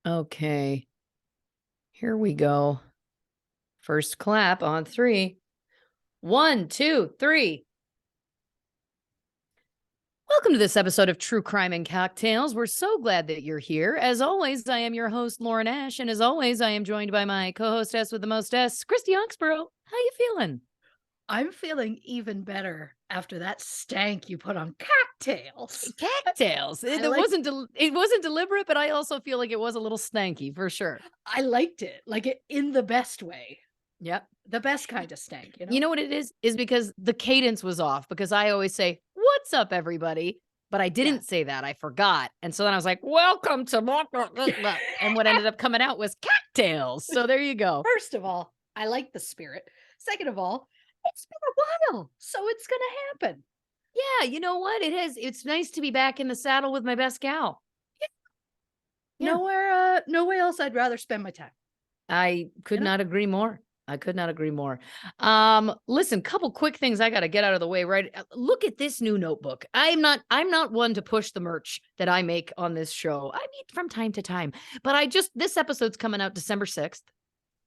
Okay. Here we go. First clap on 3. 1, 2, 3. Welcome to this episode of True Crime and Cocktails. We're so glad that you're here. As always, I am your host, Lauren Ash, and as always, I am joined by my co-hostess with the mostess, Christy Oxborrow. How you feeling? I'm feeling even better after that stank you put on cocktails. Cocktails. It wasn't deliberate, but I also feel like it was a little stanky for sure. I liked it, like it in the best way, Yep. the best kind of stank. You know what it is? Is because the cadence was off because I always say, "What's up, everybody?" But I didn't say that. I forgot. And so then I was like, "Welcome to blah, blah, blah, blah." And what ended up coming out was cocktails. So there you go. First of all, I like the spirit. Second of all, it's been a while, so it's gonna happen. Yeah, you know what? It's nice to be back in the saddle with my best gal. Yeah. Nowhere else I'd rather spend my time. I could not agree more. I could not agree more. Listen, couple quick things I got to get out of the way, right? Look at this new notebook. I'm not one to push the merch that I make on this show. I mean, from time to time, but this episode's coming out December 6th.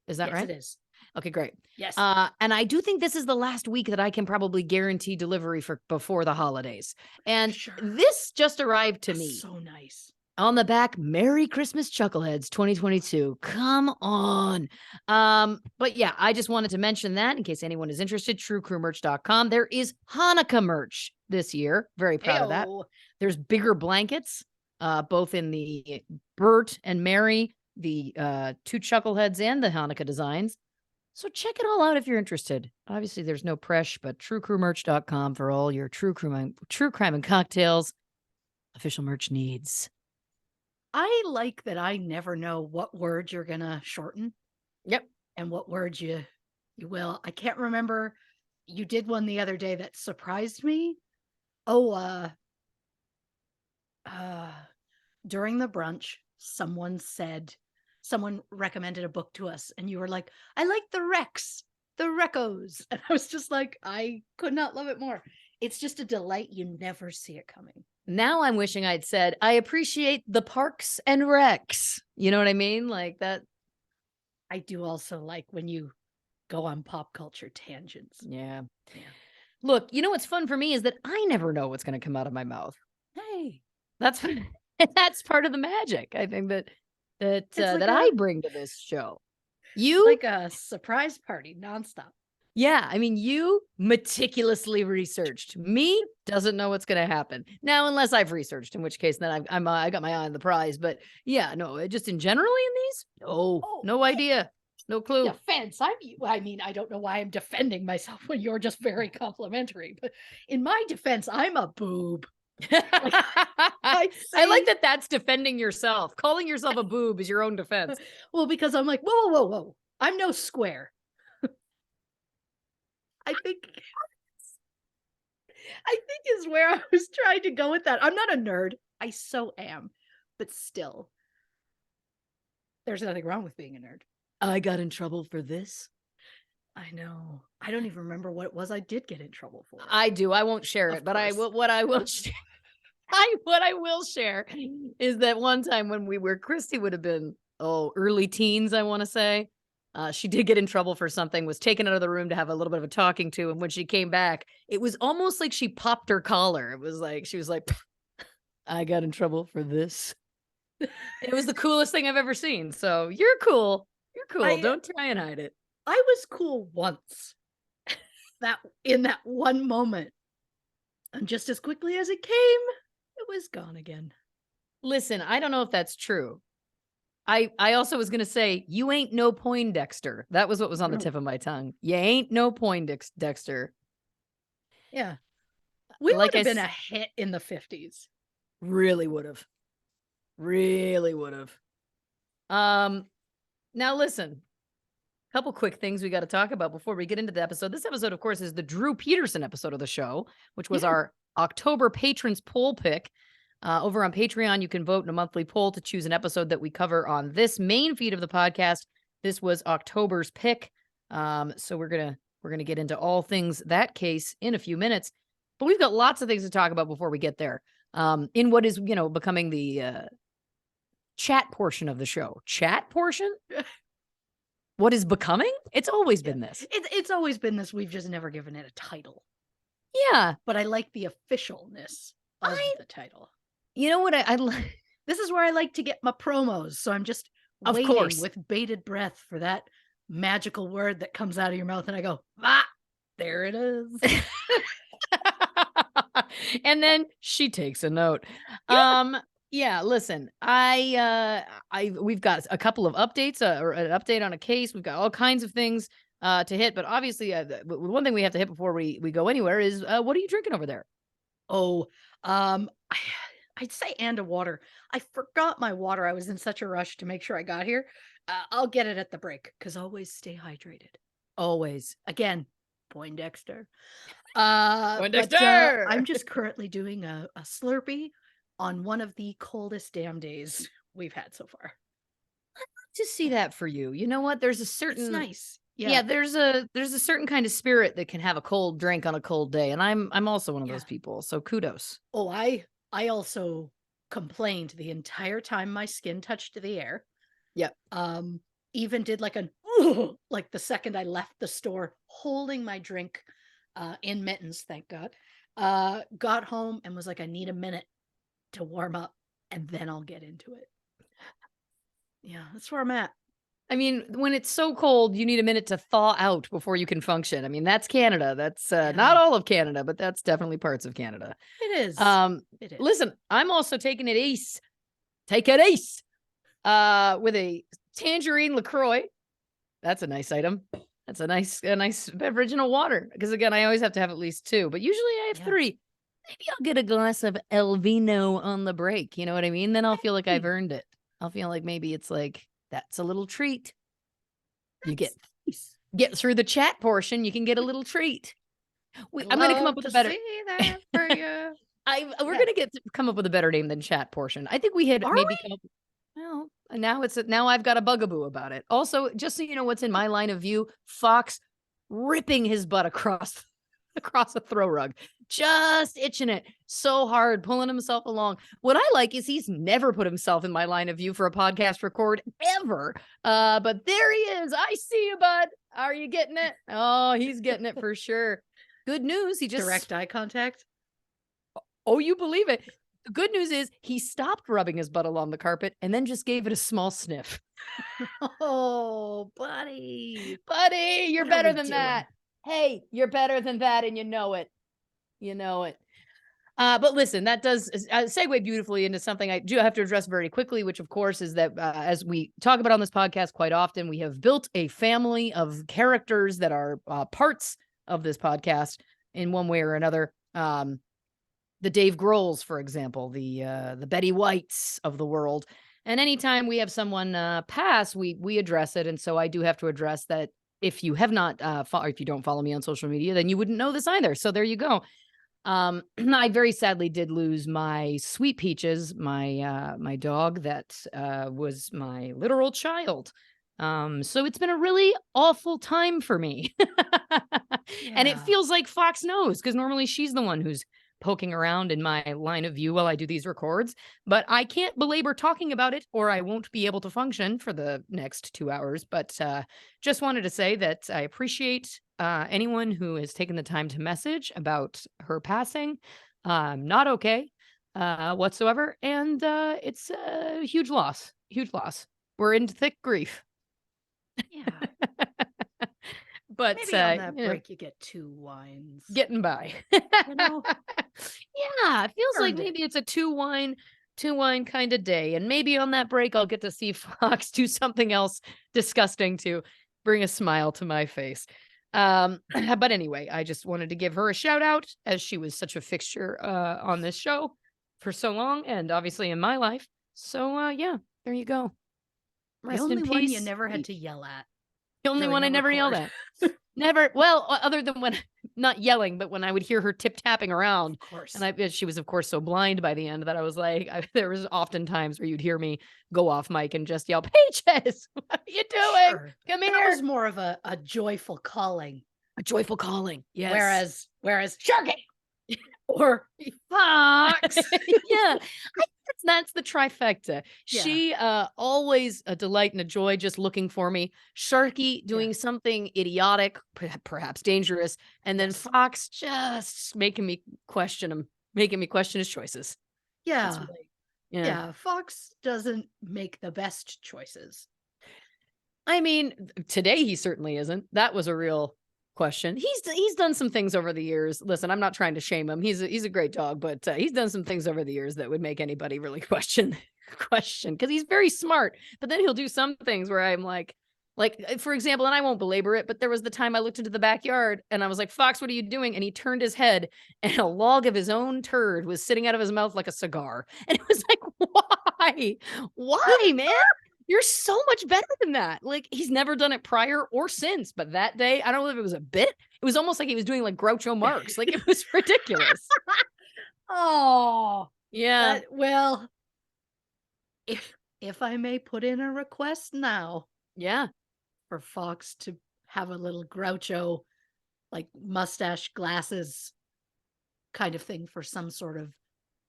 Is that right? Yes, it is. Okay, great. Yes. And I do think this is the last week that I can probably guarantee delivery for before the holidays. And this just arrived to me. So nice. On the back, Merry Christmas Chuckleheads 2022. Come on. But yeah, I just wanted to mention that in case anyone is interested, truecrewmerch.com. There is Hanukkah merch this year. Very proud of that. There's bigger blankets, both in the Bert and Mary, the 2 Chuckleheads and the Hanukkah designs. So check it all out if you're interested. Obviously, there's no press, but truecrewmerch.com for all your true crime and cocktails official merch needs. I like that I never know what word you're gonna shorten. Yep. And what words you will. I can't remember. You did one the other day that surprised me. During the brunch, someone recommended a book to us, and you were like, I like the Rex, the Recos. And I was just like, I could not love it more. It's just a delight. You never see it coming. Now I'm wishing I'd said, I appreciate the parks and recs. You know what I mean? Like that. I do also like when you go on pop culture tangents. Yeah. Look, you know what's fun for me is that I never know what's going to come out of my mouth. Hey, that's part of the magic. I think that I bring to this show. You like a surprise party nonstop. Yeah, I mean, you meticulously researched. Me doesn't know what's going to happen now, unless I've researched. In which case, then I got my eye on the prize. But yeah, no, just in generally in these, no idea, no clue. Defense. I don't know why I'm defending myself when you're just very complimentary. But in my defense, I'm a boob. I like that. That's defending yourself. Calling yourself a boob is your own defense. Well, because I'm like, whoa. I'm no square. I think is where I was trying to go with that. I'm not a nerd. I so am. But still, there's nothing wrong with being a nerd. I got in trouble for this. I know. I don't even remember what it was I did get in trouble for. I do. I won't share it, but what I will share. What I will share is that one time when Christy would have been, early teens, I want to say. She did get in trouble for something, was taken out of the room to have a little bit of a talking to. And when she came back, it was almost like she popped her collar. It was like, she was like, I got in trouble for this. It was the coolest thing I've ever seen. So you're cool. You're cool. Don't try and hide it. I was cool once. In that one moment. And just as quickly as it came, it was gone again. Listen, I don't know if that's true. I also was going to say, you ain't no Poindexter. That was what was on the tip of my tongue. You ain't no Poindexter. Yeah. We would have been a hit in the 50s. Really would have. Now listen, a couple quick things we got to talk about before we get into the episode. This episode, of course, is the Drew Peterson episode of the show, which was our October patrons poll pick. Over on Patreon, you can vote in a monthly poll to choose an episode that we cover on this main feed of the podcast. This was October's pick. So we're gonna get into all things that case in a few minutes. But we've got lots of things to talk about before we get there. In what is, becoming the chat portion of the show. Chat portion? What is becoming? It's always been this. It's always been this. We've just never given it a title. Yeah. But I like the officialness of the title. You know what I like? This is where I like to get my promos. So I'm just Of waiting course. with bated breath for that magical word that comes out of your mouth. And I go, there it is. And then she takes a note. Yeah, listen, we've got a couple of updates, or an update on a case. We've got all kinds of things to hit, but obviously, one thing we have to hit before we go anywhere is what are you drinking over there? Oh, I'd say and a water. I forgot my water. I was in such a rush to make sure I got here. I'll get it at the break because always stay hydrated. Always. Again, Poindexter. Poindexter! I'm just currently doing a Slurpee on one of the coldest damn days we've had so far. To see that for you. You know what? There's a certain It's nice. Yeah, there's a certain kind of spirit that can have a cold drink on a cold day, and I'm also one of those people. So kudos. Oh, I also complained the entire time my skin touched the air. Yep. Even did like like the second I left the store holding my drink in mittens, thank God. Got home and was like, I need a minute to warm up and then I'll get into it. Yeah, that's where I'm at. I mean, when it's so cold, you need a minute to thaw out before you can function. I mean, that's Canada. That's not all of Canada, but that's definitely parts of Canada. It is. It is. Listen, I'm also taking it ace. Take it ace. With a tangerine LaCroix. That's a nice item. That's a nice beverage and a water. Because again, I always have to have at least two, but usually I have three. Maybe I'll get a glass of El Vino on the break. You know what I mean? Then I'll feel like I've earned it. I'll feel like maybe it's like, that's a little treat. You get through the chat portion, you can get a little treat. I'm going to come up with a better. That for you. We're going to come up with a better name than chat portion. I think we had maybe come up. Well, now I've got a bugaboo about it. Also, just so you know what's in my line of view, Fox ripping his butt across a throw rug, just itching it so hard, pulling himself along. What I like is he's never put himself in my line of view for a podcast record ever. But there he is. I see you, bud. Are you getting it? Oh, he's getting it for sure. Good news. He just direct eye contact. Oh, you believe it. The good news is he stopped rubbing his butt along the carpet and then just gave it a small sniff. Oh, buddy. Buddy, you're better than that. Hey, you're better than that, and you know it. You know it. But listen, that does segue beautifully into something I do have to address very quickly, which of course is that as we talk about on this podcast quite often, we have built a family of characters that are parts of this podcast in one way or another. The Dave Grohls, for example, the Betty Whites of the world. And anytime we have someone pass, we address it. And so I do have to address that. If you have not, if you don't follow me on social media, then you wouldn't know this either. So there you go. I very sadly did lose my Sweet Peaches, my dog that was my literal child. So it's been a really awful time for me. And it feels like Fox knows, because normally she's the one who's poking around in my line of view while I do these records, but I can't belabor talking about it or I won't be able to function for the next 2 hours. But just wanted to say that I appreciate anyone who has taken the time to message about her passing. Not okay whatsoever. And it's a huge loss. We're in thick grief. Yeah. But maybe on that break you get 2 wines. Getting by. You know? Yeah, it feels like maybe it's a two wine kind of day. And maybe on that break I'll get to see Fox do something else disgusting to bring a smile to my face. But anyway, I just wanted to give her a shout out, as she was such a fixture on this show for so long, and obviously in my life. So yeah, there you go. Rest the only one you never had to yell at. The only one I never yelled at. Never. Well, other than when not yelling, but when I would hear her tip-tapping around. Of course. And she was, of course, so blind by the end that I was like, there was often times where you'd hear me go off mic and just yell, Peaches, what are you doing? Sure. Come here. That was more of a joyful calling. A joyful calling. Yes. Whereas Sharky. or Fox. Yeah, that's the trifecta. Yeah, She, always a delight and a joy just looking for me. Sharky yeah, doing something idiotic, perhaps dangerous, and then yes. Fox just making me question him, making me question his choices. That's Yeah, really yeah. yeah, Fox doesn't make the best choices. I mean, today he certainly isn't. That was a real question. He's done some things over the years. Listen, I'm not trying to shame him. He's a great dog, but he's done some things over the years that would make anybody really question because he's very smart. But then he'll do some things where I'm like for example, and I won't belabor it, but there was the time I looked into the backyard and I was like, "Fox, what are you doing?" And he turned his head, and a log of his own turd was sitting out of his mouth like a cigar. And it was like, why? Why, man? You're so much better than that. Like, he's never done it prior or since, but that day, I don't know if it was a bit. It was almost like he was doing like Groucho Marx. Like, it was ridiculous. Oh, Yeah. that well, if I may put in a request now Yeah. for Fox to have a little Groucho, like, mustache, glasses kind of thing for some sort of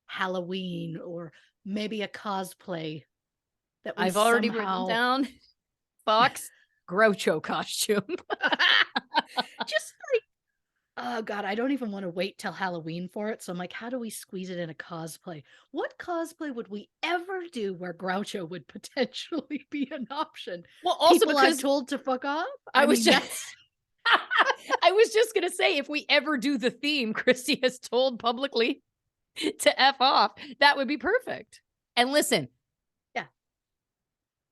Halloween or maybe a cosplay that we I've already written somehow down Fox Groucho costume. just like oh god, I don't even want to wait till Halloween for it. So I'm like, how do we squeeze it in a cosplay? What cosplay would we ever do where Groucho would potentially be an option? Well, also People I've because told to fuck off? I I was mean, just that's I was just gonna say if we ever do the theme Christy has told publicly to F off, that would be perfect. And listen, yeah.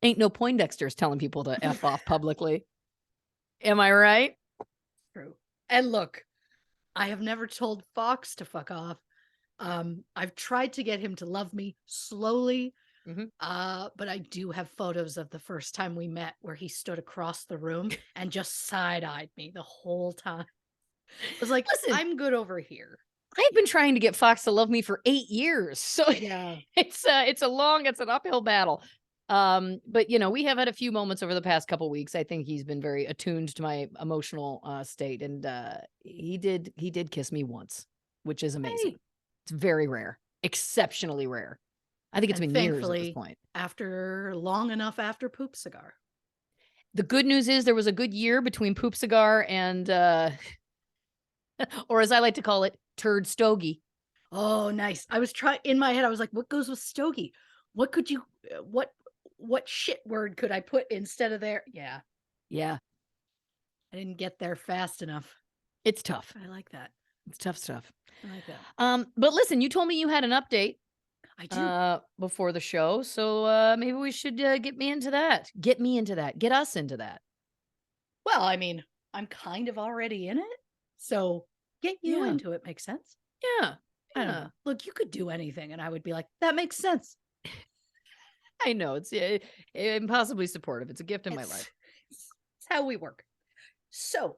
ain't no Poindexter's telling people to F off publicly. Am I right? True. And look, I have never told Fox to fuck off. I've tried to get him to love me slowly. Mhm. But I do have photos of the first time we met where he stood across the room and just side-eyed me the whole time. I was like, Listen, I'm good over here. I've been trying to get Fox to love me for 8 years. So Yeah. it's an uphill battle. But we have had a few moments over the past couple weeks. I think he's been very attuned to my emotional state and he did kiss me once, which is amazing. Hey. It's very rare, exceptionally rare. I think it's And been years at this thankfully, point. after long enough after Poop Cigar. The good news is there was a good year between Poop Cigar and or as I like to call it, Turd Stogie. Oh, nice. I was trying in my head, I was like, what goes with stogie? What could you what shit word could I put instead of there? Yeah. Yeah, I didn't get there fast enough. it's tough. I like that. It's tough stuff. I like that. But listen, you told me you had an update I do. before the show, so maybe we should get me into that. Get me into that. Get us into that. Well, I mean, I'm kind of already in it. So get you Yeah. into it makes sense. Yeah. I don't Yeah. know. Look, you could do anything and I would be like, that makes sense. I know it's impossibly supportive. It's a gift in my It's, life. it's how we work. So,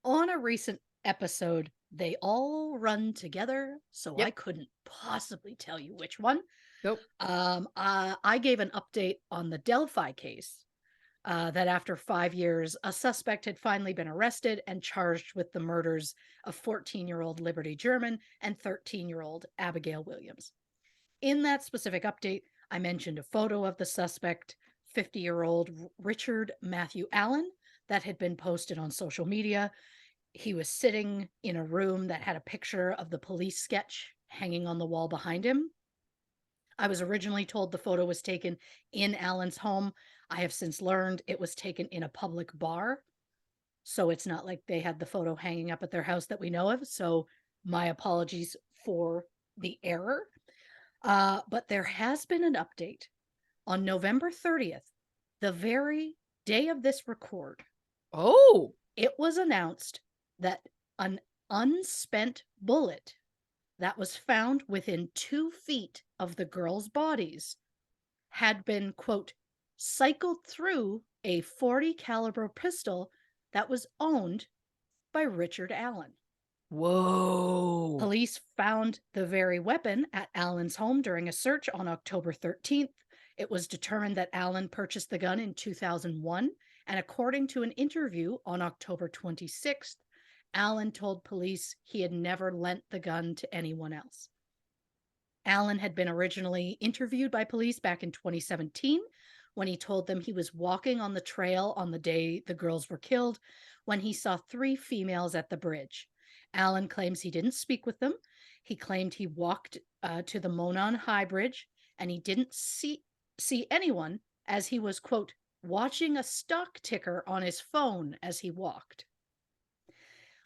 on a recent episode, they all run together. So I Yep. couldn't possibly tell you which one. Nope. I gave an update on the Delphi case. That after 5 years, a suspect had finally been arrested and charged with the murders of 14-year-old Liberty German and 13-year-old Abigail Williams. In that specific update, I mentioned a photo of the suspect, 50-year-old Richard Matthew Allen, that had been posted on social media. He was sitting in a room that had a picture of the police sketch hanging on the wall behind him. I was originally told the photo was taken in Allen's home. I have since learned it was taken in a public bar. So it's not like they had the photo hanging up at their house that we know of. So my apologies for the error. But there has been an update on November 30th, the very day of this record. Oh. It was announced that an unspent bullet that was found within 2 feet of the girls' bodies had been, quote, cycled through a 40 caliber pistol that was owned by Richard Allen. Whoa. Police found the very weapon at Allen's home during a search on October 13th. It was determined that Allen purchased the gun in 2001, and according to an interview on October 26th, Allen told police he had never lent the gun to anyone else. Allen had been originally interviewed by police back in 2017 when he told them he was walking on the trail on the day the girls were killed when he saw 3 females at the bridge. Allen claims he didn't speak with them. He claimed he walked to the Monon High Bridge and he didn't see anyone as he was, quote, watching a stock ticker on his phone as he walked.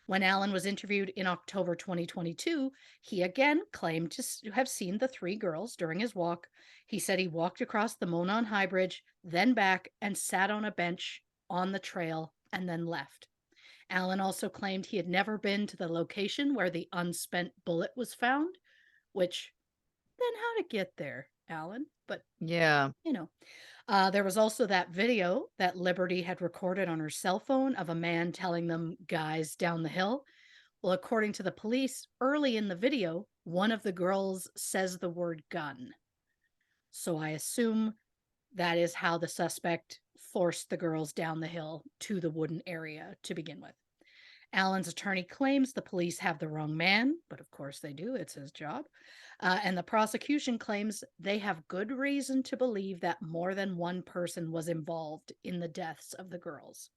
When Allen was interviewed in October 2022, he again claimed to have seen the 3 girls during his walk. He said he walked across the Monon High Bridge, then back and sat on a bench on the trail and then left. Allen also claimed he had never been to the location where the unspent bullet was found, which then how'd it get there, Allen? But Yeah. you know, there was also that video that Liberty had recorded on her cell phone of a man telling them guys down the hill. Well, according to the police, early in the video, one of the girls says the word gun. So I assume that is how the suspect forced the girls down the hill to the wooden area to begin with. Allen's attorney claims the police have the wrong man, but of course they do. It's his job. And the prosecution claims they have good reason to believe that more than one person was involved in the deaths of the girls.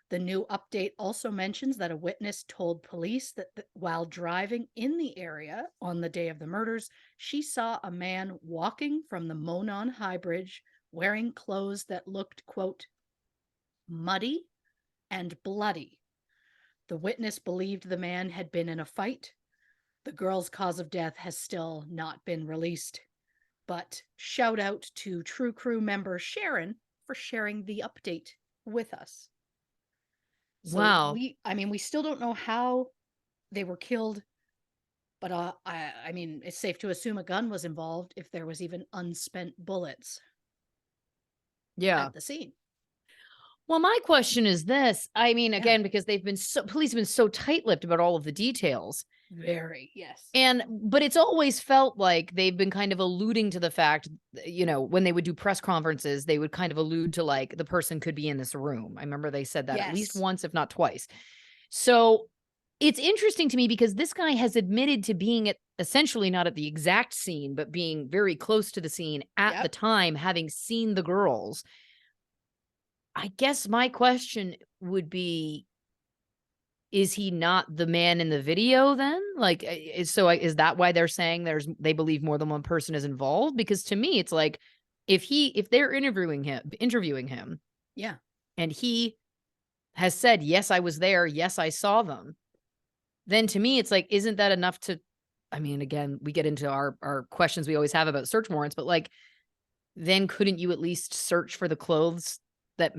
The new update also mentions that a witness told police that while driving in the area on the day of the murders, she saw a man walking from the Monon High Bridge wearing clothes that looked, quote, muddy and bloody. The witness believed the man had been in a fight. The girl's cause of death has still not been released. But shout out to True Crew member Sharon for sharing the update with us. So Wow. we still don't know how they were killed, but I mean, it's safe to assume a gun was involved if there was even unspent bullets Yeah. at the scene. Well, my question is this. I mean, Yeah. again, because police have been so tight-lipped about all of the details. Very, yes. But it's always felt like they've been kind of alluding to the fact, when they would do press conferences, they would kind of allude to like the person could be in this room. I remember they said that at least Yes. once, if not twice. So it's interesting to me because this guy has admitted to being essentially not at the exact scene, but being very close to the scene at the time, having seen the girls. I guess my question would be, is he not the man in the video then? Like, is that why they're saying they believe more than one person is involved? Because to me, it's like, if they're interviewing him, Yeah. and he has said, yes, I was there, yes, I saw them, then to me, it's like, isn't that enough to, I mean, again, we get into our questions we always have about search warrants, but like, then couldn't you at least search for the clothing that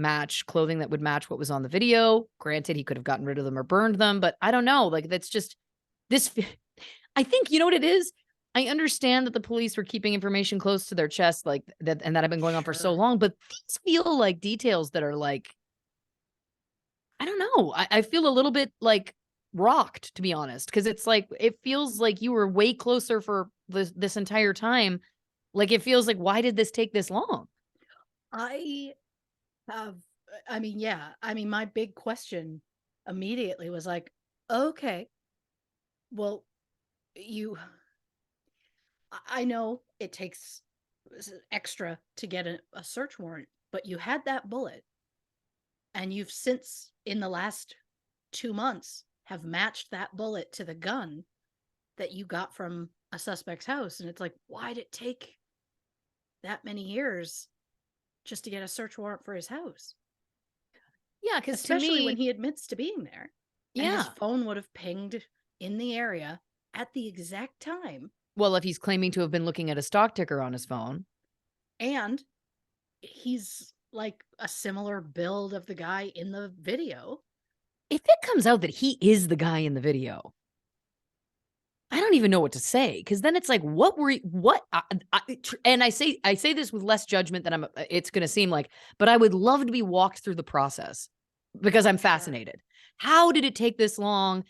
would match what was on the video? Granted, he could have gotten rid of them or burned them, but I don't know. Like, that's just this. I think, you know what it is? I understand that the police were keeping information close to their chest, like that, and that have been going on for so Sure. long, but these feel like details that are like, I don't know. I feel a little bit like rocked, to be honest, because it's like, it feels like you were way closer for this entire time. Like, it feels like, why did this take this long? I yeah. My big question immediately was like, okay, well, you, I know it takes extra to get a search warrant, but you had that bullet and you've since, in the last 2 months, have matched that bullet to the gun that you got from a suspect's house. And it's like, why'd it take that many years just to get a search warrant for his house? Yeah, because to Especially when me, he admits to being there. And his yeah. phone would have pinged in the area at the exact time. Well, if he's claiming to have been looking at a stock ticker on his phone. And he's like a similar build of the guy in the video. If it comes out that he is the guy in the video, I don't even know what to say, because then it's like, and I say this with less judgment than it's going to seem like, but I would love to be walked through the process because I'm fascinated. How did it take this long?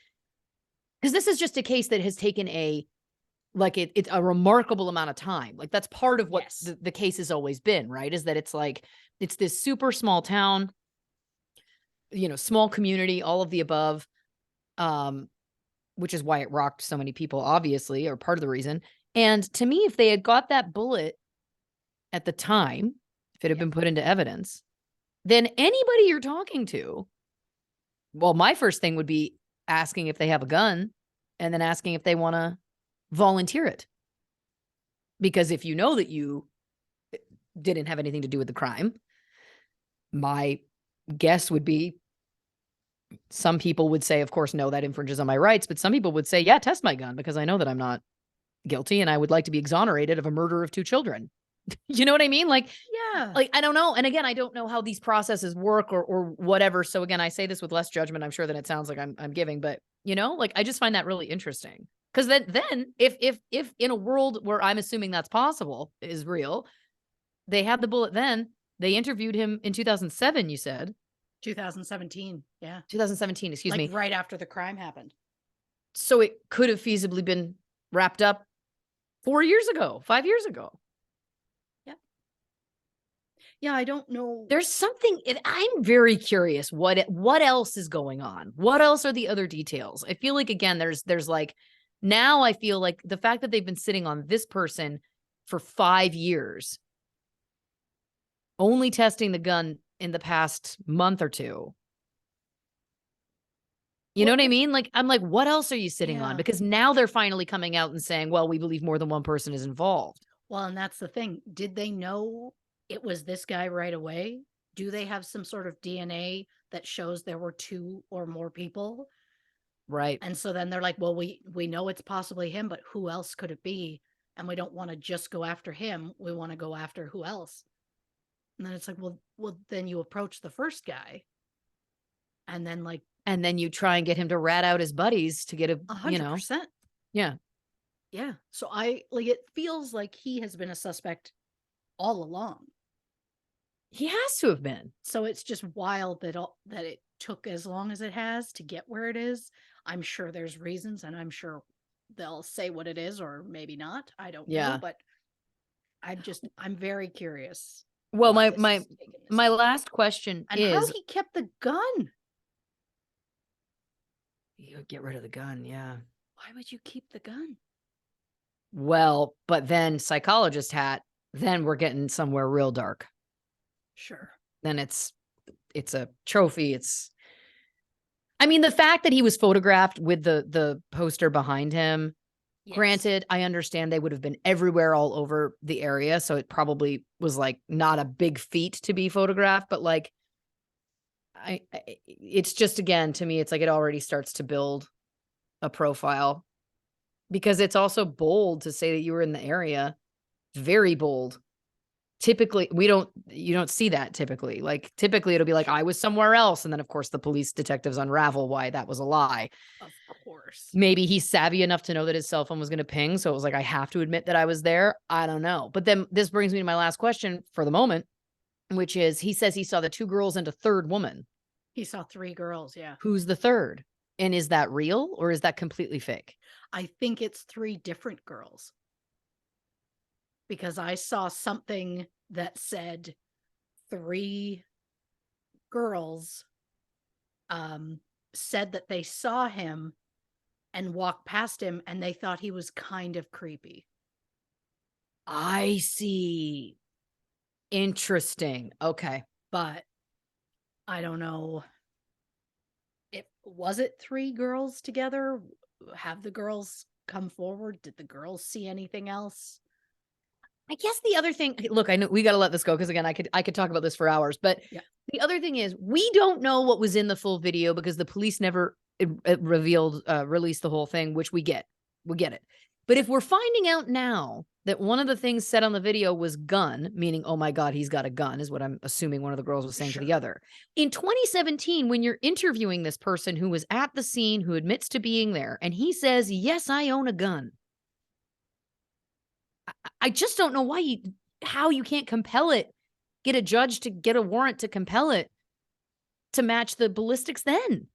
Because this is just a case that has taken it's a remarkable amount of time. Like, that's part of what the case has always been, right? Is that it's like, it's this super small town, small community, all of the above. which is why it rocked so many people, obviously, or part of the reason. And to me, if they had got that bullet at the time, if it had been put into evidence, then anybody you're talking to, well, my first thing would be asking if they have a gun and then asking if they want to volunteer it. Because if you know that you didn't have anything to do with the crime, my guess would be some people would say, of course, no, that infringes on my rights. But some people would say, yeah, test my gun because I know that I'm not guilty and I would like to be exonerated of a murder of 2 children. You know what I mean? Like, I don't know. And again, I don't know how these processes work or whatever. So again, I say this with less judgment, I'm sure, than it sounds like I'm giving, but like, I just find that really interesting. Because then if in a world where I'm assuming that's possible is real, they had the bullet then, they interviewed him in 2007, you said. 2017. Yeah. 2017, excuse me. Right after the crime happened. So it could have feasibly been wrapped up 4 years ago, 5 years ago. Yeah, I don't know. There's something, I'm very curious what else is going on. What else are the other details? I feel like, again, there's like, now I feel like the fact that they've been sitting on this person for 5 years, only testing the gun in the past month or two. You know what I mean? Like, I'm like, what else are you sitting on? Because now they're finally coming out and saying, well, we believe more than one person is involved. Well, and that's the thing. Did they know it was this guy right away? Do they have some sort of DNA that shows there were 2 or more people? Right. And so then they're like, well, we know it's possibly him, but who else could it be? And we don't want to just go after him. We want to go after who else? And then it's like, well, then you approach the first guy. And then you try and get him to rat out his buddies to get 100%. Yeah. Yeah. So it feels like he has been a suspect all along. He has to have been. So it's just wild that it took as long as it has to get where it is. I'm sure there's reasons, and I'm sure they'll say what it is, or maybe not. I don't know, but I'm very curious. Well, my last question and is how he kept the gun. You get rid of the gun, yeah. Why would you keep the gun? Well, but then psychologist hat, then we're getting somewhere real dark. Sure. Then it's a trophy. I mean, the fact that he was photographed with the poster behind him, granted, I understand they would have been everywhere all over the area, so it probably was like not a big feat to be photographed, but like it's just, again, to me, it's like it already starts to build a profile, because it's also bold to say that you were in the area. Very bold. Typically, you don't see that typically. Like, typically it'll be like, I was somewhere else. And then, of course, the police detectives unravel why that was a lie. Of course. Maybe he's savvy enough to know that his cell phone was going to ping. So it was like, I have to admit that I was there. I don't know. But then this brings me to my last question for the moment, which is, he says he saw the 2 girls and a 3rd woman. He saw 3 girls. Yeah. Who's the 3rd? And is that real or is that completely fake? I think it's 3 different girls. Because I saw something that said 3 girls said that they saw him and walked past him and they thought he was kind of creepy. I see. Interesting. Okay. But I don't know. Was it 3 girls together? Have the girls come forward? Did the girls see anything else? I guess the other thing, look, I know we got to let this go because, again, I could talk about this for hours, but the other thing is, we don't know what was in the full video because the police never released the whole thing, which we get it. But if we're finding out now that one of the things said on the video was gun, meaning, oh my God, he's got a gun, is what I'm assuming one of the girls was saying to the other. In 2017, when you're interviewing this person who was at the scene, who admits to being there, and he says, yes, I own a gun. I just don't know how you can't compel it, get a judge to get a warrant to compel it to match the ballistics then.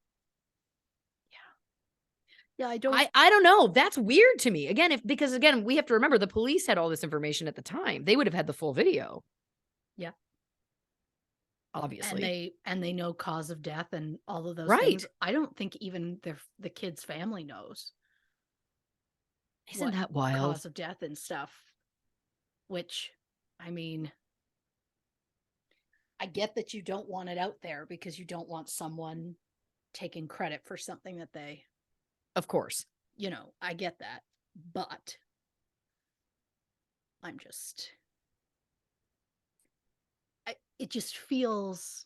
Yeah, I don't know. That's weird to me. Again, because we have to remember the police had all this information at the time. They would have had the full video. Yeah. obviously. and they know cause of death and all of those things. Right. I don't think even the kid's family knows Isn't what that wild? cause of death and stuff, which, I mean, I get that you don't want it out there because you don't want someone taking credit for something that they, Of course. I get that. But I'm just, it just feels,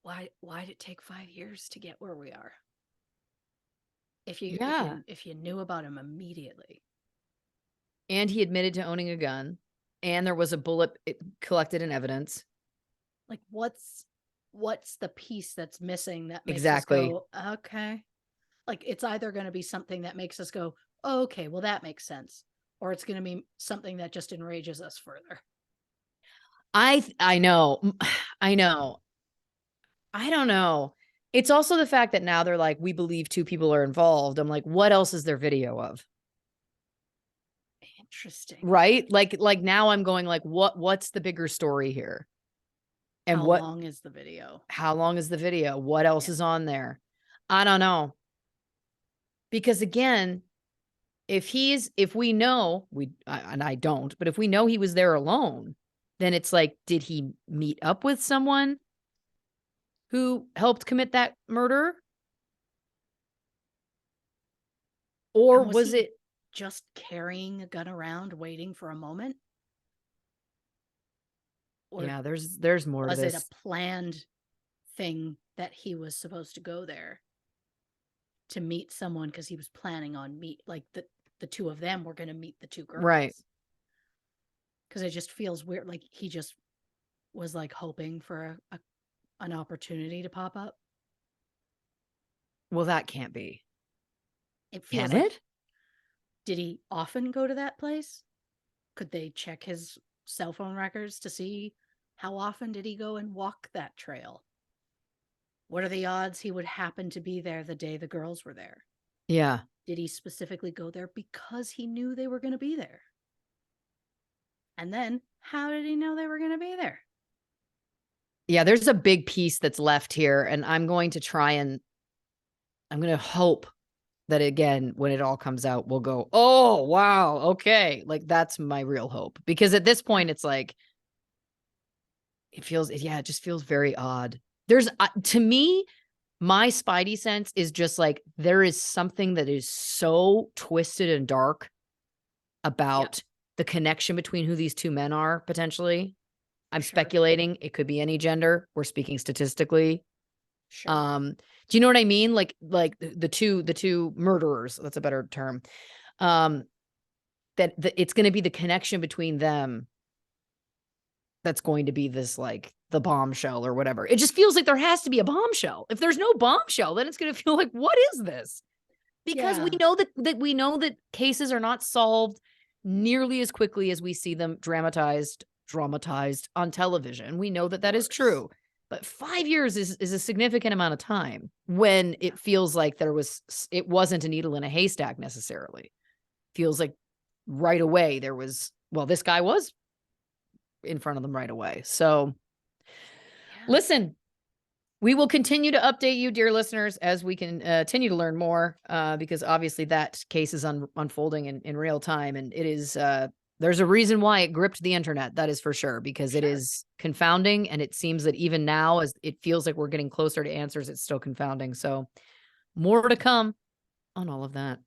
why did it take 5 years to get where we are? If you if Yeah. you if you knew about him immediately. And he admitted to owning a gun, and there was a bullet collected in evidence. Like, what's the piece that's missing that makes us Exactly. go, okay? Like, it's either going to be something that makes us go, oh, okay, well, that makes sense, or it's going to be something that just enrages us further. I know. I know. I don't know. It's also the fact that now they're like, we believe 2 people are involved. I'm like, what else is there video of? Interesting. Right? Like now I'm going like, what's the bigger story here? And How long is the video? how long is the video? What else Yeah. is on there? I don't know. Because again, if we know, and I don't, but if we know he was there alone, then it's like, did he meet up with someone who helped commit that murder? Or And was was he it just carrying a gun around waiting for a moment? Or Yeah, there's more to was it a this. planned thing that he was supposed to go there to meet someone because he was planning on like the two of them were going to meet the two Right. girls? Because it just feels weird, like he just was like hoping for an opportunity to pop up. Well, that can't be. It Can feels like, it? did he often go to that place? Could they check his cell phone records to see how often did he go and walk that trail? What are the odds he would happen to be there the day the girls were there? Yeah. Did he specifically go there because he knew they were going to be there? And then how did he know they were going to be there? Yeah, there's a big piece that's left here, and I'm going to hope that again, when it all comes out, we'll go, "Oh, wow, okay." Like that's my real hope. Because at this point it's like it just feels very odd. There's to me, my spidey sense is just like there is something that is so twisted and dark Yeah, about the connection between who these 2 men are potentially. I'm sure, speculating it could be any gender. We're speaking statistically. sure. Do you know what I mean? Like the two murderers, that's a better term. Um, it's going to be the connection between them that's going to be this like the bombshell or whatever. It just feels like there has to be a bombshell. If there's no bombshell, then it's going to feel like what is this? Because we Yeah, know that cases are not solved nearly as quickly as we see them dramatized on television. We know that of that is course. true. But 5 years is a significant amount of time when Yeah. it feels like it wasn't a needle in a haystack necessarily. Feels like right away this guy was in front of them right away. So Yeah. listen, we will continue to update you, dear listeners, as we can continue to learn more, because obviously that case is unfolding in real time. And it is, there's a reason why it gripped the internet. That is for sure, because it Sure. is confounding. And it seems that even now, as it feels like we're getting closer to answers, it's still confounding. So more to come on all of that.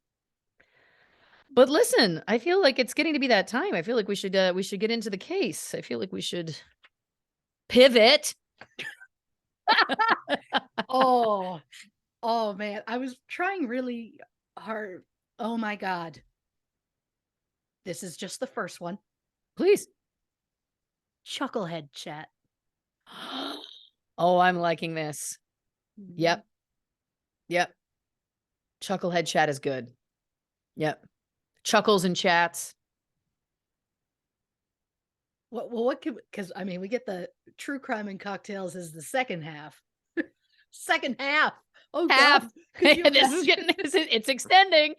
But listen, I feel like it's getting to be that time. I feel like we should get into the case. I feel like we should pivot. Oh, oh man. I was trying really hard. Oh my God. This is just the first one. Please. Chucklehead chat. Oh, I'm liking this. Mhm. Yep. Yep. Chucklehead chat is good. Yep. Chuckles and chats. What could, because I mean, we get the true crime and cocktails is the second half. Second half. Oh God. Half. Could you This is imagine? getting it's extending.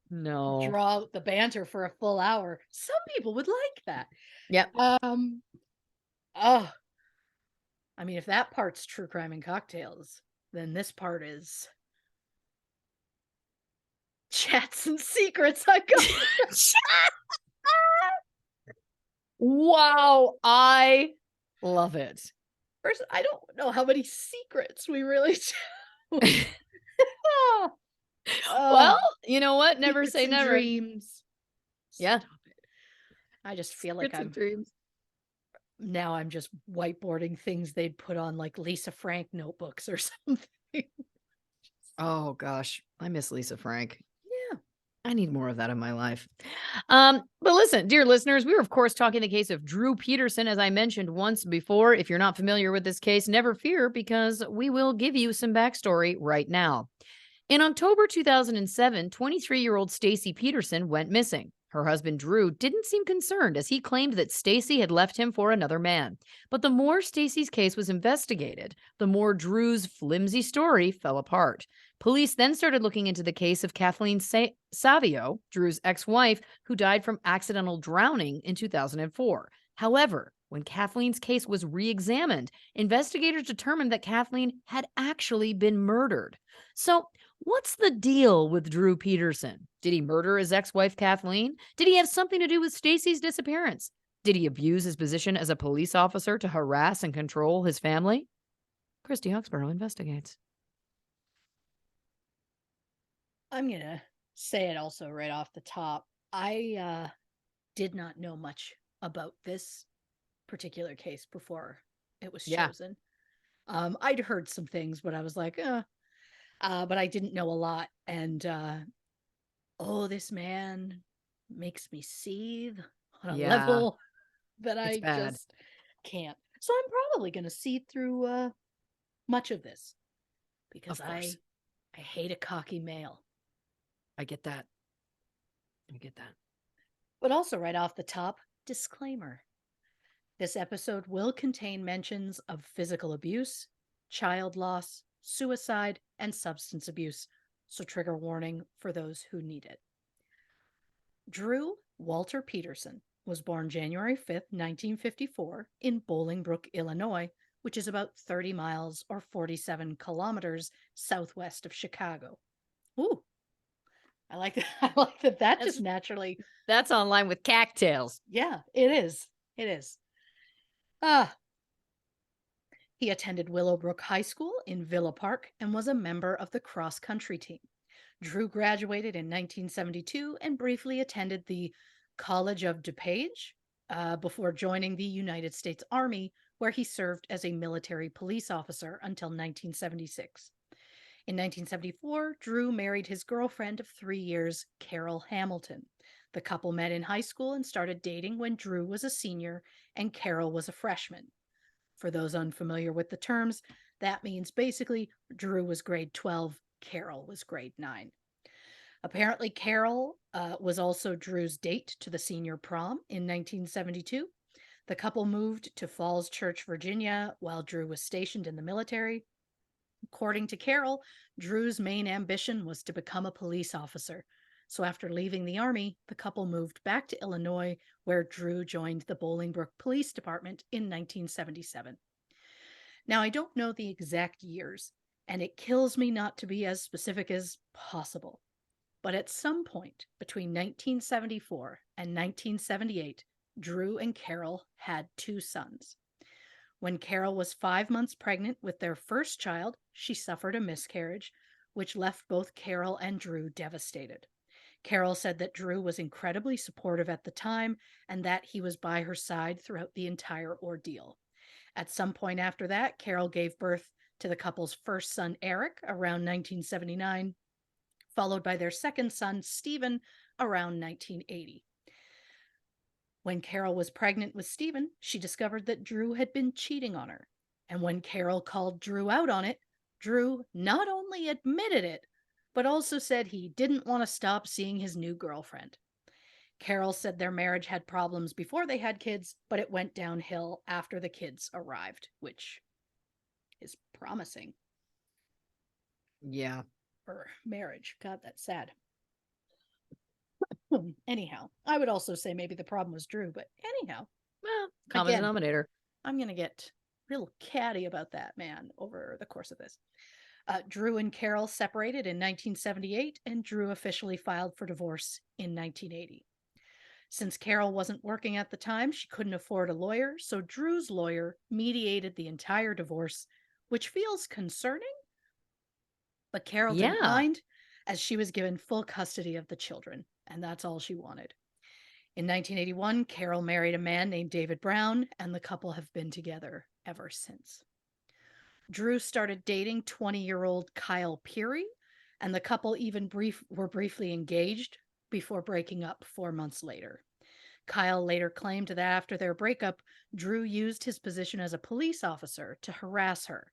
No. Draw out the banter for a full hour. Some people would like that. Yep. Um, oh, I mean, if that part's true crime and cocktails, then this part is chats and secrets. I got Wow, I love it. first. I don't know how many secrets we really do. Well, Oh, you know what? Never secrets say and never. dreams. Yeah. Stop it. I just feel like Secrets and dreams. I'm just whiteboarding things they'd put on like Lisa Frank notebooks or something. Oh gosh, I miss Lisa Frank. Yeah. I need more of that in my life. But listen, dear listeners, we were, of course, talking the case of Drew Peterson, as I mentioned once before. If you're not familiar with this case, never fear, because we will give you some backstory right now. In October 2007, 23-year-old Stacy Peterson went missing. Her husband Drew didn't seem concerned as he claimed that Stacy had left him for another man. But the more Stacy's case was investigated, the more Drew's flimsy story fell apart. Police then started looking into the case of Kathleen Savio, Drew's ex-wife, who died from accidental drowning in 2004. However, when Kathleen's case was re-examined, investigators determined that Kathleen had actually been murdered. So, what's the deal with Drew Peterson? Did he murder his ex-wife Kathleen? Did he have something to do with Stacy's disappearance? Did he abuse his position as a police officer to harass and control his family? Christy Oxborrow investigates. I'm going to say it also right off the top. I did not know much about this particular case before it was Yeah. chosen. I'd heard some things, but I was like, but I didn't know a lot. And oh, this man makes me seethe on a Yeah, level that it's I bad. just can't. So I'm probably going to see through much of this because Of course. I hate a cocky male. I get that. I get that. But also, right off the top, disclaimer: this episode will contain mentions of physical abuse, child loss, suicide, and substance abuse. So, trigger warning for those who need it. Drew Walter Peterson was born January 5th, 1954, in Bolingbrook, Illinois, which is about 30 miles or 47 kilometers southwest of Chicago. Ooh, I like that. I like that. That That's just naturally, that's online with cattails. yeah, it is. It is. Ah, he attended Willowbrook High School in Villa Park and was a member of the cross country team. Drew graduated in 1972 and briefly attended the College of DuPage before joining the United States Army, where he served as a military police officer until 1976. In 1974, Drew married his girlfriend of 3 years, Carol Hamilton. The couple met in high school and started dating when Drew was a senior and Carol was a freshman. For those unfamiliar with the terms, that means basically Drew was grade 12, Carol was grade 9. Apparently, Carol was also Drew's date to the senior prom in 1972. The couple moved to Falls Church, Virginia, while Drew was stationed in the military. According to Carol, Drew's main ambition was to become a police officer. So after leaving the Army, the couple moved back to Illinois, where Drew joined the Bolingbrook Police Department in 1977. Now, I don't know the exact years, and it kills me not to be as specific as possible. But at some point between 1974 and 1978, Drew and Carol had 2 sons. When Carol was 5 months pregnant with their first child, she suffered a miscarriage, which left both Carol and Drew devastated. Carol said that Drew was incredibly supportive at the time and that he was by her side throughout the entire ordeal. At some point after that, Carol gave birth to the couple's first son, Eric, around 1979, followed by their second son, Stephen, around 1980. When Carol was pregnant with Stephen, she discovered that Drew had been cheating on her. And when Carol called Drew out on it, Drew not only admitted it, but also said he didn't want to stop seeing his new girlfriend. Carol said their marriage had problems before they had kids, but it went downhill after the kids arrived, which is promising Yeah. for marriage. God, that's sad. Anyhow, I would also say maybe the problem was Drew, but anyhow, Well, common again, denominator. I'm going to get real catty about that man over the course of this. Drew and Carol separated in 1978, and Drew officially filed for divorce in 1980. Since Carol wasn't working at the time, she couldn't afford a lawyer, so Drew's lawyer mediated the entire divorce, which feels concerning, but Carol didn't Yeah. mind as she was given full custody of the children, and that's all she wanted. In 1981, Carol married a man named David Brown, and the couple have been together ever since. Drew started dating 20-year-old Kyle Peary, and the couple even were briefly engaged before breaking up 4 months later. Kyle later claimed that after their breakup, Drew used his position as a police officer to harass her.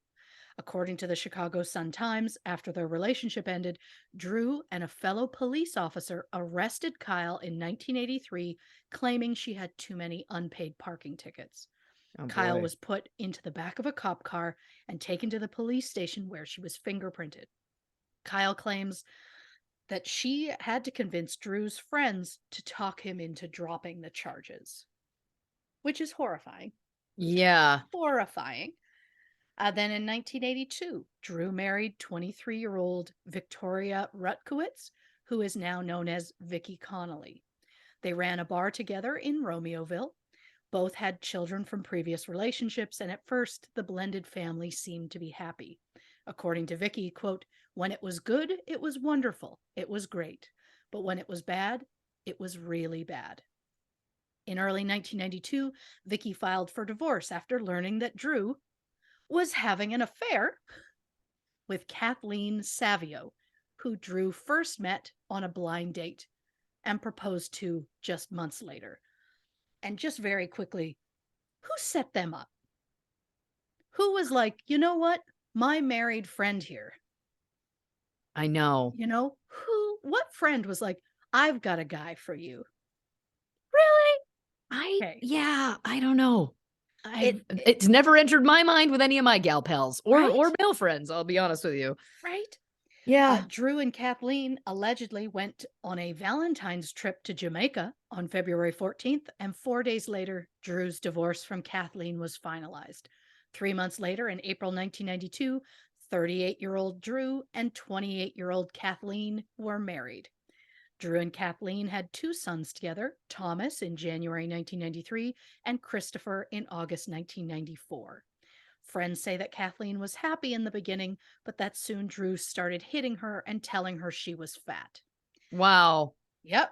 According to the Chicago Sun-Times, after their relationship ended, Drew and a fellow police officer arrested Kyle in 1983, claiming she had too many unpaid parking tickets. Oh Kyle boy. was put into the back of a cop car and taken to the police station where she was fingerprinted. Kyle claims that she had to convince Drew's friends to talk him into dropping the charges, which is horrifying. Yeah. Horrifying. Then in 1982, Drew married 23-year-old Victoria Rutkowitz, who is now known as Vicky Connolly. They ran a bar together in Romeoville. Both had children from previous relationships, and at first, the blended family seemed to be happy. According to Vicky, quote, "When it was good, it was wonderful. It was great. But when it was bad, it was really bad." In early 1992, Vicky filed for divorce after learning that Drew was having an affair with Kathleen Savio, who Drew first met on a blind date and proposed to just months later. And just very quickly, who set them up? Who was like, you know what? My married friend here, I know. what friend was like, I've got a guy for you? Really? Hey, Yeah, I don't know. it It's never entered my mind with any of my gal pals or right? male friends, I'll be honest with you. Right? Yeah. Drew and Kathleen allegedly went on a Valentine's trip to Jamaica on February 14th, and 4 days later, Drew's divorce from Kathleen was finalized. 3 months later, in April 1992, 38-year-old Drew and 28-year-old Kathleen were married. Drew and Kathleen had two sons together, Thomas in January 1993 and Christopher in August 1994. Friends say that Kathleen was happy in the beginning, but that soon Drew started hitting her and telling her she was fat. Wow. Yep.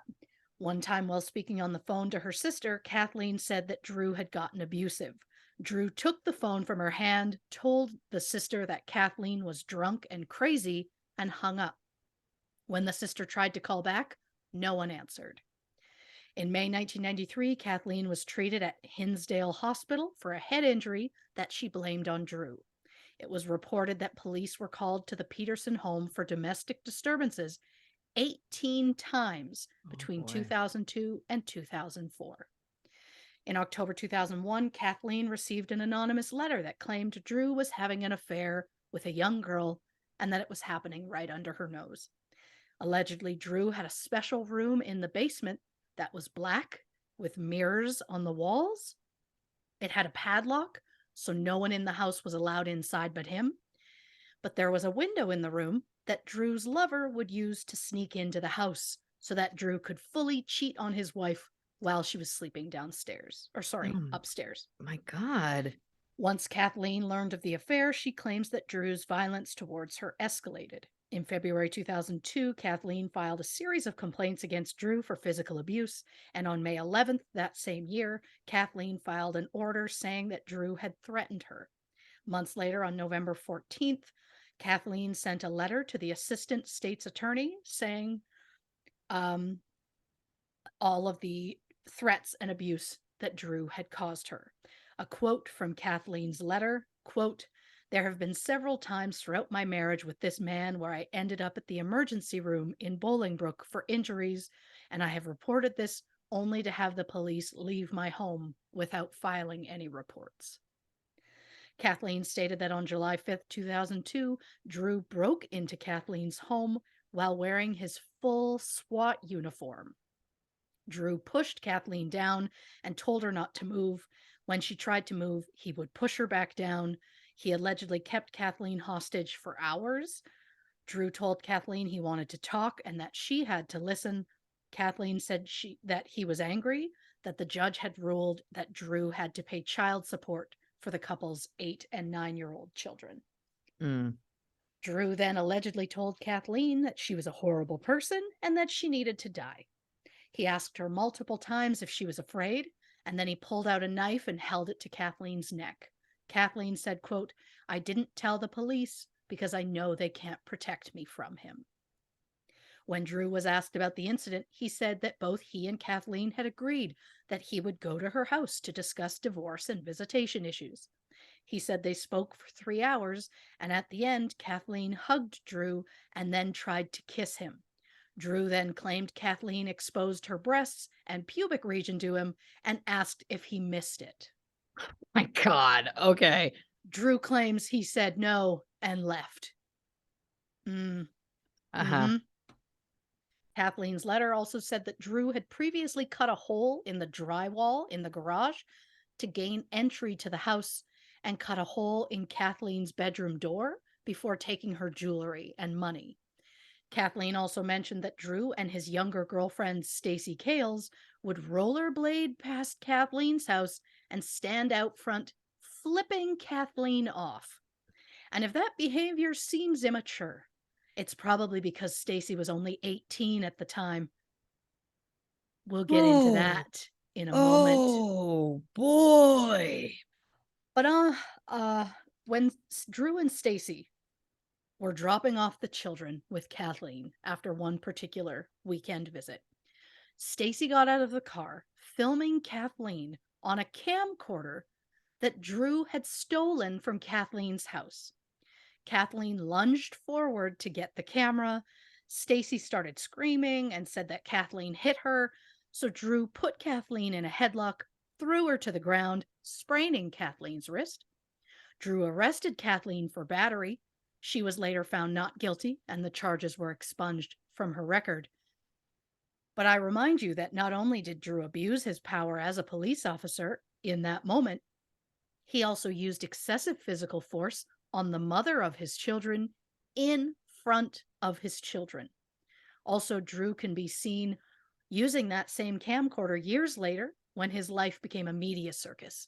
One time while speaking on the phone to her sister, Kathleen said that Drew had gotten abusive. Drew took the phone from her hand, told the sister that Kathleen was drunk and crazy, and hung up. When the sister tried to call back, no one answered. In May 1993, Kathleen was treated at Hinsdale Hospital for a head injury that she blamed on Drew. It was reported that police were called to the Peterson home for domestic disturbances 18 times Oh between boy. 2002 and 2004. In October 2001, Kathleen received an anonymous letter that claimed Drew was having an affair with a young girl and that it was happening right under her nose. Allegedly, Drew had a special room in the basement that was black with mirrors on the walls. It had a padlock, so no one in the house was allowed inside but him. But there was a window in the room that Drew's lover would use to sneak into the house so that Drew could fully cheat on his wife while she was sleeping Oh upstairs. my God. Once Kathleen learned of the affair, she claims that Drew's violence towards her escalated. In February 2002, Kathleen filed a series of complaints against Drew for physical abuse, and on May 11th that same year, Kathleen filed an order saying that Drew had threatened her. Months later, on November 14th, Kathleen sent a letter to the assistant state's attorney saying um, all of the threats and abuse that Drew had caused her. A quote from Kathleen's letter, quote, "There have been several times throughout my marriage with this man where I ended up at the emergency room in Bolingbrook for injuries, and I have reported this only to have the police leave my home without filing any reports." Kathleen stated that on July 5th, 2002, Drew broke into Kathleen's home while wearing his full SWAT uniform. Drew pushed Kathleen down and told her not to move, When she tried to move, he would push her back down. He allegedly kept Kathleen hostage for hours. Drew told Kathleen he wanted to talk and that she had to listen. Kathleen said that he was angry that the judge had ruled that Drew had to pay child support for the couple's 8 and 9-year-old children. Mm. Drew then allegedly told Kathleen that she was a horrible person and that she needed to die. He asked her multiple times if she was afraid, and then he pulled out a knife and held it to Kathleen's neck. Kathleen said, quote, "I didn't tell the police because I know they can't protect me from him." When Drew was asked about the incident, he said that both he and Kathleen had agreed that he would go to her house to discuss divorce and visitation issues. He said they spoke for 3 hours, and at the end, Kathleen hugged Drew and then tried to kiss him. Drew then claimed Kathleen exposed her breasts and pubic region to him and asked if he missed it. My God. Okay. Drew claims he said no and left. Uh-huh. Kathleen's letter also said that Drew had previously cut a hole in the drywall in the garage to gain entry to the house and cut a hole in Kathleen's bedroom door before taking her jewelry and money. Kathleen also mentioned that Drew and his younger girlfriend, Stacy Kales, would rollerblade past Kathleen's house and stand out front, flipping Kathleen off. And if that behavior seems immature, it's probably because Stacy was only 18 at the time. We'll get into that in a moment. Oh, boy. But when Drew and Stacy were dropping off the children with Kathleen after one particular weekend visit, Stacy got out of the car, filming Kathleen on a camcorder that Drew had stolen from Kathleen's house. Kathleen lunged forward to get the camera. Stacy started screaming and said that Kathleen hit her, so Drew put Kathleen in a headlock, threw her to the ground, spraining Kathleen's wrist. Drew arrested Kathleen for battery. She was later found not guilty, and the charges were expunged from her record. But I remind you that not only did Drew abuse his power as a police officer in that moment, he also used excessive physical force on the mother of his children in front of his children. Also, Drew can be seen using that same camcorder years later when his life became a media circus.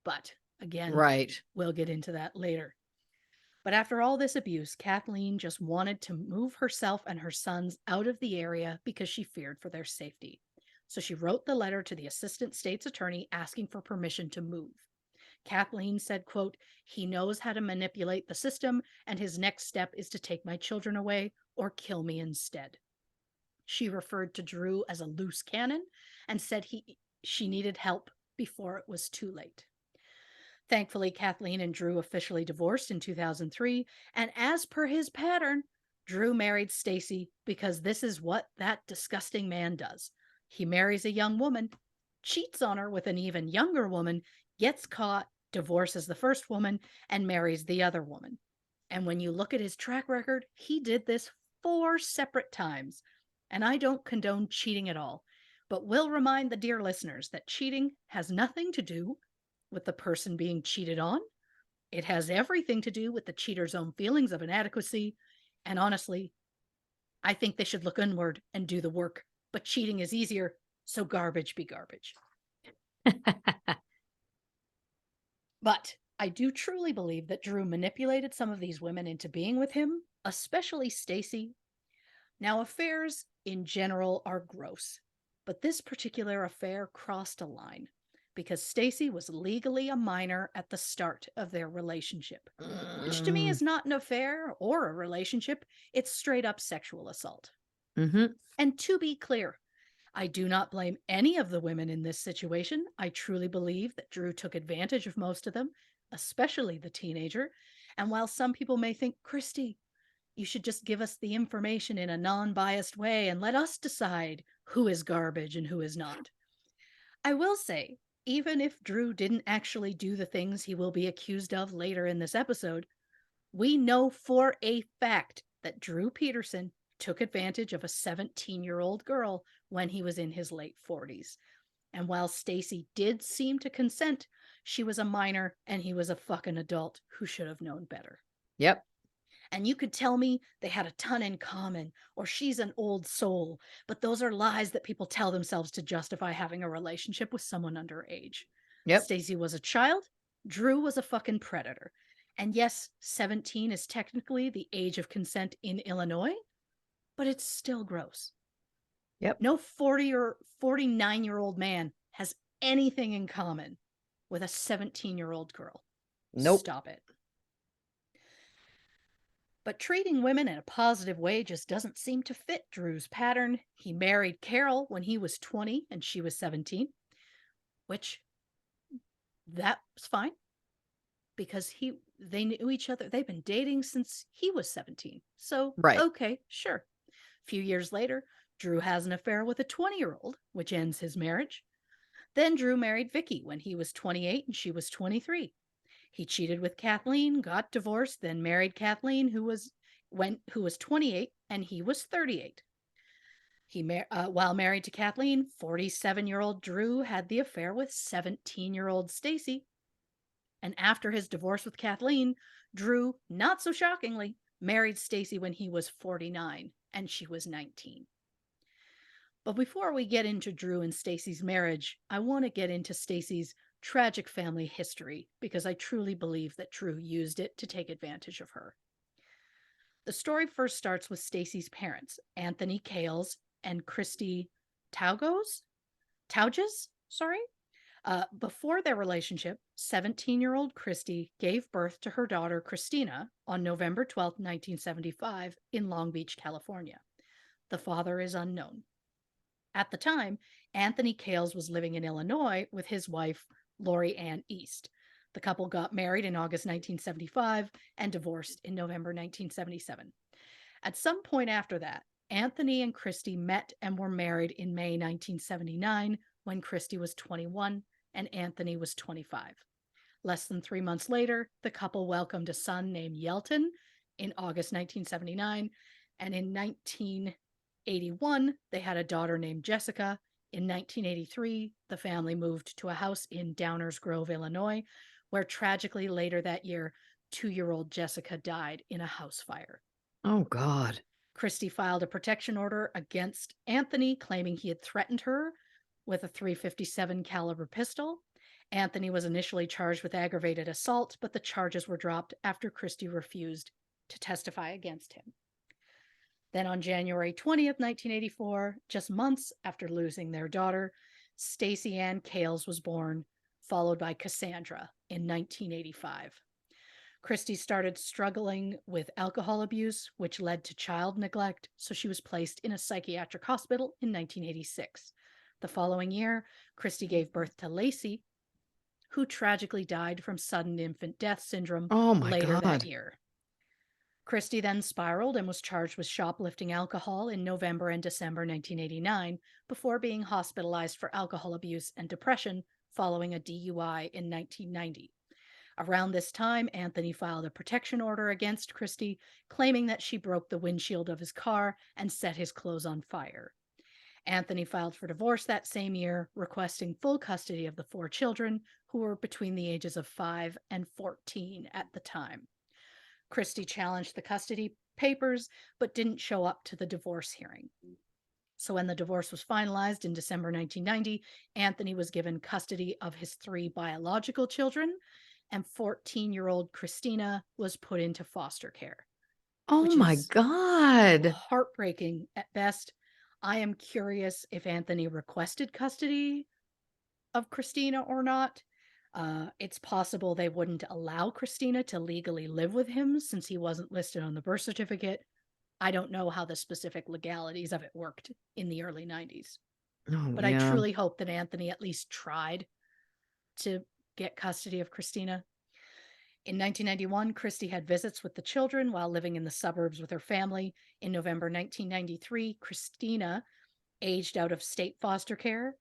But again, Right. we'll get into that later. But after all this abuse, Kathleen just wanted to move herself and her sons out of the area because she feared for their safety. So she wrote the letter to the assistant state's attorney asking for permission to move. Kathleen said, quote, "He knows how to manipulate the system, and his next step is to take my children away or kill me instead." She referred to Drew as a loose cannon and said she needed help before it was too late. Thankfully, Kathleen and Drew officially divorced in 2003, and as per his pattern, Drew married Stacy because this is what that disgusting man does. He marries a young woman, cheats on her with an even younger woman, gets caught, divorces the first woman, and marries the other woman. And when you look at his track record, he did this 4 separate times. And I don't condone cheating at all, but will remind the dear listeners that cheating has nothing to do with the person being cheated on. It has everything to do with the cheater's own feelings of inadequacy. And honestly, I think they should look inward and do the work. But cheating is easier, so garbage be garbage. But I do truly believe that Drew manipulated some of these women into being with him, especially Stacy. Now, affairs in general are gross, but this particular affair crossed a line because Stacy was legally a minor at the start of their relationship, which to me is not an affair or a relationship. It's straight up sexual assault. And to be clear, I do not blame any of the women in this situation. I truly believe that Drew took advantage of most of them, especially the teenager. And while some people may think, Christy, you should just give us the information in a non-biased way and let us decide who is garbage and who is not. I will say, even if Drew didn't actually do the things he will be accused of later in this episode, we know for a fact that Drew Peterson took advantage of a 17-year-old girl when he was in his late 40s. And while Stacy did seem to consent, She was a minor and he was a fucking adult who should have known better. Yep. And you could tell me they had a ton in common or she's an old soul, but those are lies that people tell themselves to justify having a relationship with someone underage. Yep. Stacy was a child, Drew was a fucking predator. And yes, 17 is technically the age of consent in Illinois, but it's still gross. Yep. No 40 or 49-year-old man has anything in common with a 17-year-old girl. Nope. Stop it. But treating women in a positive way just doesn't seem to fit Drew's pattern. He married Carol when he was 20 and she was 17, which that was fine because they knew each other. They've been dating since he was 17. So, Right. okay, sure. A few years later, Drew has an affair with a 20-year-old, which ends his marriage. Then Drew married Vicky when he was 28 and she was 23. He cheated with Kathleen, got divorced, then married Kathleen, who was 28 and he was 38. While married to Kathleen, 47-year-old Drew had the affair with 17-year-old Stacy. And after his divorce with Kathleen, Drew, not so shockingly, married Stacy when he was 49 and she was 19. But before we get into Drew and Stacy's marriage, I want to get into Stacy's tragic family history because I truly believe that Drew used it to take advantage of her. The story first starts with Stacy's parents, Anthony Kales and Christy Tauges. Sorry. Before their relationship, 17-year-old Christy gave birth to her daughter Christina on November 12, 1975, in Long Beach, California. The father is unknown. At the time, Anthony Kales was living in Illinois with his wife, Lori Ann East. The couple got married in August 1975 and divorced in November 1977. At some point after that, Anthony and Christy met and were married in May 1979 when Christy was 21 and Anthony was 25. Less than 3 months later, the couple welcomed a son named Yelton in August 1979, and in 1981, they had a daughter named Jessica. In 1983, the family moved to a house in Downers Grove, Illinois, where tragically later that year, 2-year-old Jessica died in a house fire. Oh, God. Christy filed a protection order against Anthony, claiming he had threatened her with a .357 caliber pistol. Anthony was initially charged with aggravated assault, but the charges were dropped after Christy refused to testify against him. Then on January 20th, 1984, just months after losing their daughter, Stacy Ann Kales was born, followed by Cassandra in 1985. Christy started struggling with alcohol abuse, which led to child neglect, so she was placed in a psychiatric hospital in 1986. The following year, Christy gave birth to Lacey, who tragically died from sudden infant death syndrome Oh, my later that God. year. Christy then spiraled and was charged with shoplifting alcohol in November and December 1989 before being hospitalized for alcohol abuse and depression following a DUI in 1990. Around this time, Anthony filed a protection order against Christy, claiming that she broke the windshield of his car and set his clothes on fire. Anthony filed for divorce that same year, requesting full custody of the 4 children, who were between the ages of 5 and 14 at the time. Christy challenged the custody papers, but didn't show up to the divorce hearing. So when the divorce was finalized in December 1990, Anthony was given custody of his 3 biological children, and 14-year-old Christina was put into foster care. Oh, my God. Heartbreaking at best. I am curious if Anthony requested custody of Christina or not. It's possible they wouldn't allow Christina to legally live with him since he wasn't listed on the birth certificate. I don't know how the specific legalities of it worked in the early 90s. Oh, But yeah. I truly hope that Anthony at least tried to get custody of Christina. In 1991, Christy had visits with the children while living in the suburbs with her family. In November 1993, Christina aged out of state foster care.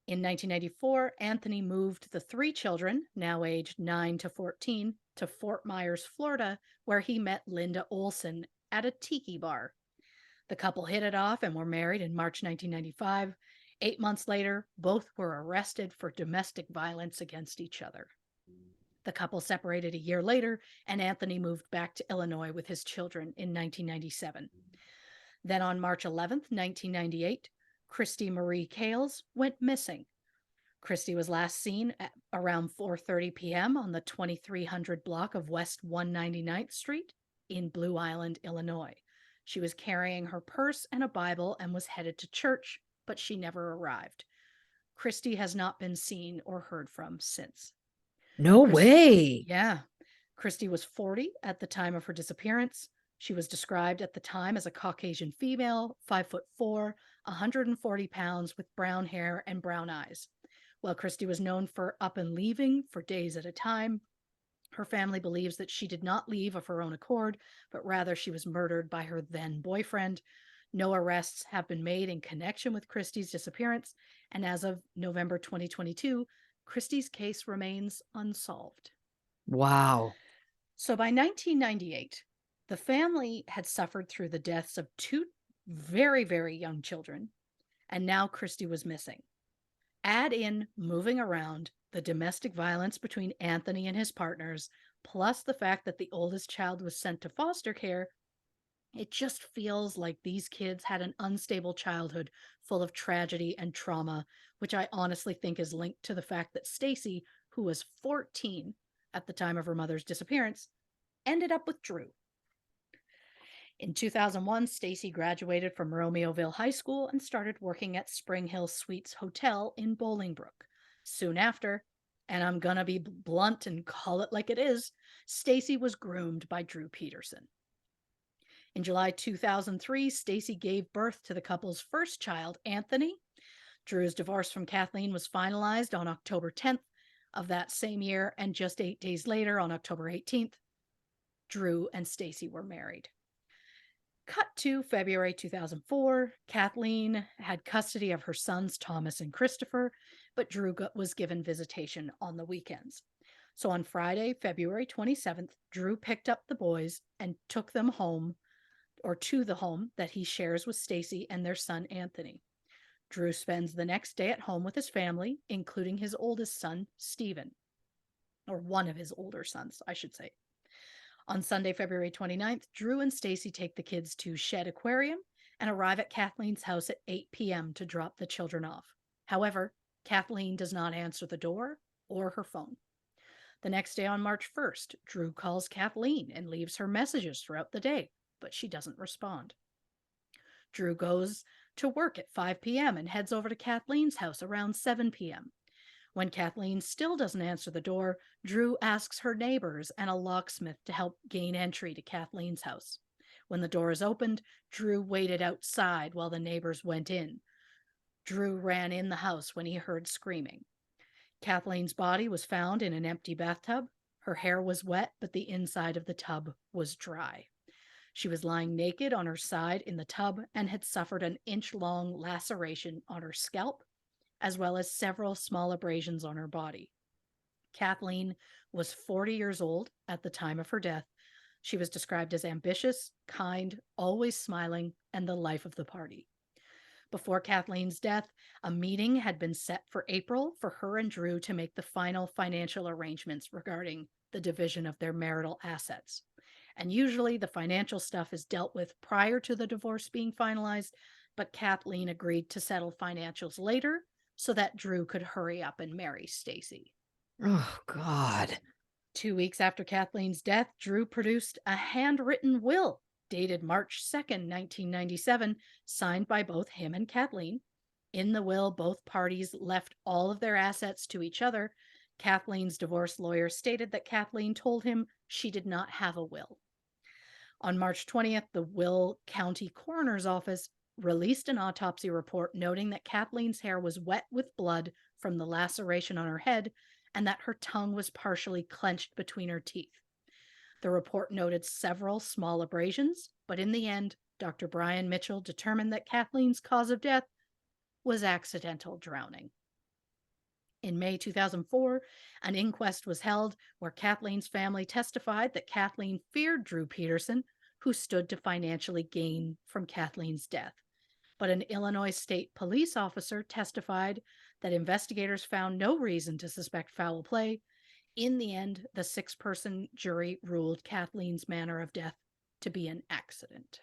In 1994, Anthony moved the 3 children, now aged 9 to 14, to Fort Myers, Florida, where he met Linda Olson at a tiki bar. The couple hit it off and were married in March 1995. 8 months later, both were arrested for domestic violence against each other. The couple separated a year later, and Anthony moved back to Illinois with his children in 1997. Then on March 11th, 1998, Christy Marie Kales went missing. Christy was last seen at around 4:30 p.m. on the 2300 block of West 199th Street in Blue Island, Illinois. She was carrying her purse and a Bible and was headed to church, but she never arrived. Christy has not been seen or heard from since. No Chris- way. Yeah. Christy was 40 at the time of her disappearance. She was described at the time as a Caucasian female, 5'4", 140 pounds, with brown hair and brown eyes. While Christy was known for up and leaving for days at a time, her family believes that she did not leave of her own accord, but rather she was murdered by her then boyfriend. No arrests have been made in connection with Christy's disappearance, and as of November 2022, Christy's case remains unsolved. Wow. So by 1998, the family had suffered through the deaths of two very, very young children, and now Christy was missing. Add in moving around, the domestic violence between Anthony and his partners, plus the fact that the oldest child was sent to foster care, it just feels like these kids had an unstable childhood full of tragedy and trauma, which I honestly think is linked to the fact that Stacy, who was 14 at the time of her mother's disappearance, ended up with Drew. In 2001, Stacy graduated from Romeoville High School and started working at Spring Hill Suites Hotel in Bolingbrook. Soon after, and I'm gonna be blunt and call it like it is, Stacy was groomed by Drew Peterson. In July 2003, Stacy gave birth to the couple's first child, Anthony. Drew's divorce from Kathleen was finalized on October 10th of that same year, and just 8 days later, on October 18th, Drew and Stacy were married. Cut to February 2004. Kathleen had custody of her sons, Thomas and Christopher, but Drew was given visitation on the weekends. So on Friday, February 27th, Drew picked up the boys and took them home, or to the home that he shares with Stacy and their son, Anthony. Drew spends the next day at home with his family, including his oldest son, Stephen, or one of his older sons, I should say. On Sunday, February 29th, Drew and Stacy take the kids to Shed Aquarium and arrive at Kathleen's house at 8 p.m. to drop the children off. However, Kathleen does not answer the door or her phone. The next day on March 1st, Drew calls Kathleen and leaves her messages throughout the day, but she doesn't respond. Drew goes to work at 5 p.m. and heads over to Kathleen's house around 7 p.m. When Kathleen still doesn't answer the door, Drew asks her neighbors and a locksmith to help gain entry to Kathleen's house. When the door is opened, Drew waited outside while the neighbors went in. Drew ran in the house when he heard screaming. Kathleen's body was found in an empty bathtub. Her hair was wet, but the inside of the tub was dry. She was lying naked on her side in the tub and had suffered an inch-long laceration on her scalp, as well as several small abrasions on her body. Kathleen was 40 years old at the time of her death. She was described as ambitious, kind, always smiling, and the life of the party. Before Kathleen's death, a meeting had been set for April for her and Drew to make the final financial arrangements regarding the division of their marital assets. And usually the financial stuff is dealt with prior to the divorce being finalized, but Kathleen agreed to settle financials later so that Drew could hurry up and marry Stacy. Oh, God. 2 weeks after Kathleen's death, Drew produced a handwritten will dated March 2nd, 1997, signed by both him and Kathleen. In the will, both parties left all of their assets to each other. Kathleen's divorce lawyer stated that Kathleen told him she did not have a will. On March 20th, the Will County Coroner's Office released an autopsy report noting that Kathleen's hair was wet with blood from the laceration on her head and that her tongue was partially clenched between her teeth. The report noted several small abrasions, but in the end, Dr. Brian Mitchell determined that Kathleen's cause of death was accidental drowning. In May 2004, an inquest was held where Kathleen's family testified that Kathleen feared Drew Peterson, who stood to financially gain from Kathleen's death. But an Illinois state police officer testified that investigators found no reason to suspect foul play. In the end, the 6-person jury ruled Kathleen's manner of death to be an accident.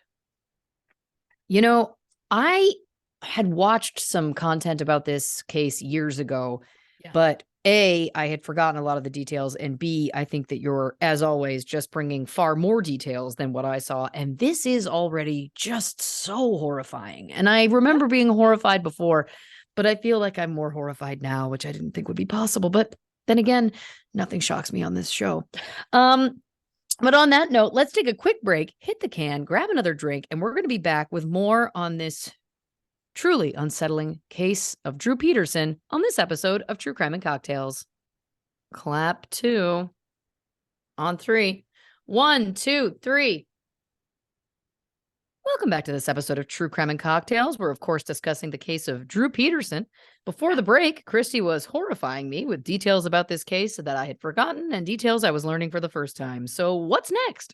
You know, I had watched some content about this case years ago, Yeah. but A, I had forgotten a lot of the details, and B, I think that you're, as always, just bringing far more details than what I saw, and this is already just so horrifying, and I Yeah. remember being horrified before, but I feel like I'm more horrified now, which I didn't think would be possible, but then again, nothing shocks me on this show. Um, but on that note, let's take a quick break, hit the can, grab another drink, and we're going to be back with more on this truly unsettling case of Drew Peterson on this episode of True Crime and Cocktails. Clap two. On three. 1, 2, 3. Welcome back to this episode of True Crime and Cocktails. We're, of course, discussing the case of Drew Peterson. Before the break, Christy was horrifying me with details about this case that I had forgotten and details I was learning for the first time. So, what's next?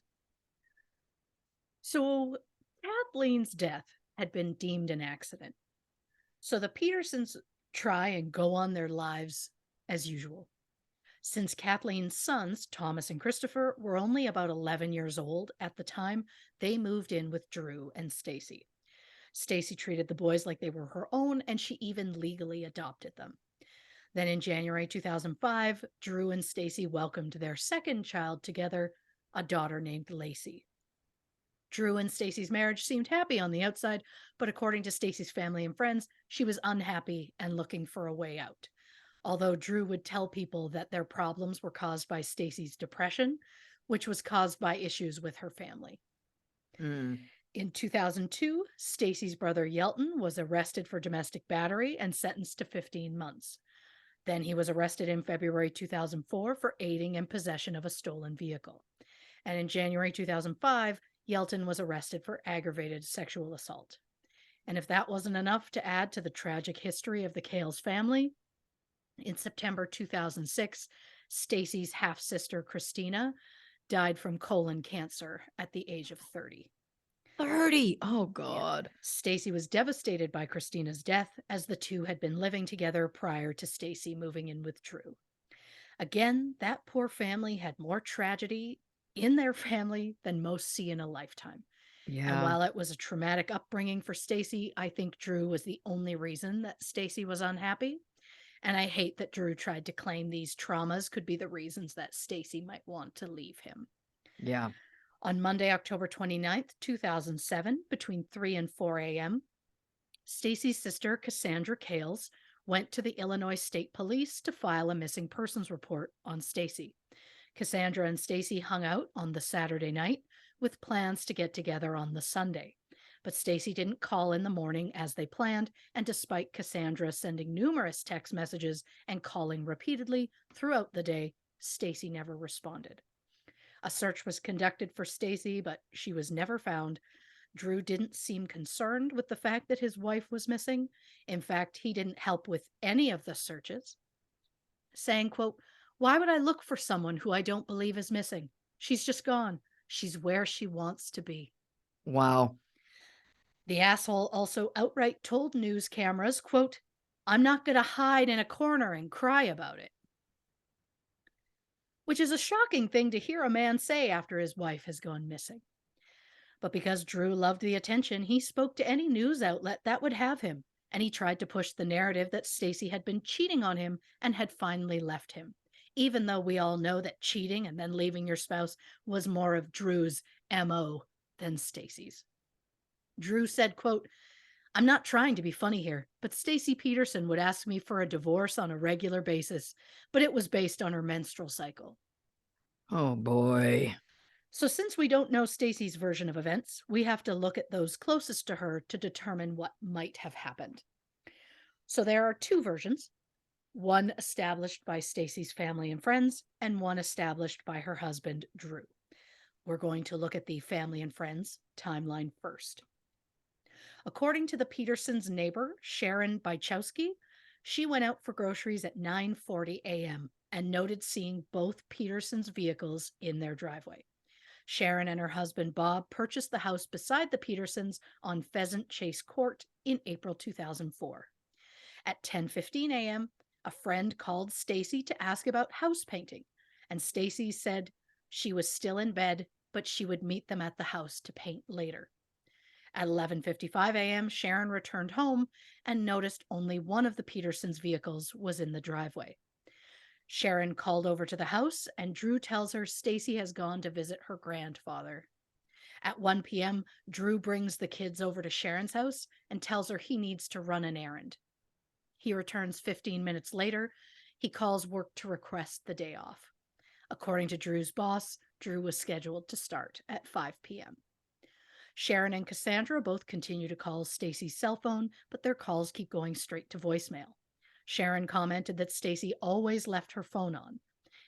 So Kathleen's death had been deemed an accident. So the Petersons try and go on their lives as usual. Since Kathleen's sons, Thomas and Christopher, were only about 11 years old at the time, they moved in with Drew and Stacy. Stacy treated the boys like they were her own, and she even legally adopted them. Then in January 2005, Drew and Stacy welcomed their second child together, a daughter named Lacey. Drew and Stacy's marriage seemed happy on the outside, but according to Stacy's family and friends, she was unhappy and looking for a way out. Although Drew would tell people that their problems were caused by Stacy's depression, which was caused by issues with her family. Mm. In 2002, Stacy's brother Yelton was arrested for domestic battery and sentenced to 15 months. Then he was arrested in February 2004 for aiding and possession of a stolen vehicle. And in January 2005, Yelton was arrested for aggravated sexual assault. And if that wasn't enough to add to the tragic history of the Kales family, in September 2006, Stacy's half-sister Christina died from colon cancer at the age of 30. 30. Oh, Yeah. God. Stacy was devastated by Christina's death, as the two had been living together prior to Stacy moving in with Drew. Again, that poor family had more tragedy in their family than most see in a lifetime. And Yeah. while it was a traumatic upbringing for Stacy, I think Drew was the only reason that Stacy was unhappy. And I hate that Drew tried to claim these traumas could be the reasons that Stacy might want to leave him. Yeah. On Monday, October 29th, 2007, between 3 and 4 a.m., Stacy's sister, Cassandra Kales, went to the Illinois State Police to file a missing persons report on Stacy. Cassandra and Stacy hung out on the Saturday night with plans to get together on the Sunday. But Stacy didn't call in the morning as they planned, and despite Cassandra sending numerous text messages and calling repeatedly throughout the day, Stacy never responded. A search was conducted for Stacy, but she was never found. Drew didn't seem concerned with the fact that his wife was missing. In fact, he didn't help with any of the searches, saying, quote, "Why would I look for someone who I don't believe is missing? She's just gone. She's where she wants to be." Wow. The asshole also outright told news cameras, quote, "I'm not going to hide in a corner and cry about it." Which is a shocking thing to hear a man say after his wife has gone missing. But because Drew loved the attention, he spoke to any news outlet that would have him, and he tried to push the narrative that Stacy had been cheating on him and had finally left him, even though we all know that cheating and then leaving your spouse was more of Drew's MO than Stacy's. Drew said, quote, "I'm not trying to be funny here, but Stacy Peterson would ask me for a divorce on a regular basis, but it was based on her menstrual cycle." Oh, boy. So since we don't know Stacy's version of events, we have to look at those closest to her to determine what might have happened. So there are two versions, one established by Stacy's family and friends, and one established by her husband, Drew. We're going to look at the family and friends timeline first. According to the Petersons' neighbor, Sharon Byczowski, she went out for groceries at 9:40 a.m. and noted seeing both Petersons' vehicles in their driveway. Sharon and her husband Bob purchased the house beside the Petersons on Pheasant Chase Court in April 2004. At 10:15 a.m., a friend called Stacy to ask about house painting. and Stacy said she was still in bed, but she would meet them at the house to paint later. At 11:55 a.m., Sharon returned home and noticed only one of the Petersons' vehicles was in the driveway. Sharon called over to the house, and Drew tells her Stacy has gone to visit her grandfather. At 1 p.m., Drew brings the kids over to Sharon's house and tells her he needs to run an errand. He returns 15 minutes later. He calls work to request the day off. According to Drew's boss, Drew was scheduled to start at 5 p.m. Sharon and Cassandra both continue to call Stacy's cell phone, but their calls keep going straight to voicemail. Sharon commented that Stacy always left her phone on.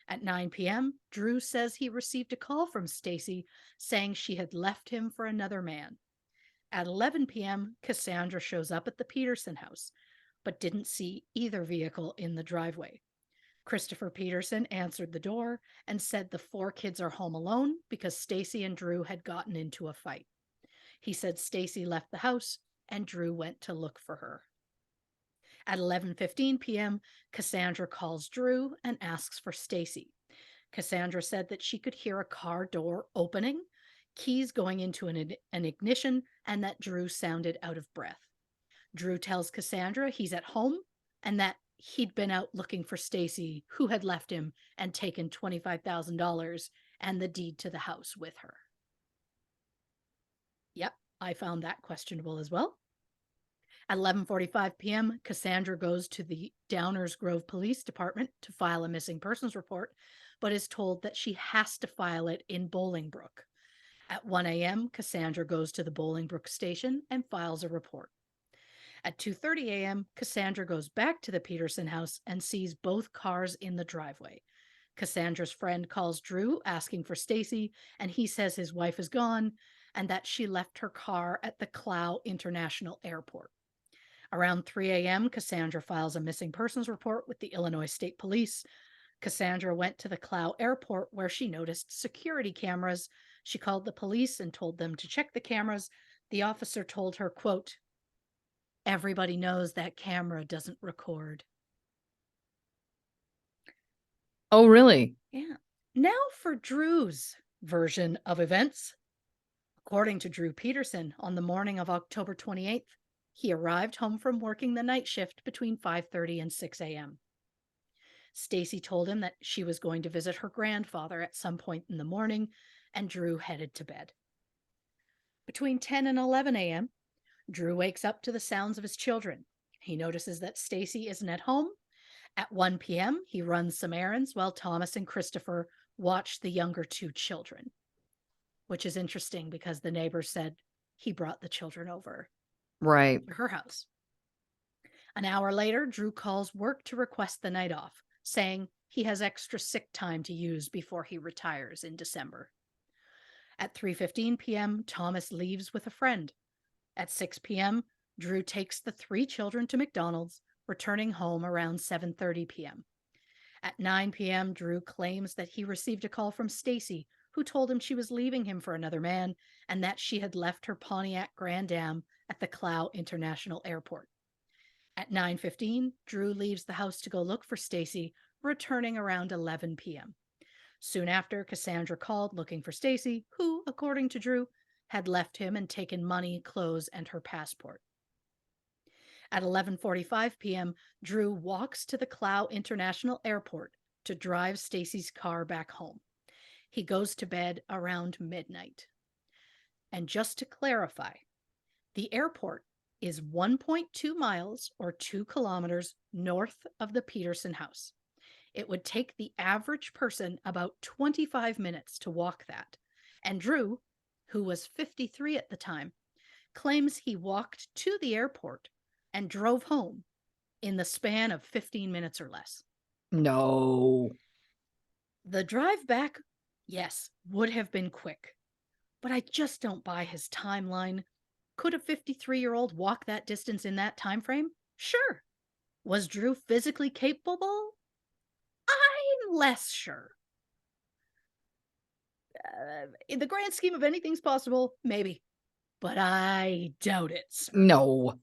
At 9 p.m., Drew says he received a call from Stacy saying she had left him for another man. At 11 p.m., Cassandra shows up at the Peterson house, but didn't see either vehicle in the driveway. Christopher Peterson answered the door and said the 4 kids are home alone because Stacy and Drew had gotten into a fight. He said Stacy left the house and Drew went to look for her. At 11:15 p.m., Cassandra calls Drew and asks for Stacy. Cassandra said that she could hear a car door opening, keys going into an ignition, and that Drew sounded out of breath. Drew tells Cassandra he's at home and that he'd been out looking for Stacy, who had left him and taken $25,000 and the deed to the house with her. Yep, I found that questionable as well. At 11:45 p.m., Cassandra goes to the Downers Grove Police Department to file a missing persons report, but is told that she has to file it in Bolingbrook. At 1 a.m., Cassandra goes to the Bolingbrook station and files a report. At 2:30 a.m., Cassandra goes back to the Peterson house and sees both cars in the driveway. Cassandra's friend calls Drew asking for Stacy, and he says his wife is gone and that she left her car at the Clow International Airport. Around 3 a.m., Cassandra files a missing persons report with the Illinois State Police. Cassandra went to the Clow Airport where she noticed security cameras. She called the police and told them to check the cameras. The officer told her, quote, "Everybody knows that camera doesn't record." Oh, really? Yeah. Now for Drew's version of events. According to Drew Peterson, on the morning of October 28th, he arrived home from working the night shift between 5:30 and 6 a.m. Stacy told him that she was going to visit her grandfather at some point in the morning, and Drew headed to bed. Between 10 and 11 a.m., Drew wakes up to the sounds of his children. He notices that Stacy isn't at home. At 1 p.m., he runs some errands while Thomas and Christopher watch the younger 2 children, which is interesting because the neighbor said he brought the children over Right. to her house. An hour later, Drew calls work to request the night off, saying he has extra sick time to use before he retires in December. At 3:15 p.m., Thomas leaves with a friend. At 6 p.m., Drew takes the 3 children to McDonald's, returning home around 7:30 p.m. At 9 p.m., Drew claims that he received a call from Stacy, who told him she was leaving him for another man and that she had left her Pontiac Grand Am at the Clow International Airport. At 9:15, Drew leaves the house to go look for Stacy, returning around 11 p.m. Soon after, Cassandra called looking for Stacy, who, according to Drew, had left him and taken money, clothes, and her passport. At 11:45 p.m., Drew walks to the Clow International Airport to drive Stacy's car back home. He goes to bed around midnight. And just to clarify, the airport is 1.2 miles or 2 kilometers north of the Peterson house. It would take the average person about 25 minutes to walk that. And Drew, who was 53 at the time, claims he walked to the airport and drove home in the span of 15 minutes or less. No. The drive back, yes, would have been quick, but I just don't buy his timeline. Could a 53-year-old walk that distance in that time frame? Sure. Was Drew physically capable? I'm less sure. In the grand scheme of anything's possible, maybe, but I doubt it. No.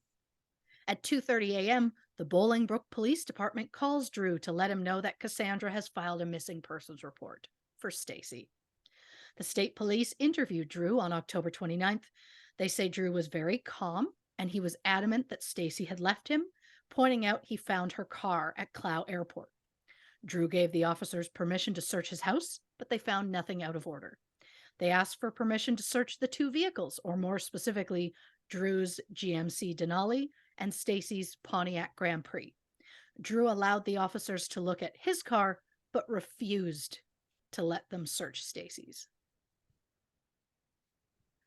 At 2:30 a.m., The Bolingbrook Police Department calls Drew to let him know that Cassandra has filed a missing persons report for Stacy. The state police interviewed Drew on October 29th. They say Drew was very calm and he was adamant that Stacy had left him, pointing out he found her car at Clough Airport. Drew gave the officers permission to search his house, but they found nothing out of order. They asked for permission to search the two vehicles, or more specifically, Drew's GMC Denali and Stacy's Pontiac Grand Prix. Drew allowed the officers to look at his car, but refused to let them search Stacy's.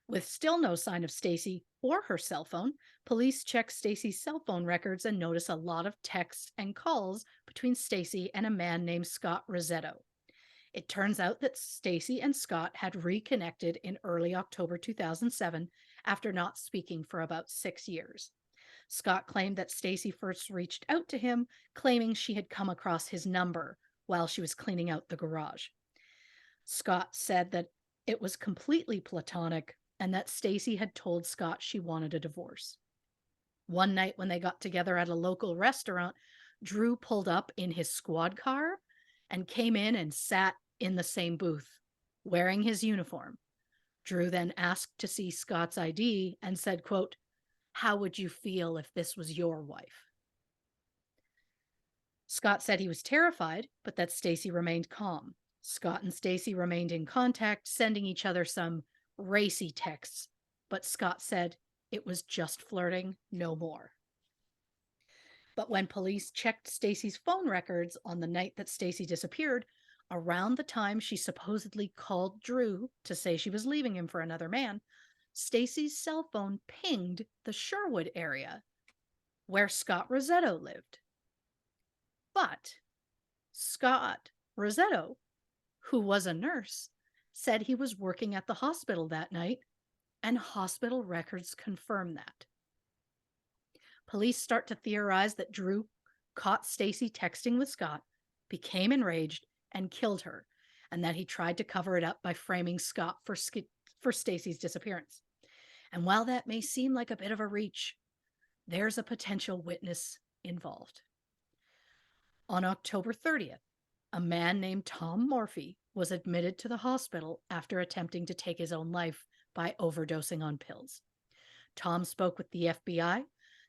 With still no sign of Stacy or her cell phone, police check Stacy's cell phone records and notice a lot of texts and calls between Stacy and a man named Scott Rosetto. It turns out that Stacy and Scott had reconnected in early October 2007 after not speaking for about 6 years. Scott claimed that Stacy first reached out to him, claiming she had come across his number while she was cleaning out the garage. Scott said that it was completely platonic and that Stacy had told Scott she wanted a divorce. One night when they got together at a local restaurant, Drew pulled up in his squad car and came in and sat in the same booth, wearing his uniform. Drew then asked to see Scott's ID and said, quote, "How would you feel if this was your wife?" Scott said he was terrified, but that Stacy remained calm. Scott and Stacy remained in contact, sending each other some racy texts, but Scott said it was just flirting, no more. But when police checked Stacy's phone records on the night that Stacy disappeared, around the time she supposedly called Drew to say she was leaving him for another man, Stacy's cell phone pinged the Sherwood area where Scott Rosetto lived. But Scott Rosetto, who was a nurse, said he was working at the hospital that night, and hospital records confirm that. Police start to theorize that Drew caught Stacy texting with Scott, became enraged, and killed her, and that he tried to cover it up by framing Scott for Stacy's disappearance. And while that may seem like a bit of a reach, there's a potential witness involved. On October 30th, a man named Tom Morphy was admitted to the hospital after attempting to take his own life by overdosing on pills. Tom spoke with the FBI,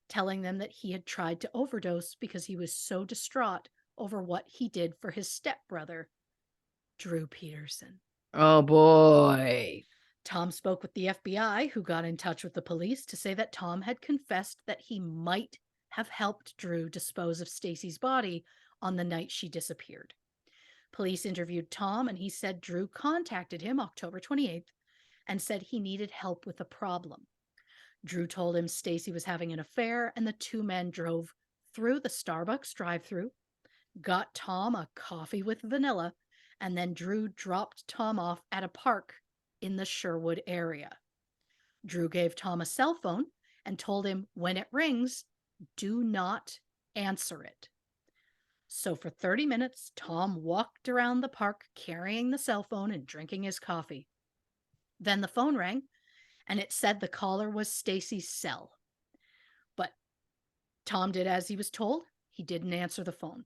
telling them that he had tried to overdose because he was so distraught over what he did for his stepbrother, Drew Peterson. Oh boy. Tom spoke with the FBI, who got in touch with the police to say that Tom had confessed that he might have helped Drew dispose of Stacy's body on the night she disappeared. Police interviewed Tom, and he said Drew contacted him October 28th and said he needed help with a problem. Drew told him Stacy was having an affair, and the two men drove through the Starbucks drive-thru, got Tom a coffee with vanilla, and then Drew dropped Tom off at a park in the Sherwood area. Drew gave Tom a cell phone and told him when it rings, do not answer it. So for 30 minutes, Tom walked around the park carrying the cell phone and drinking his coffee. Then the phone rang, and it said the caller was Stacy's cell. But Tom did as he was told. He didn't answer the phone.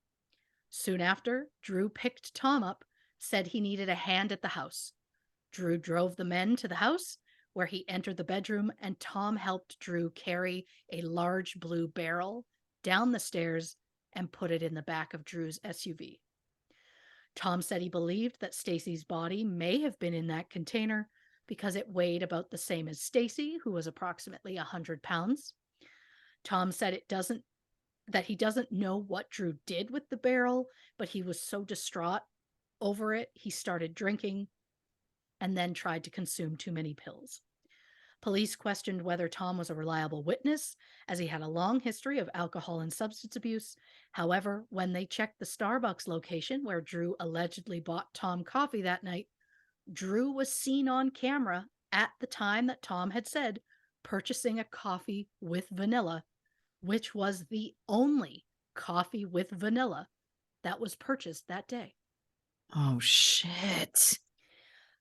Soon after, Drew picked Tom up, said he needed a hand at the house. Drew drove the men to the house, where he entered the bedroom, and Tom helped Drew carry a large blue barrel down the stairs and put it in the back of Drew's SUV. Tom said he believed that Stacy's body may have been in that container because it weighed about the same as Stacy, who was approximately 100 pounds. Tom said that he doesn't know what Drew did with the barrel, but he was so distraught over it, he started drinking and then tried to consume too many pills. Police questioned whether Tom was a reliable witness, as he had a long history of alcohol and substance abuse. However, when they checked the Starbucks location where Drew allegedly bought Tom coffee that night, Drew was seen on camera at the time that Tom had said purchasing a coffee with vanilla, which was the only coffee with vanilla that was purchased that day. Oh, shit.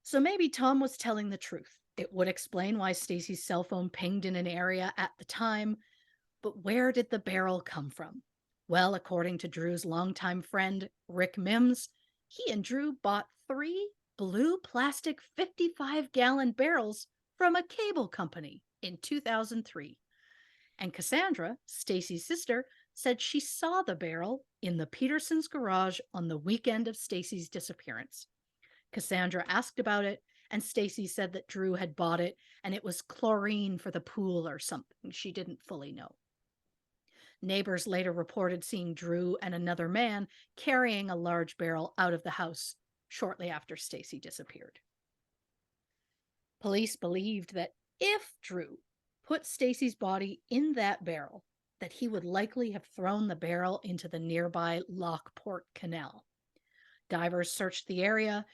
So maybe Tom was telling the truth. It would explain why Stacy's cell phone pinged in an area at the time, but where did the barrel come from? Well, according to Drew's longtime friend, Rick Mims, he and Drew bought 3 blue plastic 55-gallon barrels from a cable company in 2003. And Cassandra, Stacy's sister, said she saw the barrel in the Petersons' garage on the weekend of Stacy's disappearance. Cassandra asked about it, and Stacy said that Drew had bought it and it was chlorine for the pool or something. She didn't fully know. Neighbors later reported seeing Drew and another man carrying a large barrel out of the house shortly after Stacy disappeared. Police believed that if Drew put Stacy's body in that barrel, that he would likely have thrown the barrel into the nearby Lockport Canal. Divers searched the area,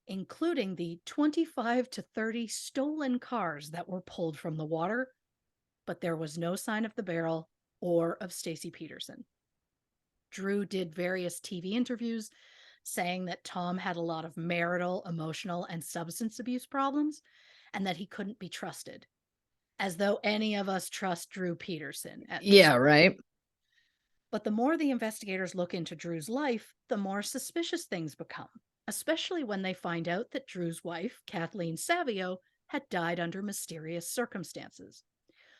including the 25 to 30 stolen cars that were pulled from the water, but there was no sign of the barrel or of Stacy Peterson. Drew did various TV interviews saying that Tom had a lot of marital, emotional, and substance abuse problems and that he couldn't be trusted, as though any of us trust Drew Peterson at this Yeah, point. right. But the more the investigators look into Drew's life, the more suspicious things become, especially when they find out that Drew's wife, Kathleen Savio, had died under mysterious circumstances.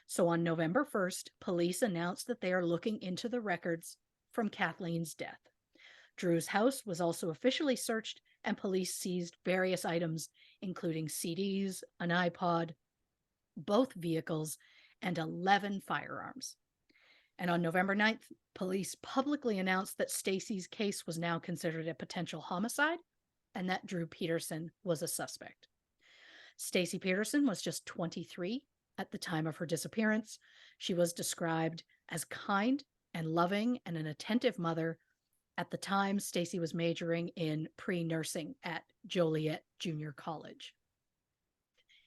So on November 1st, police announced that they are looking into the records from Kathleen's death. Drew's house was also officially searched, and police seized various items, including CDs, an iPod, both vehicles, and 11 firearms. And on November 9th, police publicly announced that Stacy's case was now considered a potential homicide and that Drew Peterson was a suspect. Stacy Peterson was just 23 at the time of her disappearance. She was described as kind and loving and an attentive mother. At the time, Stacy was majoring in pre-nursing at Joliet Junior College.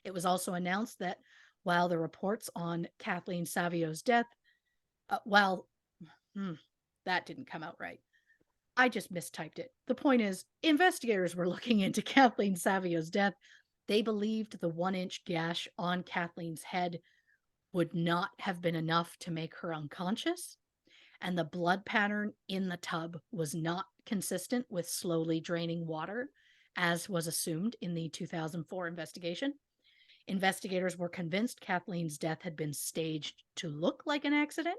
It was also announced that while the reports on Kathleen Savio's death, that didn't come out right. I just mistyped it. The point is, investigators were looking into Kathleen Savio's death. They believed the 1-inch gash on Kathleen's head would not have been enough to make her unconscious, and the blood pattern in the tub was not consistent with slowly draining water, as was assumed in the 2004 investigation. Investigators were convinced Kathleen's death had been staged to look like an accident,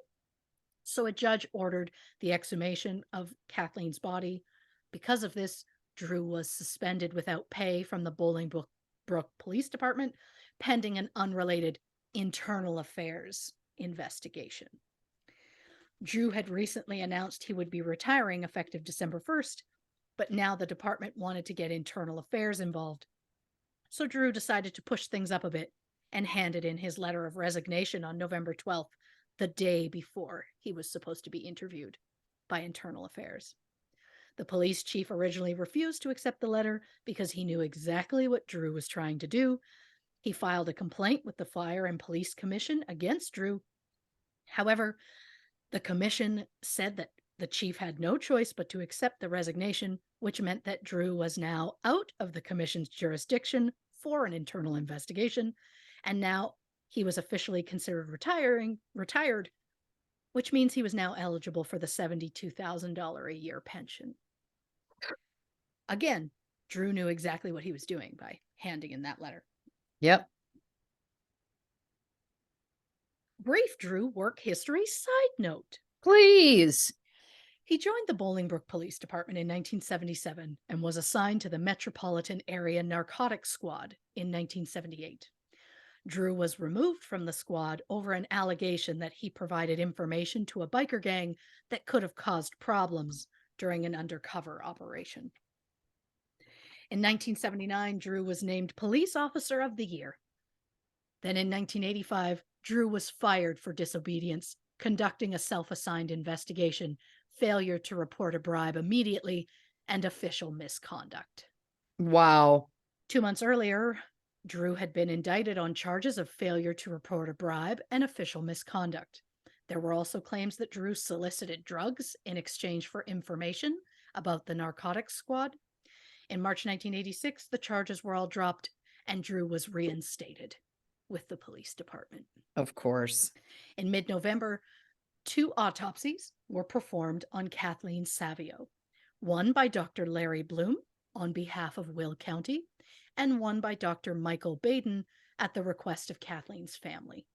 so a judge ordered the exhumation of Kathleen's body. Because of this, Drew was suspended without pay from the Bolingbrook Police Department, pending an unrelated internal affairs investigation. Drew had recently announced he would be retiring effective December 1st, but now the department wanted to get internal affairs involved. So Drew decided to push things up a bit and handed in his letter of resignation on November 12th, the day before he was supposed to be interviewed by internal affairs. The police chief originally refused to accept the letter because he knew exactly what Drew was trying to do. He filed a complaint with the Fire and Police Commission against Drew. However, the commission said that the chief had no choice but to accept the resignation, which meant that Drew was now out of the commission's jurisdiction for an internal investigation, and now he was officially considered retired, which means he was now eligible for the $72,000 a year pension. Again, Drew knew exactly what he was doing by handing in that letter. Yep. Brief Drew work history side note. Please. He joined the Bolingbrook Police Department in 1977 and was assigned to the Metropolitan Area Narcotics Squad in 1978. Drew was removed from the squad over an allegation that he provided information to a biker gang that could have caused problems during an undercover operation. In 1979, Drew was named Police Officer of the Year. Then in 1985, Drew was fired for disobedience, conducting a self-assigned investigation, failure to report a bribe immediately, and official misconduct. Wow. 2 months earlier, Drew had been indicted on charges of failure to report a bribe and official misconduct. There were also claims that Drew solicited drugs in exchange for information about the narcotics squad. In March 1986, the charges were all dropped and Drew was reinstated with the police department. Of course. In mid-November, 2 autopsies were performed on Kathleen Savio, one by Dr. Larry Bloom on behalf of Will County, and one by Dr. Michael Baden at the request of Kathleen's family.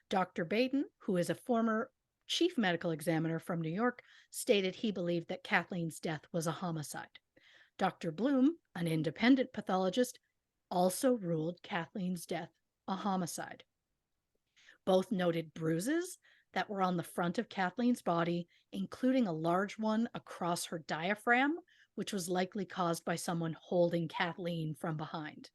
Dr. Baden, who is a former chief medical examiner from New York, stated he believed that Kathleen's death was a homicide. Dr. Bloom, an independent pathologist, also ruled Kathleen's death a homicide. Both noted bruises that were on the front of Kathleen's body, including a large one across her diaphragm, which was likely caused by someone holding Kathleen from behind.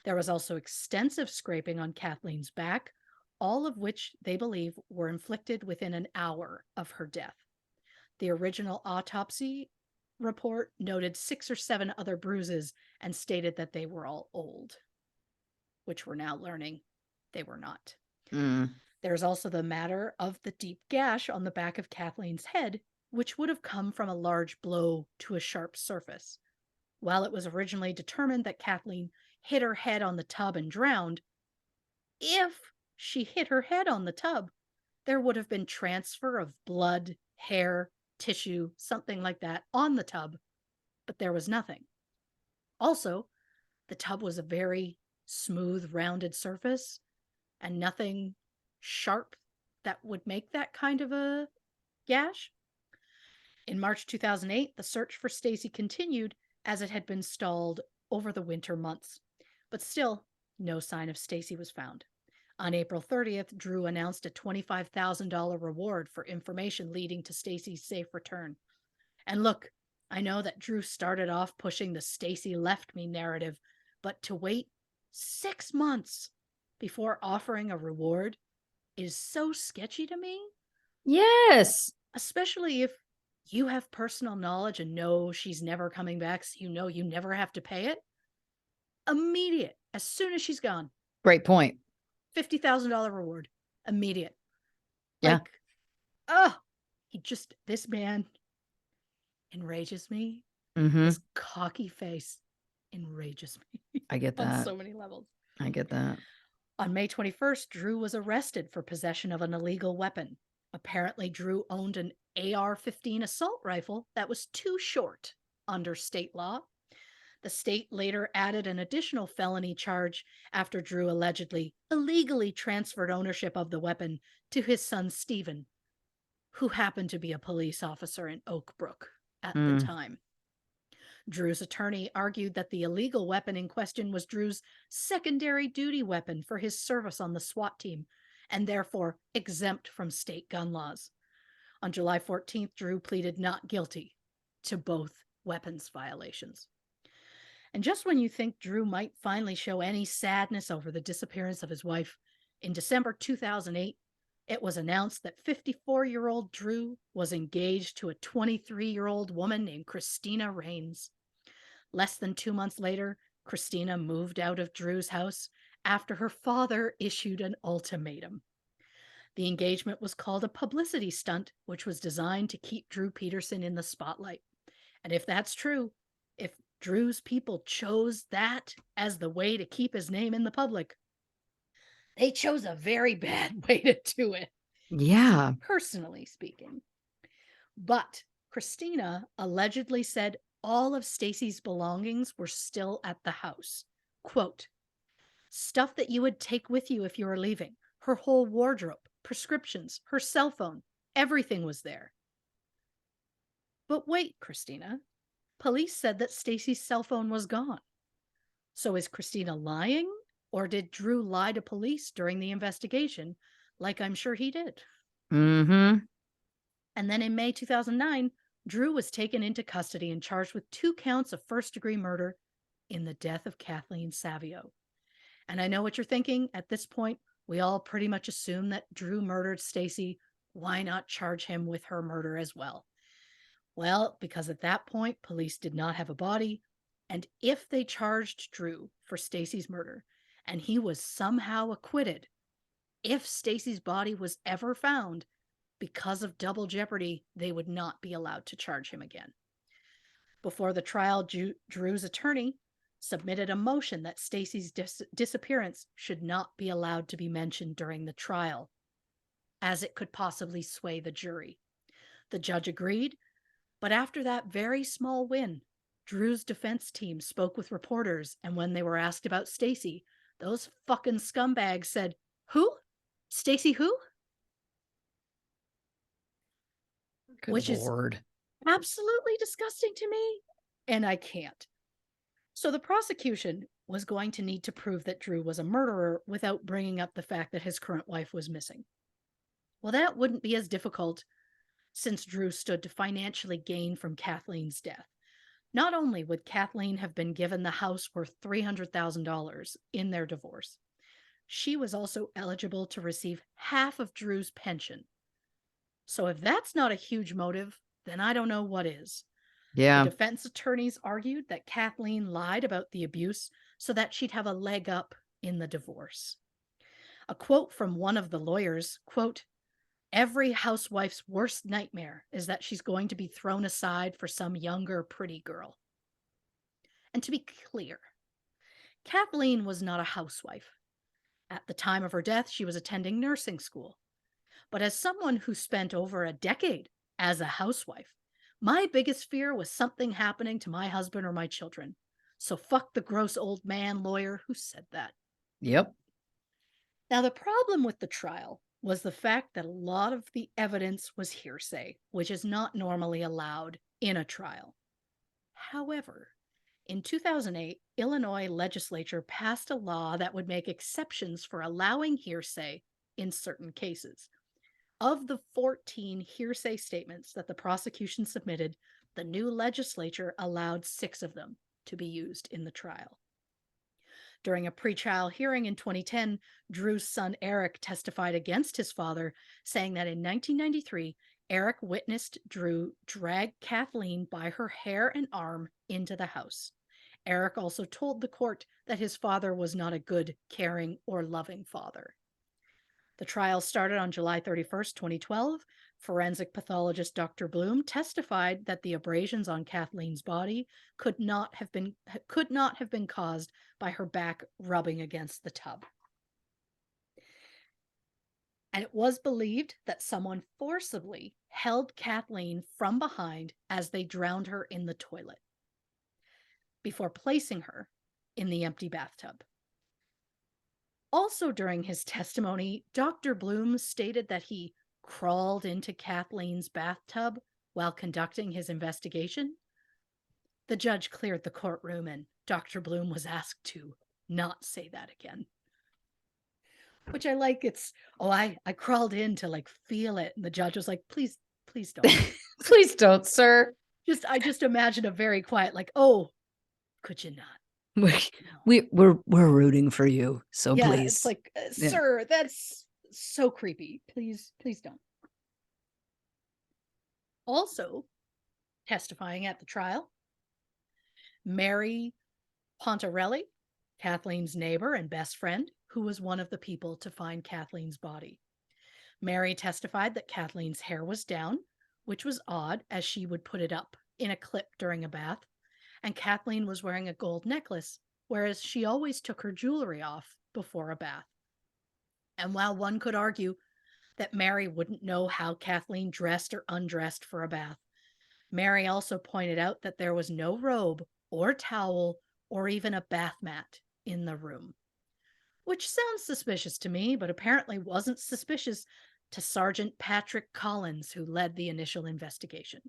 There was also extensive scraping on Kathleen's back, all of which they believe were inflicted within an hour of her death. The original autopsy report noted 6 or 7 other bruises and stated that they were all old, which we're now learning they were not. There's also the matter of the deep gash on the back of Kathleen's head, which would have come from a large blow to a sharp surface. While it was originally determined that Kathleen hit her head on the tub and drowned, if she hit her head on the tub, there would have been transfer of blood, hair, tissue, something like that on the tub, but there was nothing. Also, the tub was a very smooth, rounded surface and nothing sharp that would make that kind of a gash. In March 2008, the search for Stacy continued as it had been stalled over the winter months, but still no sign of Stacy was found. On April 30th, Drew announced a $25,000 reward for information leading to Stacy's safe return. And look, I know that Drew started off pushing the Stacy left me narrative, but to wait 6 months before offering a reward is so sketchy to me. Yes. Especially if you have personal knowledge and know she's never coming back, so you know you never have to pay it. Immediate, as soon as she's gone. Great point. $50,000 reward. Immediate. Yeah. Like, this man enrages me. His cocky face enrages me. I get on that. so many levels. I get that. On May 21st, Drew was arrested for possession of an illegal weapon. Apparently, Drew owned an AR-15 assault rifle that was too short under state law. The state later added an additional felony charge after Drew allegedly illegally transferred ownership of the weapon to his son Stephen, who happened to be a police officer in Oak Brook at the time. Drew's attorney argued that the illegal weapon in question was Drew's secondary duty weapon for his service on the SWAT team, and therefore exempt from state gun laws. On July 14th, Drew pleaded not guilty to both weapons violations. And just when you think Drew might finally show any sadness over the disappearance of his wife, in December 2008, it was announced that 54-year-old Drew was engaged to a 23-year-old woman named Christina Rains. Less than 2 months later, Christina moved out of Drew's house after her father issued an ultimatum. The engagement was called a publicity stunt, which was designed to keep Drew Peterson in the spotlight. And if that's true, if Drew's people chose that as the way to keep his name in the public, they chose a very bad way to do it. Yeah. Personally speaking. But Christina allegedly said all of Stacy's belongings were still at the house. Quote, stuff that you would take with you if you were leaving. Her whole wardrobe, prescriptions, her cell phone, everything was there. But wait, Christina. Police said that Stacy's cell phone was gone. So is Christina lying? Or did Drew lie to police during the investigation, like I'm sure he did? And then in May 2009, Drew was taken into custody and charged with 2 counts of first-degree murder in the death of Kathleen Savio. And I know what you're thinking. At this point, we all pretty much assume that Drew murdered Stacy. Why not charge him with her murder as well? Well, because at that point, police did not have a body. And if they charged Drew for Stacy's murder, and he was somehow acquitted, if Stacy's body was ever found, because of double jeopardy, they would not be allowed to charge him again. Before the trial, Drew's attorney submitted a motion that Stacy's disappearance should not be allowed to be mentioned during the trial. as it could possibly sway the jury. The judge agreed, but after that very small win, Drew's defense team spoke with reporters, and when they were asked about Stacy, those fucking scumbags said, "Who? Stacy who?" Good Which Lord. is absolutely disgusting to me, and I can't. So the prosecution was going to need to prove that Drew was a murderer without bringing up the fact that his current wife was missing. Well, that wouldn't be as difficult since Drew stood to financially gain from Kathleen's death. Not only would Kathleen have been given the house worth $300,000 in their divorce, she was also eligible to receive half of Drew's pension. So if that's not a huge motive, then I don't know what is. The Yeah. defense attorneys argued that Kathleen lied about the abuse so that she'd have a leg up in the divorce. A quote from one of the lawyers, quote, "Every housewife's worst nightmare is that she's going to be thrown aside for some younger, pretty girl." And to be clear, Kathleen was not a housewife. At the time of her death, she was attending nursing school. But as someone who spent over a decade as a housewife, my biggest fear was something happening to my husband or my children. So fuck the gross old man lawyer who said that. Yep. Now, the problem with the trial was the fact that a lot of the evidence was hearsay, which is not normally allowed in a trial. However, in 2008, Illinois legislature passed a law that would make exceptions for allowing hearsay in certain cases. Of the 14 hearsay statements that the prosecution submitted, the new legislature allowed 6 of them to be used in the trial. During a pretrial hearing in 2010, Drew's son Eric testified against his father, saying that in 1993, Eric witnessed Drew drag Kathleen by her hair and arm into the house. Eric also told the court that his father was not a good, caring, or loving father. The trial started on July 31st, 2012. Forensic pathologist Dr. Bloom testified that the abrasions on Kathleen's body could not have been caused by her back rubbing against the tub. And it was believed that someone forcibly held Kathleen from behind as they drowned her in the toilet before placing her in the empty bathtub. Also, during his testimony, Dr. Bloom stated that he crawled into Kathleen's bathtub while conducting his investigation. The judge cleared the courtroom and Dr. Bloom was asked to not say that again. Which I like. It's, I crawled in to like feel it. And the judge was like, please don't. Please don't, sir. I just imagine a very quiet, like, oh, could you not? We're rooting for you, so Yeah, please. it's like, sir, that's so creepy. Please don't. Also testifying at the trial, Mary Pontarelli, Kathleen's neighbor and best friend, who was one of the people to find Kathleen's body. Mary testified that Kathleen's hair was down, which was odd as she would put it up in a clip during a bath, and Kathleen was wearing a gold necklace, whereas she always took her jewelry off before a bath. And while one could argue that Mary wouldn't know how Kathleen dressed or undressed for a bath, Mary also pointed out that there was no robe or towel or even a bath mat in the room. Which sounds suspicious to me, but apparently wasn't suspicious to Sergeant Patrick Collins, who led the initial investigation.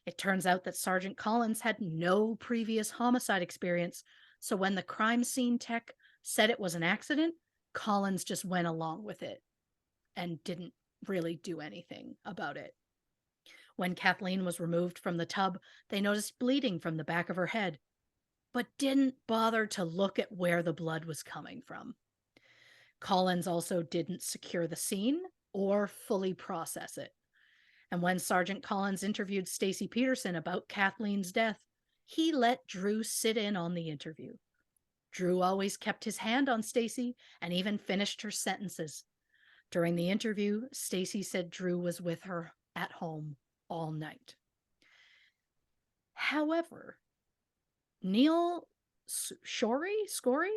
It turns out that Sergeant Collins had no previous homicide experience, so when the crime scene tech said it was an accident, Collins just went along with it and didn't really do anything about it. When Kathleen was removed from the tub, they noticed bleeding from the back of her head, but didn't bother to look at where the blood was coming from. Collins also didn't secure the scene or fully process it. And when Sergeant Collins interviewed Stacy Peterson about Kathleen's death, he let Drew sit in on the interview. Drew always kept his hand on Stacy and even finished her sentences. During the interview, Stacy said Drew was with her at home all night. However, Neil Scory,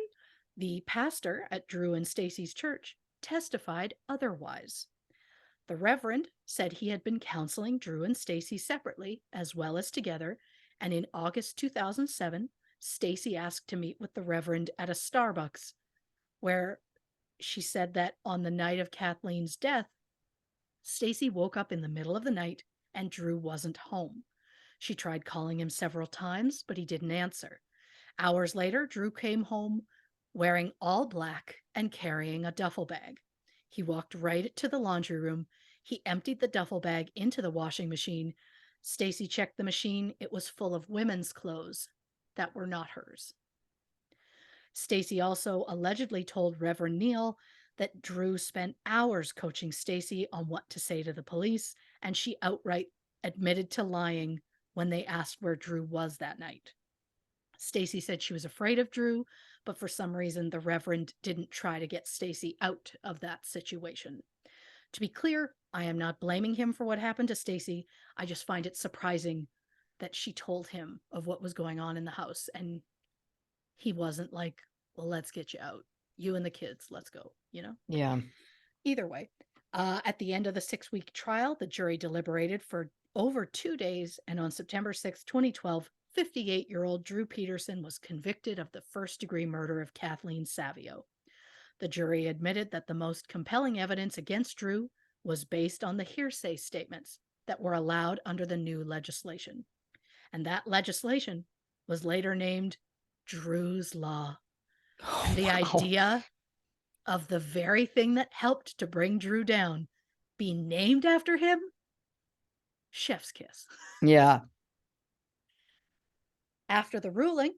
the pastor at Drew and Stacy's church, testified otherwise. The Reverend said he had been counseling Drew and Stacy separately as well as together, and in August 2007, Stacy asked to meet with the Reverend at a Starbucks, where she said that on the night of Kathleen's death, Stacy woke up in the middle of the night and Drew wasn't home. She tried calling him several times, but he didn't answer. Hours later, Drew came home wearing all black and carrying a duffel bag. He walked right to the laundry room. He emptied the duffel bag into the washing machine. Stacy checked the machine. It was full of women's clothes that were not hers. Stacy also allegedly told Reverend Neal that Drew spent hours coaching Stacy on what to say to the police, and she outright admitted to lying when they asked where Drew was that night. Stacy said she was afraid of Drew, but for some reason the Reverend didn't try to get Stacy out of that situation. To be clear, I am not blaming him for what happened to Stacy. I just find it surprising that she told him of what was going on in the house, and he wasn't like, well, let's get you out. You and the kids, let's go, you know? Yeah. Either way, at the end of the 6-week trial, the jury deliberated for over 2 days, and on September 6, 2012, 58-year-old Drew Peterson was convicted of the first-degree murder of Kathleen Savio. The jury admitted that the most compelling evidence against Drew was based on the hearsay statements that were allowed under the new legislation. And that legislation was later named Drew's Law. And the idea of the very thing that helped to bring Drew down be named after him? Chef's kiss. Yeah. After the ruling,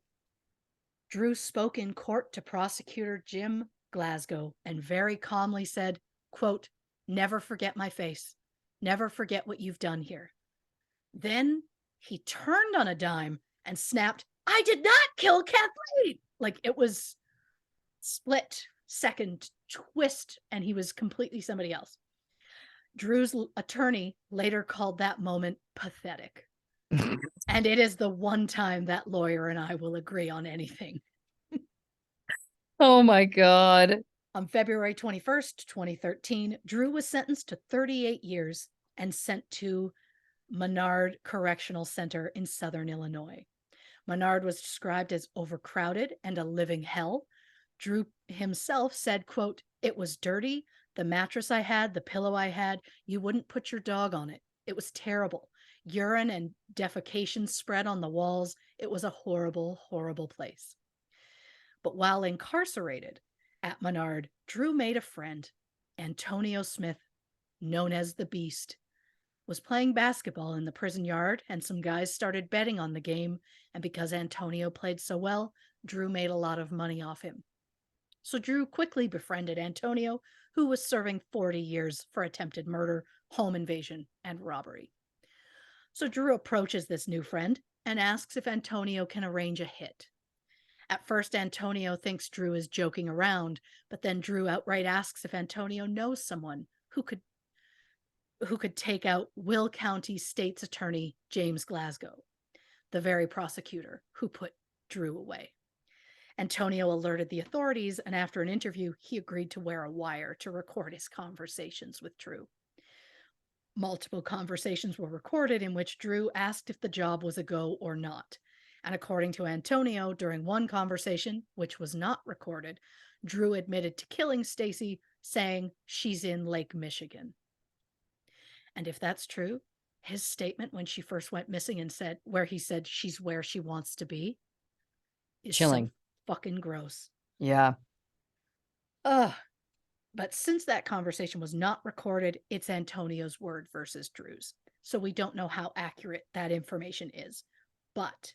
Drew spoke in court to prosecutor Jim Glasgow and very calmly said, quote, "Never forget my face. Never forget what you've done here." Then he turned on a dime and snapped, "I did not kill Kathleen." Like it was split second twist and he was completely somebody else. Drew's attorney later called that moment pathetic. And it is the one time that lawyer and I will agree on anything. Oh my God. On February 21st, 2013, Drew was sentenced to 38 years and sent to Menard Correctional Center in Southern Illinois. Menard was described as overcrowded and a living hell. Drew himself said, quote, "It was dirty. The mattress I had, the pillow I had, you wouldn't put your dog on it. It was terrible. Urine and defecation spread on the walls. It was a horrible, horrible place." But while incarcerated at Menard, Drew made a friend. Antonio Smith, known as the Beast, was playing basketball in the prison yard, and some guys started betting on the game. And because Antonio played so well, Drew made a lot of money off him. So Drew quickly befriended Antonio, who was serving 40 years for attempted murder, home invasion, and robbery. So Drew approaches this new friend and asks if Antonio can arrange a hit. At first, Antonio thinks Drew is joking around, but then Drew outright asks if Antonio knows someone who could take out Will County State's Attorney James Glasgow, the very prosecutor who put Drew away. Antonio alerted the authorities, and after an interview, he agreed to wear a wire to record his conversations with Drew. Multiple conversations were recorded in which Drew asked if the job was a go or not. And according to Antonio, during one conversation, which was not recorded, Drew admitted to killing Stacy, saying she's in Lake Michigan. And if that's true, his statement when she first went missing and said where he said she's where she wants to be is Chilling. so fucking gross. Yeah. Ugh. But since that conversation was not recorded, it's Antonio's word versus Drew's. So we don't know how accurate that information is. But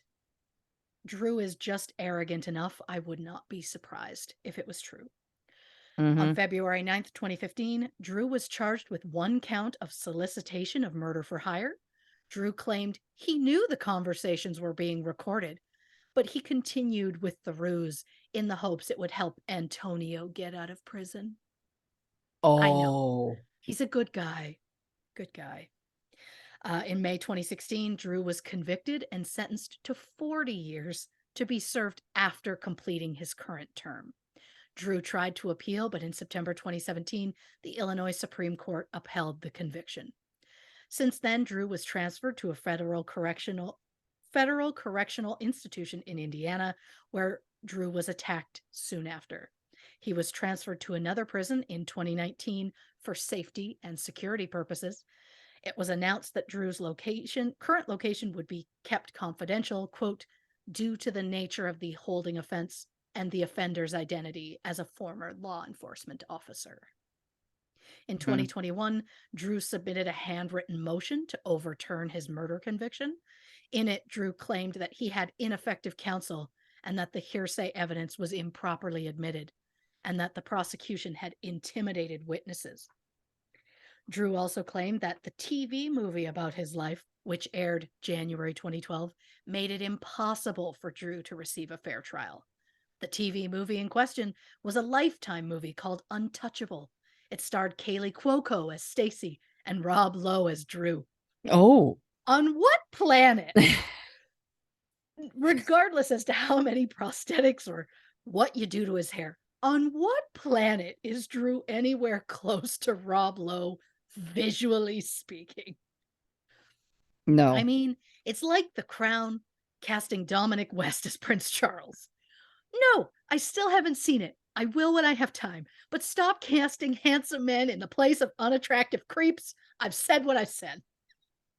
Drew is just arrogant enough. I would not be surprised if it was true. On February 9th, 2015, Drew was charged with 1 count of solicitation of murder for hire. Drew claimed he knew the conversations were being recorded, but he continued with the ruse in the hopes it would help Antonio get out of prison. I know. He's a good guy. Good guy. In May 2016, Drew was convicted and sentenced to 40 years to be served after completing his current term. Drew tried to appeal, but in September 2017, the Illinois Supreme Court upheld the conviction. Since then, Drew was transferred to a federal correctional institution in Indiana, where Drew was attacked soon after. He was transferred to another prison in 2019 for safety and security purposes. It was announced that Drew's current location would be kept confidential, quote, due to the nature of the holding offense and the offender's identity as a former law enforcement officer. In Mhm. 2021, Drew submitted a handwritten motion to overturn his murder conviction. In it, Drew claimed that he had ineffective counsel and that the hearsay evidence was improperly admitted, and that the prosecution had intimidated witnesses. Drew also claimed that the TV movie about his life, which aired January 2012, made it impossible for Drew to receive a fair trial. The TV movie in question was a Lifetime movie called Untouchable. It starred Kaylee Cuoco as Stacy and Rob Lowe as Drew. Oh. On what planet, regardless as to how many prosthetics or what you do to his hair, on what planet is Drew anywhere close to Rob Lowe, visually speaking? I No. mean, it's like The Crown casting Dominic West as Prince Charles. No, I still haven't seen it. I will when I have time. But stop casting handsome men in the place of unattractive creeps. I've said what I said.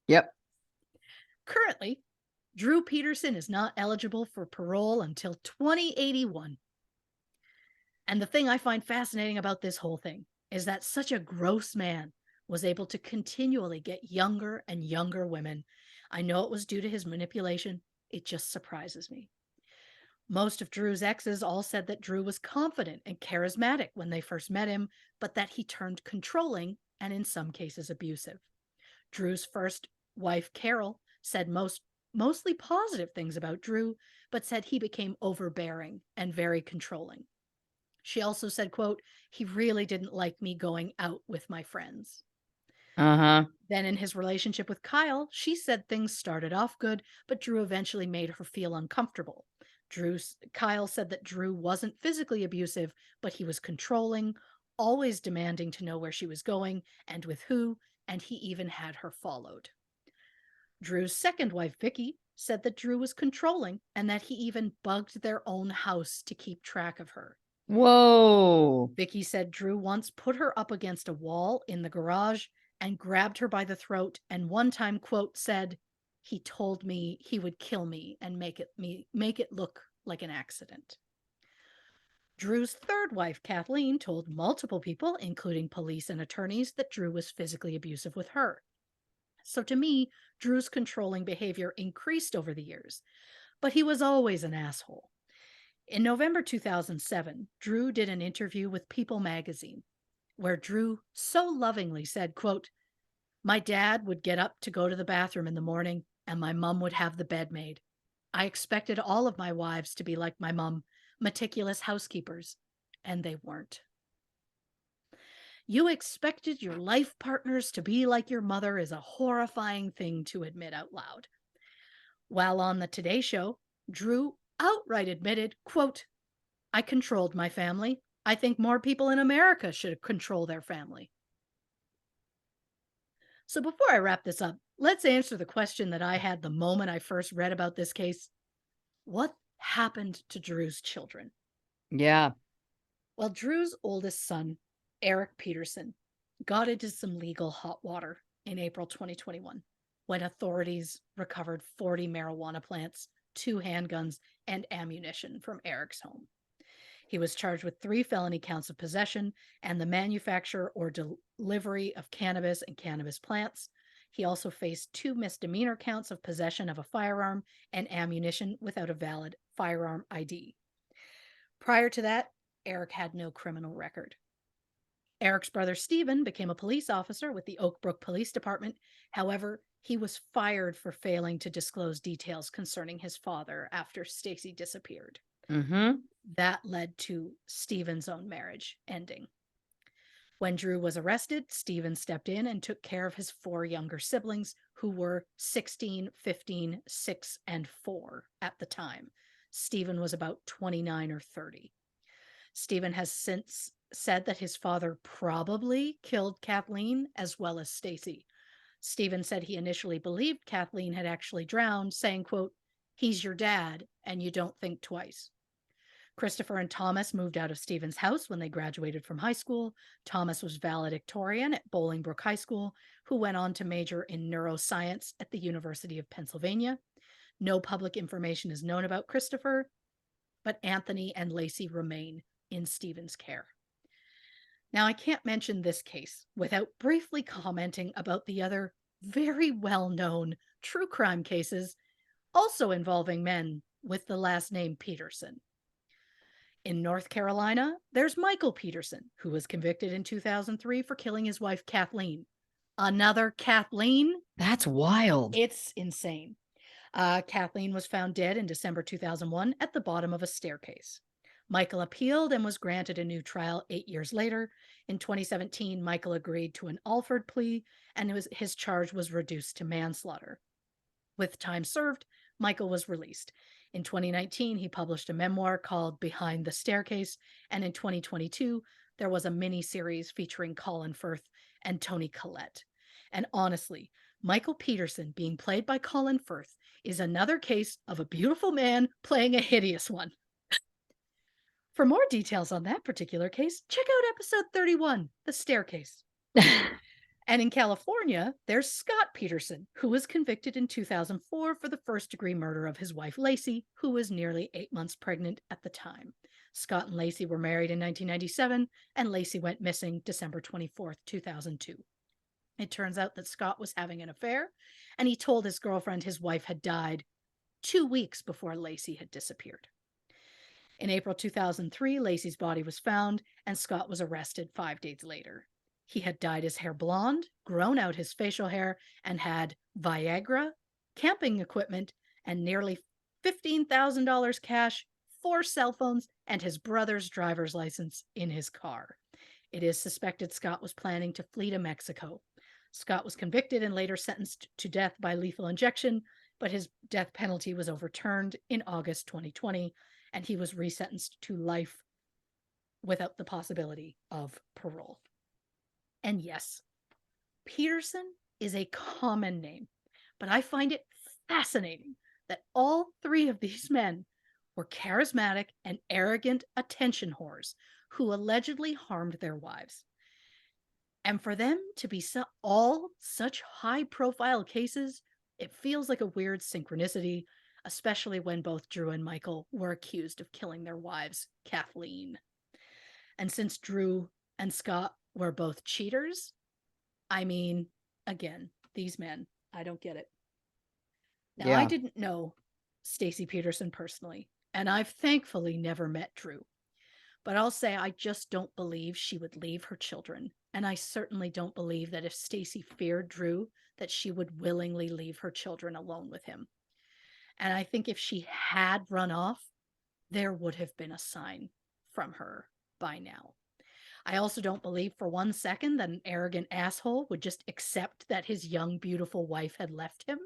Yep. Currently, Drew Peterson is not eligible for parole until 2081. And the thing I find fascinating about this whole thing is that such a gross man was able to continually get younger and younger women. I know it was due to his manipulation. It just surprises me. Most of Drew's exes all said that Drew was confident and charismatic when they first met him, but that he turned controlling and in some cases abusive. Drew's first wife, Carol, said mostly positive things about Drew, but said he became overbearing and very controlling. She also said, quote, he really didn't like me going out with my friends. Uh-huh. Then in his relationship with Kyle, she said things started off good, but Drew eventually made her feel uncomfortable. Kyle said that Drew wasn't physically abusive, but he was controlling, always demanding to know where she was going and with who, and he even had her followed. Drew's second wife, Vicky, said that Drew was controlling and that he even bugged their own house to keep track of her. Whoa. Vicky said Drew once put her up against a wall in the garage and grabbed her by the throat, and one time, quote, said, he told me he would kill me and make it look like an accident. Drew's third wife, Kathleen, told multiple people, including police and attorneys, that Drew was physically abusive with her. So to me, Drew's controlling behavior increased over the years, but he was always an asshole. In November 2007, Drew did an interview with People magazine, where Drew so lovingly said, quote, my dad would get up to go to the bathroom in the morning, and my mom would have the bed made. I expected all of my wives to be like my mom, meticulous housekeepers, and they weren't. You expected your life partners to be like your mother is a horrifying thing to admit out loud. While on the Today Show, Drew outright admitted, quote, I controlled my family. I think more people in America should control their family. So before I wrap this up, let's answer the question that I had the moment I first read about this case. What happened to Drew's children? Yeah. Well, Drew's oldest son, Eric Peterson, got into some legal hot water in April 2021 when authorities recovered 40 marijuana plants, 2 handguns, and ammunition from Eric's home. He was charged with 3 felony counts of possession and the manufacture or delivery of cannabis and cannabis plants. He also faced 2 misdemeanor counts of possession of a firearm and ammunition without a valid firearm ID. Prior to that, Eric had no criminal record. Eric's brother Stephen became a police officer with the Oak Brook Police Department. However, he was fired for failing to disclose details concerning his father after Stacy disappeared. Mm-hmm. That led to Stephen's own marriage ending. When Drew was arrested, Stephen stepped in and took care of his 4 younger siblings, who were 16, 15, 6, and 4 at the time. Stephen was about 29 or 30. Stephen has since said that his father probably killed Kathleen as well as Stacy. Stephen said he initially believed Kathleen had actually drowned, saying, quote, "He's your dad, and you don't think twice." Christopher and Thomas moved out of Stephen's house when they graduated from high school. Thomas was valedictorian at Bolingbrook High School, who went on to major in neuroscience at the University of Pennsylvania. No public information is known about Christopher, but Anthony and Lacey remain in Stephen's care. Now, I can't mention this case without briefly commenting about the other very well-known true crime cases also involving men with the last name Peterson. In North Carolina, there's Michael Peterson, who was convicted in 2003 for killing his wife, Kathleen. Another Kathleen? That's wild. It's insane. Kathleen was found dead in December 2001 at the bottom of a staircase. Michael appealed and was granted a new trial 8 years later. In 2017, Michael agreed to an Alford plea, and his charge was reduced to manslaughter. With time served, Michael was released. In 2019, he published a memoir called Behind the Staircase, and in 2022, there was a mini-series featuring Colin Firth and Toni Collette. And honestly, Michael Peterson being played by Colin Firth is another case of a beautiful man playing a hideous one. For more details on that particular case, check out episode 31, The Staircase. And in California, there's Scott Peterson, who was convicted in 2004 for the first-degree murder of his wife, Lacey, who was nearly 8 months pregnant at the time. Scott and Lacey were married in 1997, and Lacey went missing December 24th, 2002. It turns out that Scott was having an affair, and he told his girlfriend his wife had died 2 weeks before Lacey had disappeared. In April 2003, Lacey's body was found, and Scott was arrested 5 days later. He had dyed his hair blonde, grown out his facial hair, and had Viagra, camping equipment, and nearly $15,000 cash, 4 cell phones, and his brother's driver's license in his car. It is suspected Scott was planning to flee to Mexico. Scott was convicted and later sentenced to death by lethal injection, but his death penalty was overturned in August 2020, and he was resentenced to life without the possibility of parole. And yes, Peterson is a common name, but I find it fascinating that all 3 of these men were charismatic and arrogant attention whores who allegedly harmed their wives. And for them to be all such high-profile cases, it feels like a weird synchronicity, especially when both Drew and Michael were accused of killing their wives, Kathleen. And since Drew and Scott were both cheaters, I mean, again, these men, I don't get it. Now, I didn't know Stacy Peterson personally, and I've thankfully never met Drew. But I'll say I just don't believe she would leave her children. And I certainly don't believe that if Stacy feared Drew, that she would willingly leave her children alone with him. And I think if she had run off, there would have been a sign from her by now. I also don't believe for 1 second that an arrogant asshole would just accept that his young, beautiful wife had left him.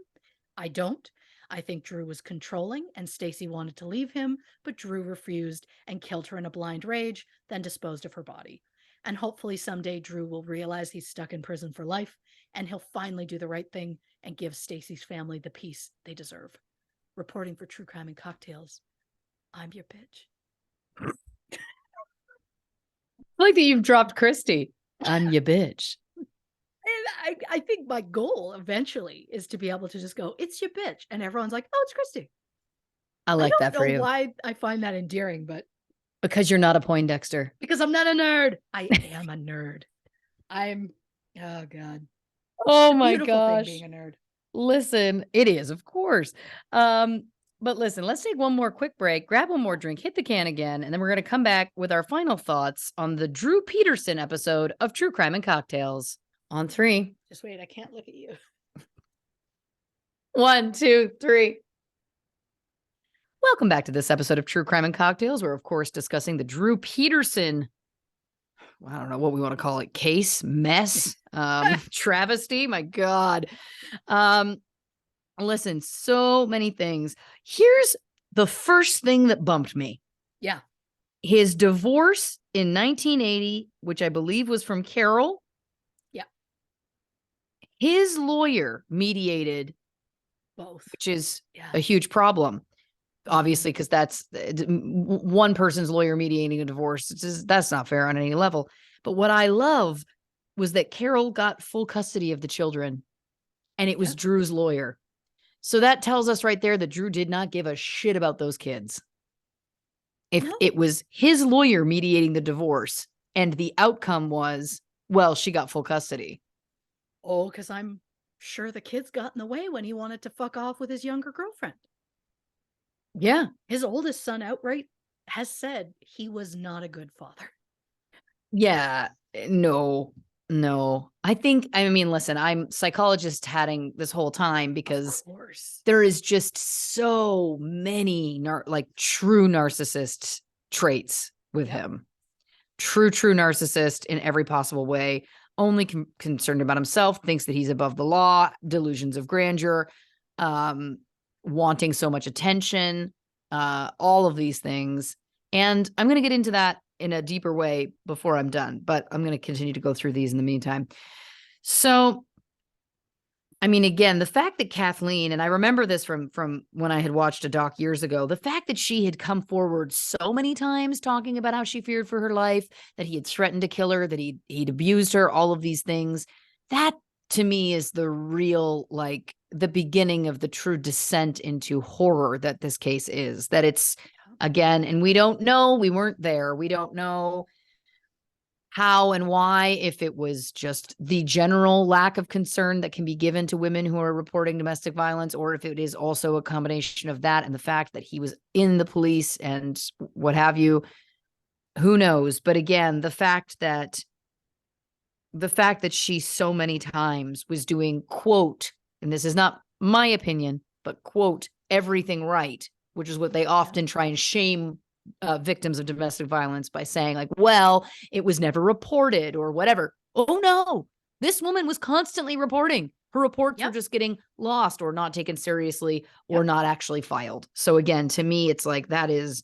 I don't. I think Drew was controlling and Stacy wanted to leave him, but Drew refused and killed her in a blind rage, then disposed of her body. And hopefully someday Drew will realize he's stuck in prison for life and he'll finally do the right thing and give Stacy's family the peace they deserve. Reporting for True Crime and Cocktails, I'm your bitch. I like that you've dropped Christy. I'm your bitch. And I think my goal eventually is to be able to just go, it's your bitch. And everyone's like, oh, it's Christy. I like that for you. I don't know why I find that endearing, but. Because you're not a Poindexter. Because I'm not a nerd. I am a nerd. Oh God. Oh my gosh. Being a nerd. Listen, it is, of course. But listen, let's take one more quick break, grab one more drink, hit the can again, and then we're going to come back with our final thoughts on the Drew Peterson episode of True Crime and Cocktails. On 3. Just wait, I can't look at you. 1, 2, 3. Welcome back to this episode of True Crime and Cocktails. We're, of course, discussing the Drew Peterson, I don't know what we want to call it, case, mess, travesty. My God. Listen, so many things. Here's the first thing that bumped me. Yeah. His divorce in 1980, which I believe was from Carol. Yeah. His lawyer mediated Both. which is Yeah. a huge problem, obviously, because that's one person's lawyer mediating a divorce. That's not fair on any level. But what I love was that Carol got full custody of the children, and it was Drew's lawyer. So that tells us right there that Drew did not give a shit about those kids. If it was his lawyer mediating the divorce and the outcome was, well, she got full custody. Oh, because I'm sure the kids got in the way when he wanted to fuck off with his younger girlfriend. Yeah. His oldest son outright has said he was not a good father. Yeah. No. I mean, listen, I'm psychologist hatting this whole time because there is just so many true narcissist traits with him. True narcissist in every possible way. Only concerned about himself, thinks that he's above the law, delusions of grandeur, wanting so much attention, all of these things. And I'm going to get into that in a deeper way before I'm done, but I'm going to continue to go through these in the meantime. So, I mean, again, the fact that Kathleen, and I remember this from when I had watched a doc years ago, the fact that she had come forward so many times talking about how she feared for her life, that he had threatened to kill her, that he'd abused her, all of these things, that to me is the real, like, the beginning of the true descent into horror that this case is. That it's, again, and we don't know, we weren't there. We don't know how and why, if it was just the general lack of concern that can be given to women who are reporting domestic violence, or if it is also a combination of that and the fact that he was in the police and what have you, who knows? But again, the fact that she so many times was doing, quote, and this is not my opinion, but quote, everything right, which is what they often try and shame victims of domestic violence by saying, like, well, it was never reported or whatever. Oh no, this woman was constantly reporting. Her reports were just getting lost or not taken seriously or not actually filed. So again, to me, it's like, that is,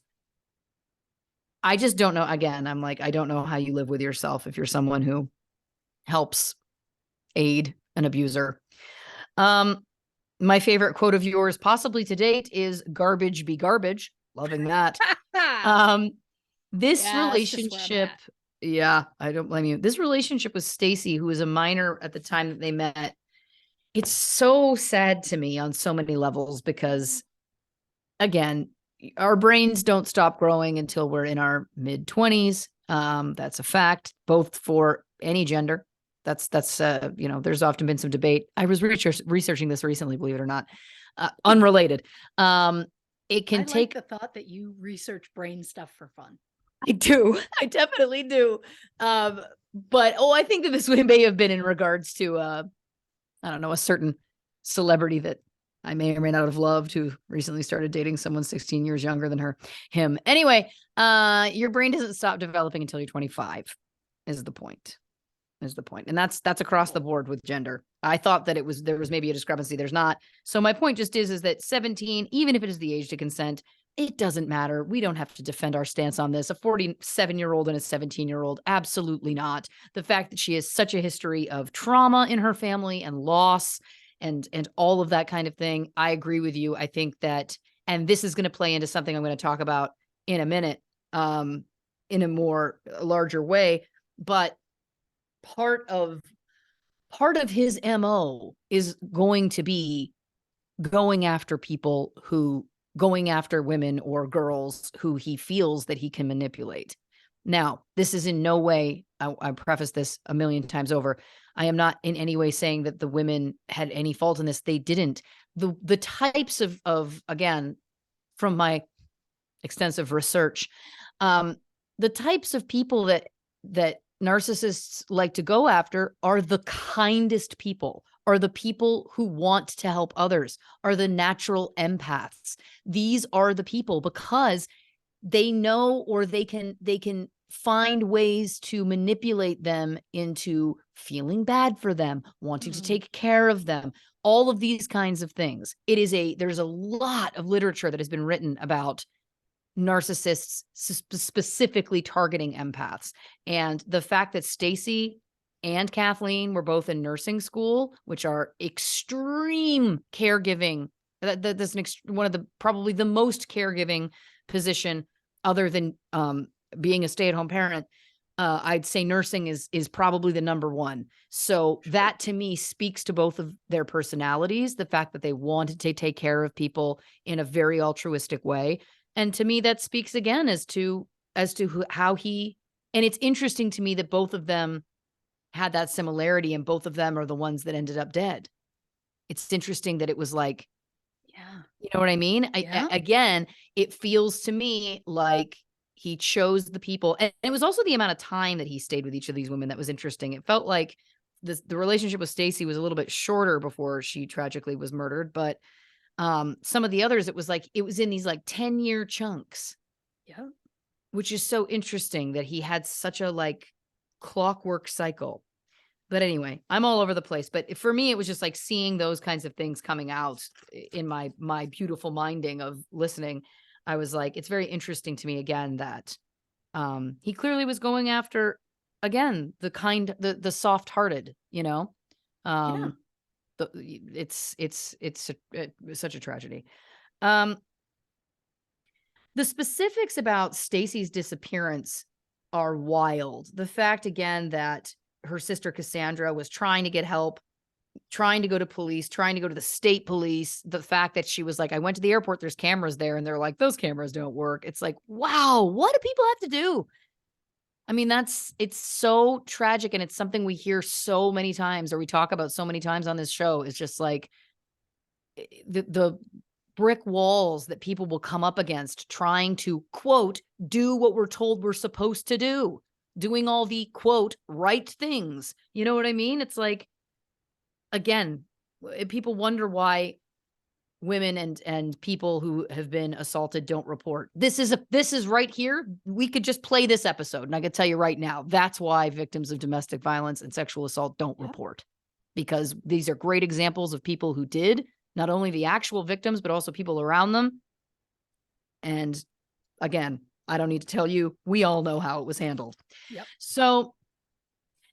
I just don't know. Again, I'm like, I don't know how you live with yourself if you're someone who helps aid an abuser. My favorite quote of yours, possibly to date, is "Garbage be garbage." Loving that. This relationship, I don't blame you. This relationship with Stacy, who was a minor at the time that they met, it's so sad to me on so many levels because, again, our brains don't stop growing until we're in our mid-20s. That's a fact, both for any gender. That's there's often been some debate. I was researching this recently, believe it or not, unrelated. It can take the thought that you research brain stuff for fun. I do. I definitely do. But I think that this may have been in regards to I don't know, a certain celebrity that I may or may not have loved who recently started dating someone 16 years younger than him. Anyway, your brain doesn't stop developing until you're 25 is the point. And that's across the board with gender. I thought that there was maybe a discrepancy. There's not. So my point just is that 17, even if it is the age to consent, it doesn't matter. We don't have to defend our stance on this. A 47-year-old and a 17-year-old, absolutely not. The fact that she has such a history of trauma in her family and loss and all of that kind of thing, I agree with you. I think that, and this is going to play into something I'm going to talk about in a minute, in a more larger way, but part of his MO is going to be going after women or girls who he feels that he can manipulate. Now, this is in no way, I preface this a million times over, I am not in any way saying that the women had any fault in this. They didn't. The types of again, from my extensive research, the types of people that narcissists like to go after are the kindest people, are the people who want to help others, are the natural empaths. These are the people because they know, or they can find ways to manipulate them into feeling bad for them, wanting to take care of them, all of these kinds of things. There's a lot of literature that has been written about narcissists specifically targeting empaths. And the fact that Stacy and Kathleen were both in nursing school, which are extreme caregiving. That's one of the probably the most caregiving position other than being a stay-at-home parent. I'd say nursing is probably the number one. So that to me speaks to both of their personalities, the fact that they wanted to take care of people in a very altruistic way. And to me, that speaks again as to how he, and it's interesting to me that both of them had that similarity and both of them are the ones that ended up dead. It's interesting that it was like, Yeah. you know what I mean? Yeah. Again, it feels to me like he chose the people. And it was also the amount of time that he stayed with each of these women that was interesting. It felt like the relationship with Stacy was a little bit shorter before she tragically was murdered. But some of the others, it was in these like 10-year chunks. Yeah. Which is so interesting that he had such a like clockwork cycle. But anyway, I'm all over the place. But for me, it was just like seeing those kinds of things coming out in my beautiful minding of listening. I was like, it's very interesting to me again that he clearly was going after, again, the soft-hearted, you know. Yeah. It's such a tragedy. The specifics about Stacy's disappearance are wild. The fact, again, that her sister Cassandra was trying to get help, trying to go to police, trying to go to the state police. The fact that she was like, I went to the airport, there's cameras there. And they're like, those cameras don't work. It's like, wow, what do people have to do? I mean, it's so tragic. And it's something we hear so many times, or we talk about so many times on this show. It's just like the brick walls that people will come up against trying to, quote, do what we're told we're supposed to do, doing all the, quote, right things. You know what I mean? It's like, again, people wonder why women and people who have been assaulted don't report. This is right here. We could just play this episode and I could tell you right now, that's why victims of domestic violence and sexual assault don't report, because these are great examples of people who did, not only the actual victims, but also people around them. And again, I don't need to tell you, we all know how it was handled. Yep. So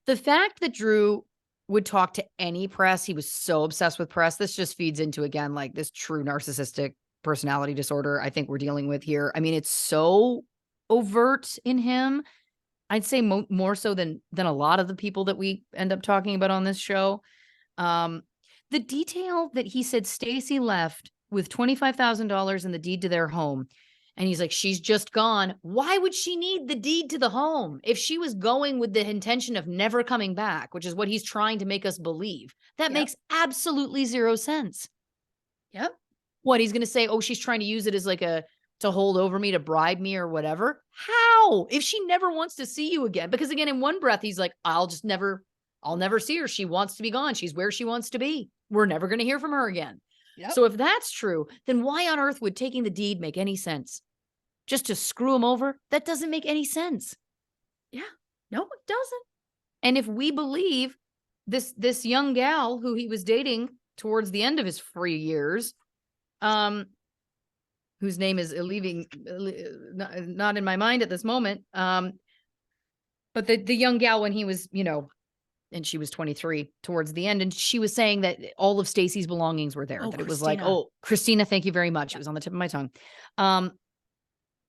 the fact that Drew would talk to any press, he was so obsessed with press. This just feeds into, again, like this true narcissistic personality disorder I think we're dealing with here. I mean, it's so overt in him. I'd say more so than a lot of the people that we end up talking about on this show. The detail that he said Stacy left with $25,000 in the deed to their home. And he's like, she's just gone. Why would she need the deed to the home if she was going with the intention of never coming back, which is what he's trying to make us believe? That makes absolutely zero sense. Yep. What, he's going to say, oh, she's trying to use it as like to hold over me, to bribe me or whatever. How? If she never wants to see you again? Because again, in one breath, he's like, I'll never see her. She wants to be gone. She's where she wants to be. We're never going to hear from her again. Yep. So if that's true, then why on earth would taking the deed make any sense? Just to screw him over? That doesn't make any sense. Yeah. No, it doesn't. And if we believe this young gal who he was dating towards the end of his free years, whose name is not in my mind at this moment, but the young gal when he was, and she was 23 towards the end. And she was saying that all of Stacy's belongings were there, that it was like, oh, Christina, thank you very much. It was on the tip of my tongue.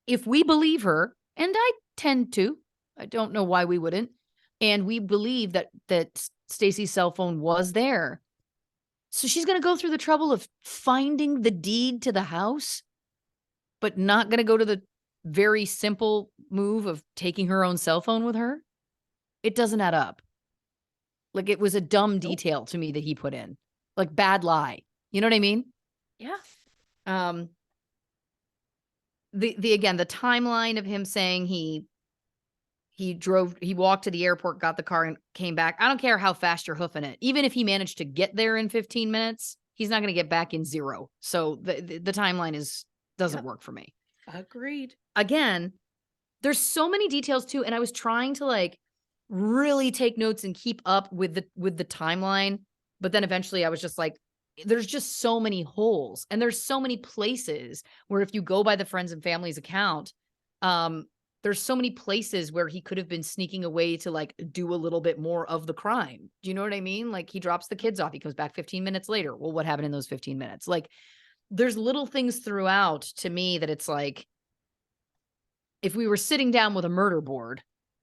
If we believe her, and I tend to, I don't know why we wouldn't, and we believe that Stacy's cell phone was there. So she's going to go through the trouble of finding the deed to the house, but not going to go to the very simple move of taking her own cell phone with her. It doesn't add up. Like, it was a dumb detail to me that he put in, like bad lie. You know what I mean? Yeah. The timeline of him saying he walked to the airport, got the car and came back. I don't care how fast you're hoofing it. Even if he managed to get there in 15 minutes, he's not going to get back in 0. So the timeline doesn't work for me. Agreed. Again, there's so many details too. And I was trying to like really take notes and keep up with the timeline. But then eventually I was just like, there's just so many holes, and there's so many places where if you go by the friends and family's account, there's so many places where he could have been sneaking away to like do a little bit more of the crime. Do you know what I mean? Like he drops the kids off, he comes back 15 minutes later. Well, what happened in those 15 minutes? Like there's little things throughout to me that it's like, if we were sitting down with a murder board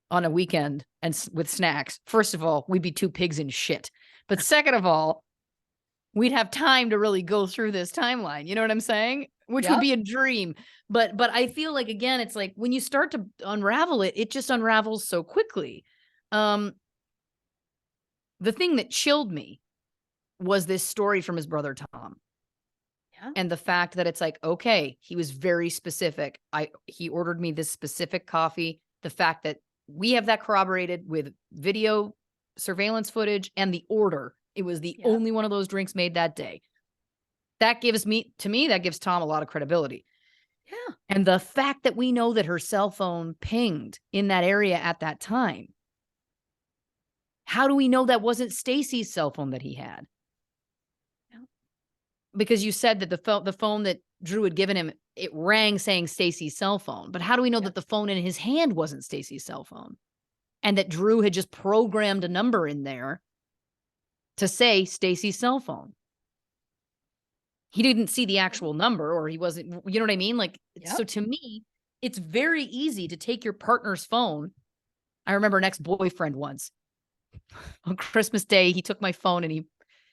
on a weekend and with snacks, first of all, we'd be two pigs in shit. But second of all, we'd have time to really go through this timeline. You know what I'm saying? Which would Yep. be a dream. But I feel like, again, it's like when you start to unravel it, it just unravels so quickly. The thing that chilled me was this story from his brother Tom. Yeah. And the fact that it's like, okay, he was very specific. He ordered me this specific coffee. The fact that we have that corroborated with video surveillance footage and the order. It was the only one of those drinks made that day. That gives that gives Tom a lot of credibility. Yeah. And the fact that we know that her cell phone pinged in that area at that time. How do we know that wasn't Stacy's cell phone that he had? Because you said that the phone that Drew had given him, it rang saying Stacy's cell phone. But how do we know that the phone in his hand wasn't Stacy's cell phone? And that Drew had just programmed a number in there to say Stacy's cell phone. He didn't see the actual number, or he wasn't, you know what I mean? Like, so to me, it's very easy to take your partner's phone. I remember an ex-boyfriend once on Christmas Day, he took my phone and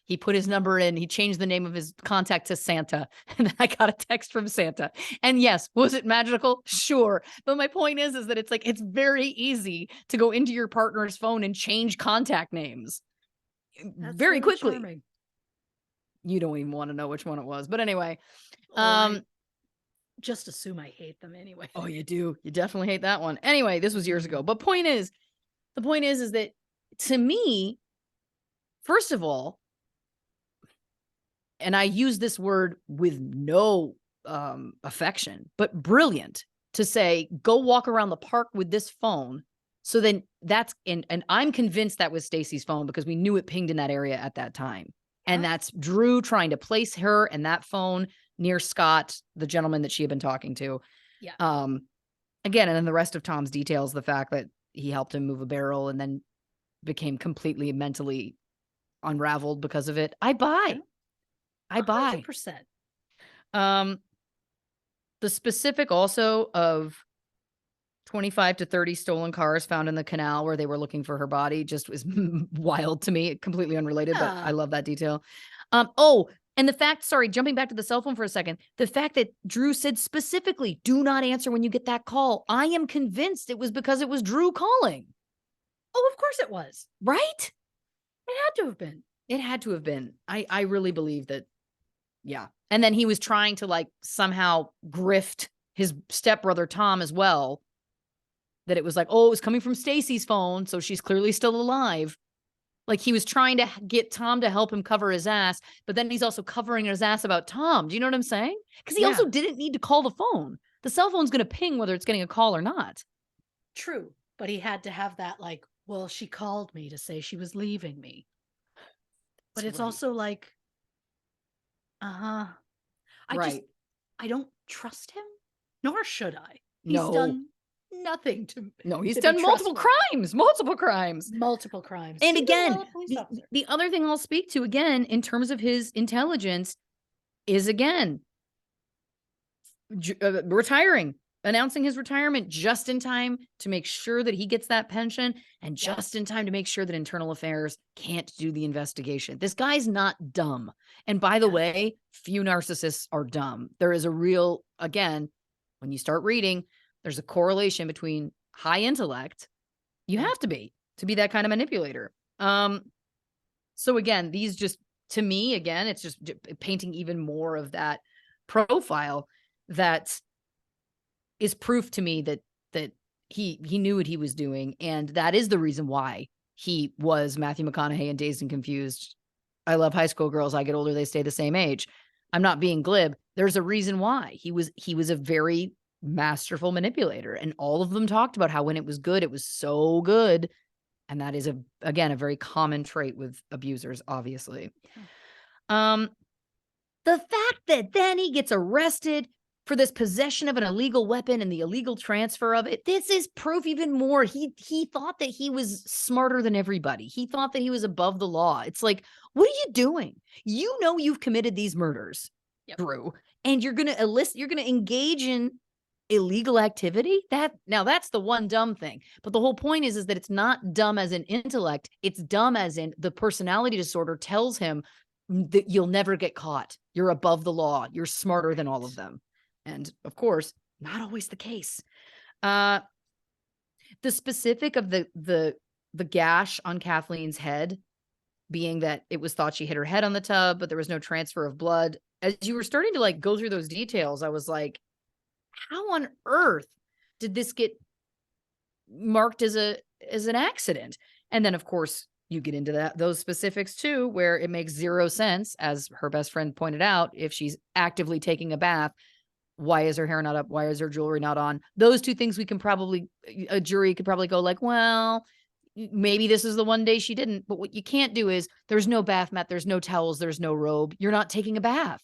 he put his number in, he changed the name of his contact to Santa. And then I got a text from Santa. And yes, was it magical? Sure. But my point is that it's like, it's very easy to go into your partner's phone and change contact names very really quickly. Charming. You don't even want to know which one it was. But anyway, I just assume I hate them anyway. Oh, you do. You definitely hate that one. Anyway, this was years ago. But the point is that to me, first of all, and I use this word with no affection, but brilliant to say, go walk around the park with this phone. So then that's, and I'm convinced that was Stacy's phone because we knew it pinged in that area at that time. And that's Drew trying to place her and that phone near Scott, the gentleman that she had been talking to. Yeah. Again, and then the rest of Tom's details, the fact that he helped him move a barrel and then became completely mentally unraveled because of it. I buy. 100%. The specific also of 25 to 30 stolen cars found in the canal where they were looking for her body just was wild to me. Completely unrelated, but I love that detail. And the fact, sorry, jumping back to the cell phone for a second, the fact that Drew said specifically, do not answer when you get that call. I am convinced it was because it was Drew calling. Oh, of course it was. Right? It had to have been. It had to have been. I really believe that. Yeah. And then he was trying to like somehow grift his stepbrother Tom as well. That it was like, oh, it was coming from Stacy's phone, so she's clearly still alive. Like he was trying to get Tom to help him cover his ass, but then he's also covering his ass about Tom. Do you know what I'm saying? Because he also didn't need to call the phone. The cell phone's going to ping whether it's getting a call or not. True. But he had to have that like, well, she called me to say she was leaving me. But it's also like, I don't trust him, nor should I. He's done nothing to me. No, he's done multiple crimes. And again, the other thing I'll speak to again in terms of his intelligence is again retiring, announcing his retirement just in time to make sure that he gets that pension and just in time to make sure that Internal Affairs can't do the investigation. This guy's not dumb. And by the way, few narcissists are dumb. There is a real, again, when you start reading, there's a correlation between high intellect. You have to be that kind of manipulator. So again, these just, to me, again, it's just painting even more of that profile that is proof to me that he knew what he was doing. And that is the reason why he was Matthew McConaughey in Dazed and Confused. I love high school girls. I get older, they stay the same age. I'm not being glib. There's a reason why. He was a very masterful manipulator. And all of them talked about how when it was good, it was so good. And that is, again, a very common trait with abusers, obviously. The fact that then he gets arrested for this possession of an illegal weapon and the illegal transfer of it, this is proof even more. He thought that he was smarter than everybody. He thought that he was above the law. It's like, what are you doing? You know you've committed these murders, Yep. Drew, and you're gonna engage in illegal activity. That's the one dumb thing. But the whole point is that it's not dumb as in intellect, it's dumb as in the personality disorder tells him that you'll never get caught. You're above the law. You're smarter than all of them. And of course, not always the case. The specific of the gash on Kathleen's head being that it was thought she hit her head on the tub, but there was no transfer of blood. As you were starting to like go through those details, I was like, how on earth did this get marked as an accident? And then of course you get into those specifics too, where it makes zero sense, as her best friend pointed out. If she's actively taking a bath, why is her hair not up? Why is her jewelry not on? Those two things a jury could probably go like, well, maybe this is the one day she didn't. But what you can't do is there's no bath mat, there's no towels, there's no robe. You're not taking a bath.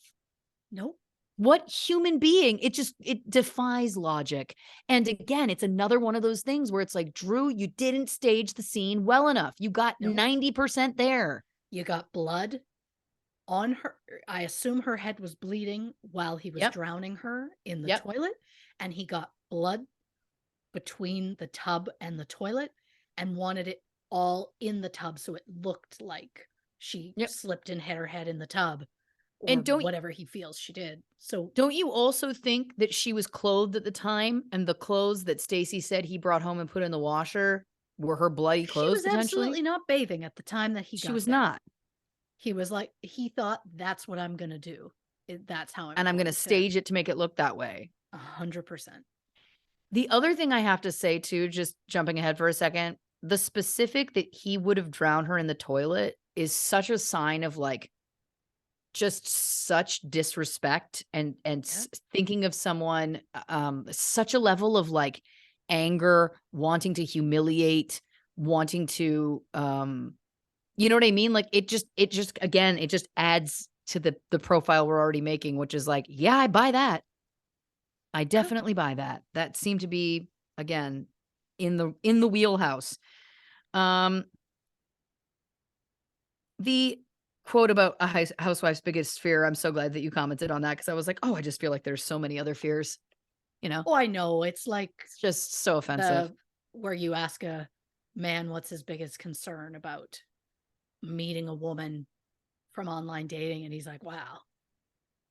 Nope. What human being? It defies logic. And again, it's another one of those things where it's like, Drew, you didn't stage the scene well enough. You got 90% there. You got blood on her. I assume her head was bleeding while he was drowning her in the toilet. And he got blood between the tub and the toilet and wanted it all in the tub. So it looked like she slipped and hit her head in the tub. Or and whatever he feels she did. So don't you also think that she was clothed at the time, and the clothes that Stacy said he brought home and put in the washer were her bloody clothes? She was absolutely not bathing at the time that he got She was there. not. He was like, he thought, that's what I'm going to do. That's how I'm going to stage it to make it look that way. 100%. The other thing I have to say too, just jumping ahead for a second, the specific that he would have drowned her in the toilet is such a sign of like, just such disrespect and thinking of someone, such a level of like anger, wanting to humiliate, wanting to, you know what I mean? Like it just adds to the profile we're already making, which is like, yeah, I buy that. I definitely buy that. That seemed to be, again, in the wheelhouse. The quote about a housewife's biggest fear, I'm so glad that you commented on that, because I was like, oh, I just feel like there's so many other fears, you know? Oh, I know. It's like, it's just so offensive. Where you ask a man what's his biggest concern about meeting a woman from online dating, and he's like, wow,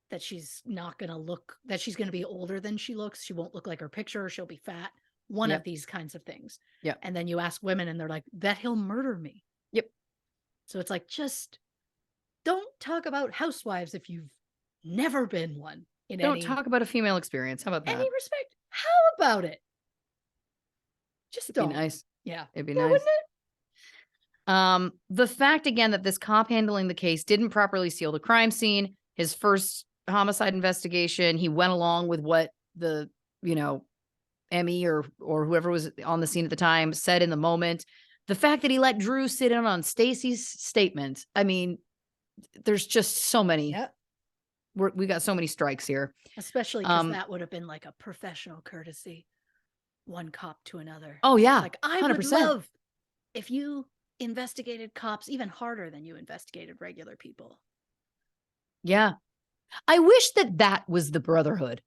that she's not going to look, that she's going to be older than she looks. She won't look like her picture. She'll be fat. One of these kinds of things. Yeah. And then you ask women and they're like, that he'll murder me. Yep. So it's like, just don't talk about housewives if you've never been one. Don't talk about a female experience. How about that? Any respect. How about it? Just don't. It'd be nice. Yeah. It'd be nice. Wouldn't it? The fact again that this cop handling the case didn't properly seal the crime scene. His first homicide investigation, he went along with what the, Emmy or whoever was on the scene at the time said in the moment. The fact that he let Drew sit in on Stacy's statement. I mean, there's just so many. Yeah. We got so many strikes here. Especially because that would have been like a professional courtesy. One cop to another. Oh, yeah. Like, I 100%. Would love if you investigated cops even harder than you investigated regular people. Yeah. I wish that was the brotherhood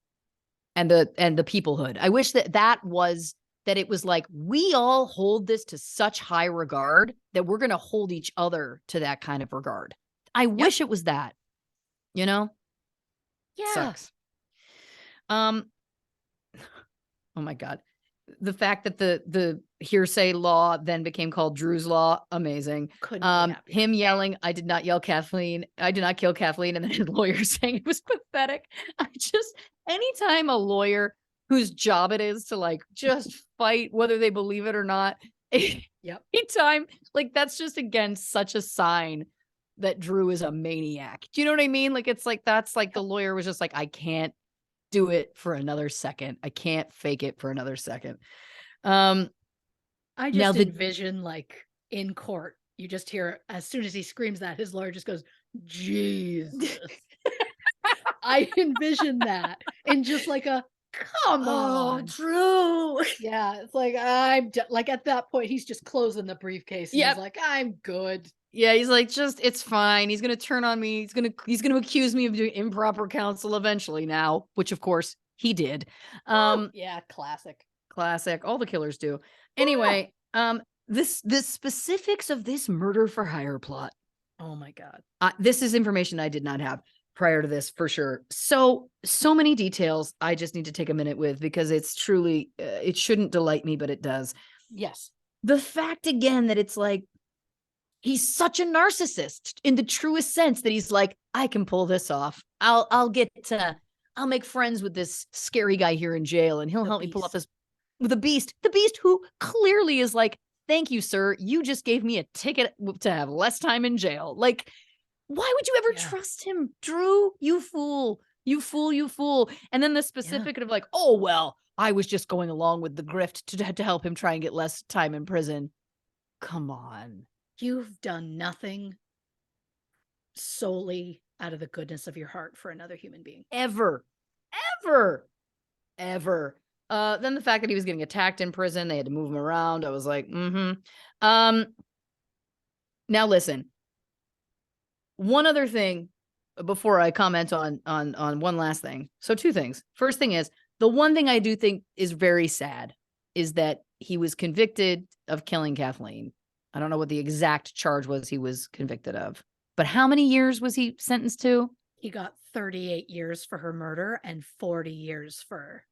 and the peoplehood. I wish that it was like, we all hold this to such high regard that we're going to hold each other to that kind of regard. I wish it was that, Yeah. Sucks. Oh my God. The fact that the hearsay law then became called Drew's law, amazing. Him yelling, I did not yell Kathleen. I did not kill Kathleen. And then his lawyer saying it was pathetic. Anytime a lawyer whose job it is to like just fight, whether they believe it or not. Anytime, like that's just, again, such a sign that Drew is a maniac. Do you know what I mean? Like, it's like, that's like the lawyer was just like, I can't do it for another second. I can't fake it for another second. I just envision like in court, you just hear as soon as he screams that, his lawyer just goes, Jesus. I envision that in just like a, "Come Oh, on." Drew. Yeah, it's like, like, at that point, he's just closing the briefcase and he's Yep. like, "I'm good." Yeah, he's like, just it's fine. He's gonna turn on me. He's gonna accuse me of doing improper counsel eventually now, which of course he did. Woo! Um, Yeah, classic. classic. All the killers do. Woo! Anyway, this specifics of this murder for hire plot. Oh my god. This is information I did not have prior to this for sure. So many details I just need to take a minute with because it's truly it shouldn't delight me, but it does. Yes. The fact again that it's like he's such a narcissist in the truest sense that he's like, I can pull this off. I'll make friends with this scary guy here in jail and he'll The help me pull off beast. this with the beast who clearly is like, thank you, sir. You just gave me a ticket to have less time in jail. Like, why would you ever Yeah. trust him, Drew? You fool. You fool, you fool. And then the Yeah. specific of like, oh, well, I was just going along with the grift to help him try and get less time in prison. Come on. You've done nothing solely out of the goodness of your heart for another human being. Ever, ever, ever. Then the fact that he was getting attacked in prison, they had to move him around. I was like, mm-hmm. Now listen, one other thing before I comment on one last thing. So two things. First thing is, the one thing I do think is very sad is that he was convicted of killing Kathleen. I don't know what the exact charge was he was convicted of, but how many years was he sentenced to? He got 38 years for her murder and 40 years for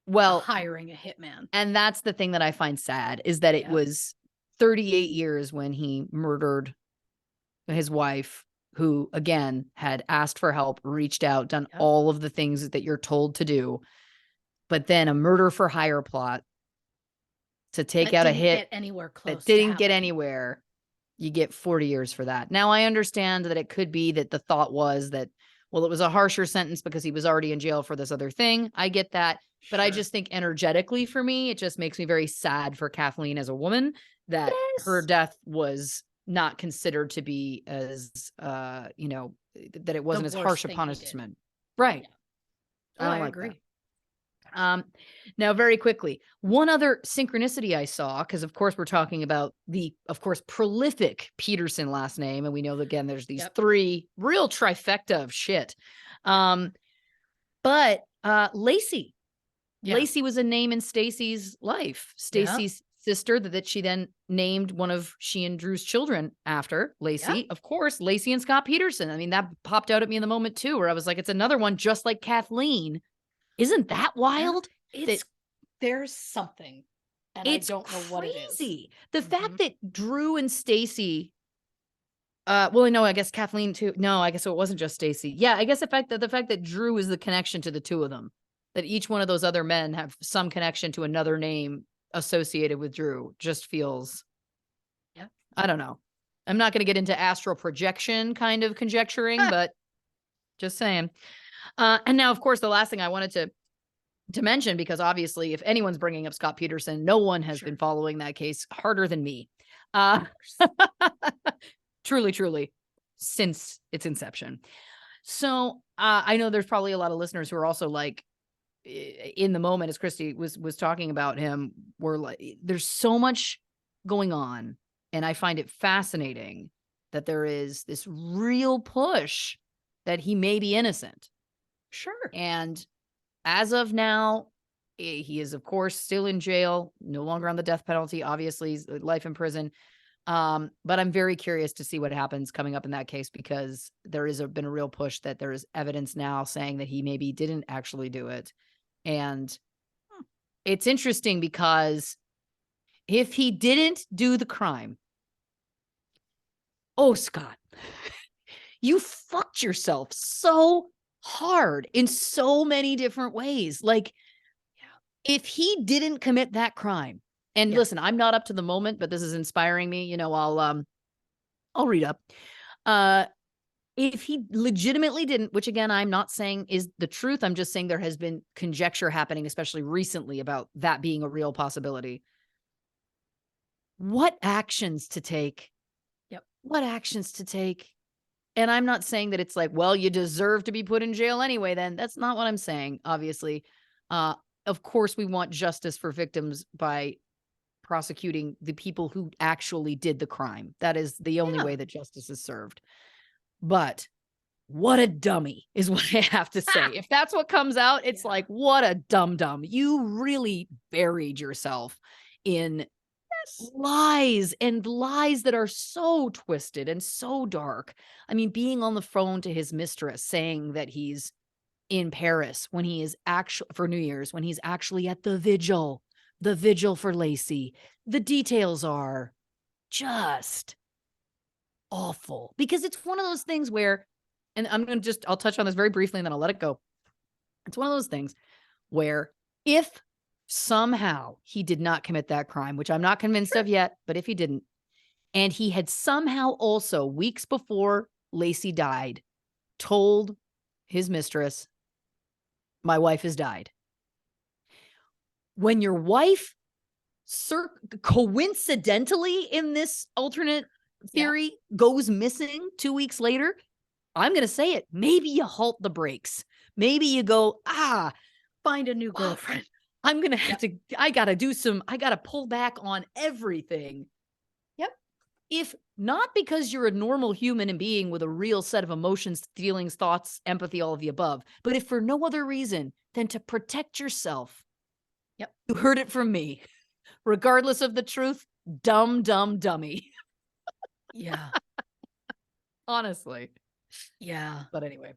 Well, hiring a hitman. and that's the thing that I find sad is that it Yep. was 38 years when he murdered his wife, who again had asked for help, reached out, done Yep. all of the things that you're told to do. But then a murder for hire plot to take That out a didn't hit get anywhere close that to didn't get happening. anywhere. You get 40 years for that. Now, I understand that it could be that the thought was that, well, it was a harsher sentence because he was already in jail for this other thing. I get that. But I Sure. just think energetically for me, it just makes me very sad for Kathleen as a woman that her Yes. death was not considered to be as, that it wasn't as worst harsh a thing he did. punishment. Right. Yeah. I Oh, don't I like agree. that. Now, very quickly, one other synchronicity I saw, because of course we're talking about the, of course, prolific Peterson last name, and we know that, again, there's these Yep. three real trifecta of shit. But Lacey, Yeah. Lacey was a name in Stacy's life. Stacy's sister that she then named one of she and Drew's children after, Lacey. Yep. Of course, Lacey and Scott Peterson. I mean, that popped out at me in the moment too, where I was like, it's another one just like Kathleen. Isn't that wild? There's something, and I don't know what it is. The fact that Drew and Stacy, well, no, I guess Kathleen too. No, I guess it wasn't just Stacy. Yeah, I guess the fact that Drew is the connection to the two of them, that each one of those other men have some connection to another name associated with Drew, just feels. Yeah. I don't know. I'm not going to get into astral projection kind of conjecturing, but just saying. And now, of course, the last thing I wanted to mention, because obviously if anyone's bringing up Scott Peterson, no one has been following that case harder than me. Truly, since its inception. So I know there's probably a lot of listeners who are also like, in the moment, as Christy was talking about him, we're like, there's so much going on. And I find it fascinating that there is this real push that he may be innocent. Sure. And as of now, he is, of course, still in jail, no longer on the death penalty, obviously, life in prison. But I'm very curious to see what happens coming up in that case, because there is been a real push that there is evidence now saying that he maybe didn't actually do it. And it's interesting because if he didn't do the crime, oh, Scott, you fucked yourself so hard in so many different ways. Like, if he didn't commit that crime, and listen, I'm not up to the moment, but this is inspiring me. I'll read up. If he legitimately didn't, which again, I'm not saying is the truth. I'm just saying there has been conjecture happening, especially recently, about that being a real possibility. What actions to take? Yep. What actions to take And I'm not saying that it's like, well, you deserve to be put in jail anyway, then. That's not what I'm saying, obviously. Uh, of course, we want justice for victims by prosecuting the people who actually did the crime. That is the only Yeah. way that justice is served. But what a dummy is what I have to say. If that's what comes out, it's Yeah. like, what a dum-dum. You really buried yourself in Yes. lies and lies that are so twisted and so dark. I mean, being on the phone to his mistress saying that he's in Paris when he is actually for New Year's, when he's actually at the vigil for Lacey. The details are just awful because it's one of those things where, and I'll touch on this very briefly and then I'll let it go. It's one of those things where if somehow he did not commit that crime, which I'm not convinced of yet, but if he didn't, and he had somehow also weeks before Lacey died, told his mistress, my wife has died. When your wife coincidentally in this alternate theory goes missing 2 weeks later, I'm going to say it. Maybe you halt the brakes. Maybe you go, find a new girlfriend. I'm going to have to, I got to pull back on everything. Yep. If not because you're a normal human and being with a real set of emotions, feelings, thoughts, empathy, all of the above, but if for no other reason than to protect yourself. Yep. You heard it from me. Regardless of the truth, dumb dummy. Yeah. Honestly. Yeah. But anyway.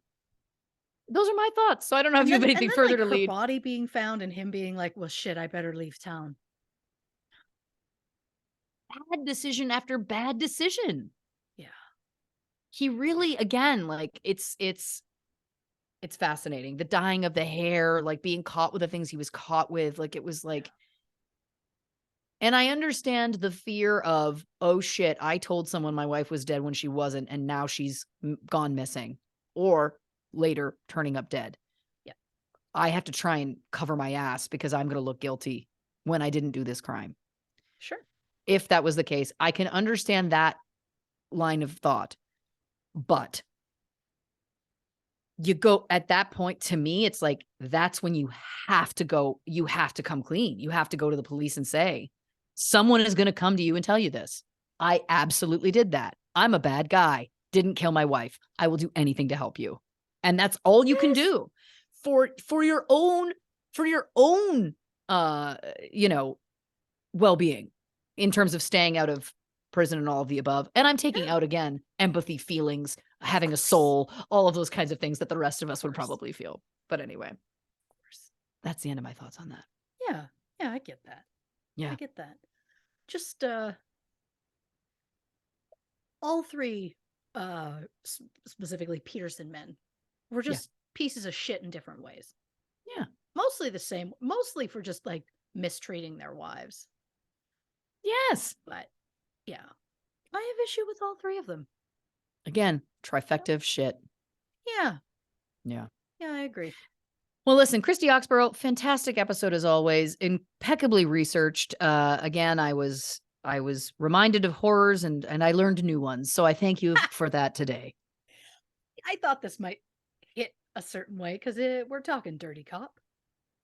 Those are my thoughts. So I don't know if you have anything further like, to her lead. body being found and him being like, well, shit, I better leave town. Bad decision after bad decision. Yeah. He really, again, like it's fascinating. The dyeing of the hair, like being caught with the things he was caught with. Like it was like, and I understand the fear of, oh shit, I told someone my wife was dead when she wasn't, and now she's gone missing, or later turning up dead. Yeah. I have to try and cover my ass because I'm going to look guilty when I didn't do this crime. Sure. If that was the case, I can understand that line of thought. But you go at that point, to me, it's like, that's when you have to come clean. You have to go to the police and say, someone is going to come to you and tell you this. I absolutely did that. I'm a bad guy. Didn't kill my wife. I will do anything to help you. And that's all you can do for your own, well-being in terms of staying out of prison and all of the above. And I'm taking out again, empathy, feelings, having a soul, all of those kinds of things that the rest of us would probably feel. But anyway, that's the end of my thoughts on that. Yeah. Yeah. I get that. Yeah. I get that. Just, all three, specifically Peterson men were just pieces of shit in different ways. Yeah. Mostly the same, mostly for just like mistreating their wives. Yes. But yeah, I have issue with all three of them. Again, trifecta of shit. Yeah. Yeah. Yeah, I agree. Well, listen, Christy Oxborrow, fantastic episode as always, impeccably researched. Again, I was reminded of horrors and I learned new ones. So I thank you for that today. I thought this might hit a certain way because we're talking dirty cop.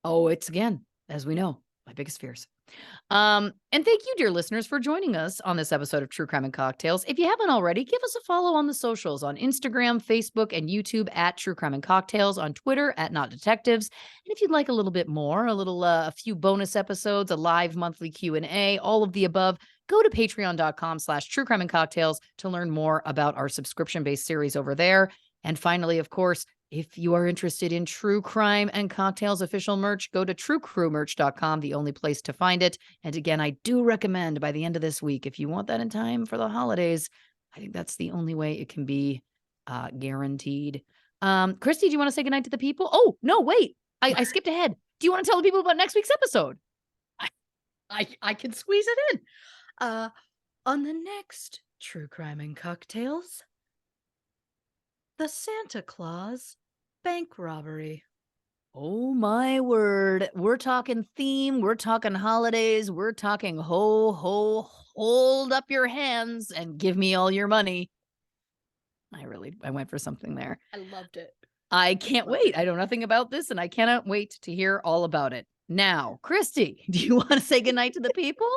Oh, it's again, as we know, my biggest fears. And thank you, dear listeners, for joining us on this episode of True Crime and Cocktails. If you haven't already, give us a follow on the socials on Instagram, Facebook, and YouTube at True Crime and Cocktails, on Twitter at Not Detectives. And if you'd like a little bit more, a few bonus episodes, a live monthly Q&A, all of the above, go to patreon.com/True Crime and Cocktails to learn more about our subscription-based series over there. And finally, of course, if you are interested in True Crime and Cocktails official merch, go to truecrewmerch.com, the only place to find it. And again, I do recommend by the end of this week, if you want that in time for the holidays, I think that's the only way it can be guaranteed. Christy, do you want to say goodnight to the people? Oh, no, wait. I skipped ahead. Do you want to tell the people about next week's episode? I can squeeze it in. On the next True Crime and Cocktails, the Santa Claus bank robbery. Oh my word. We're talking theme. We're talking holidays. We're talking hold up your hands and give me all your money. I went for something there. I loved it. I can't Loved wait. it. I know nothing about this, and I cannot wait to hear all about it. Now, Christy, do you want to say goodnight to the people?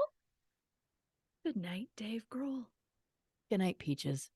Good night, Dave Grohl. Good night, Peaches.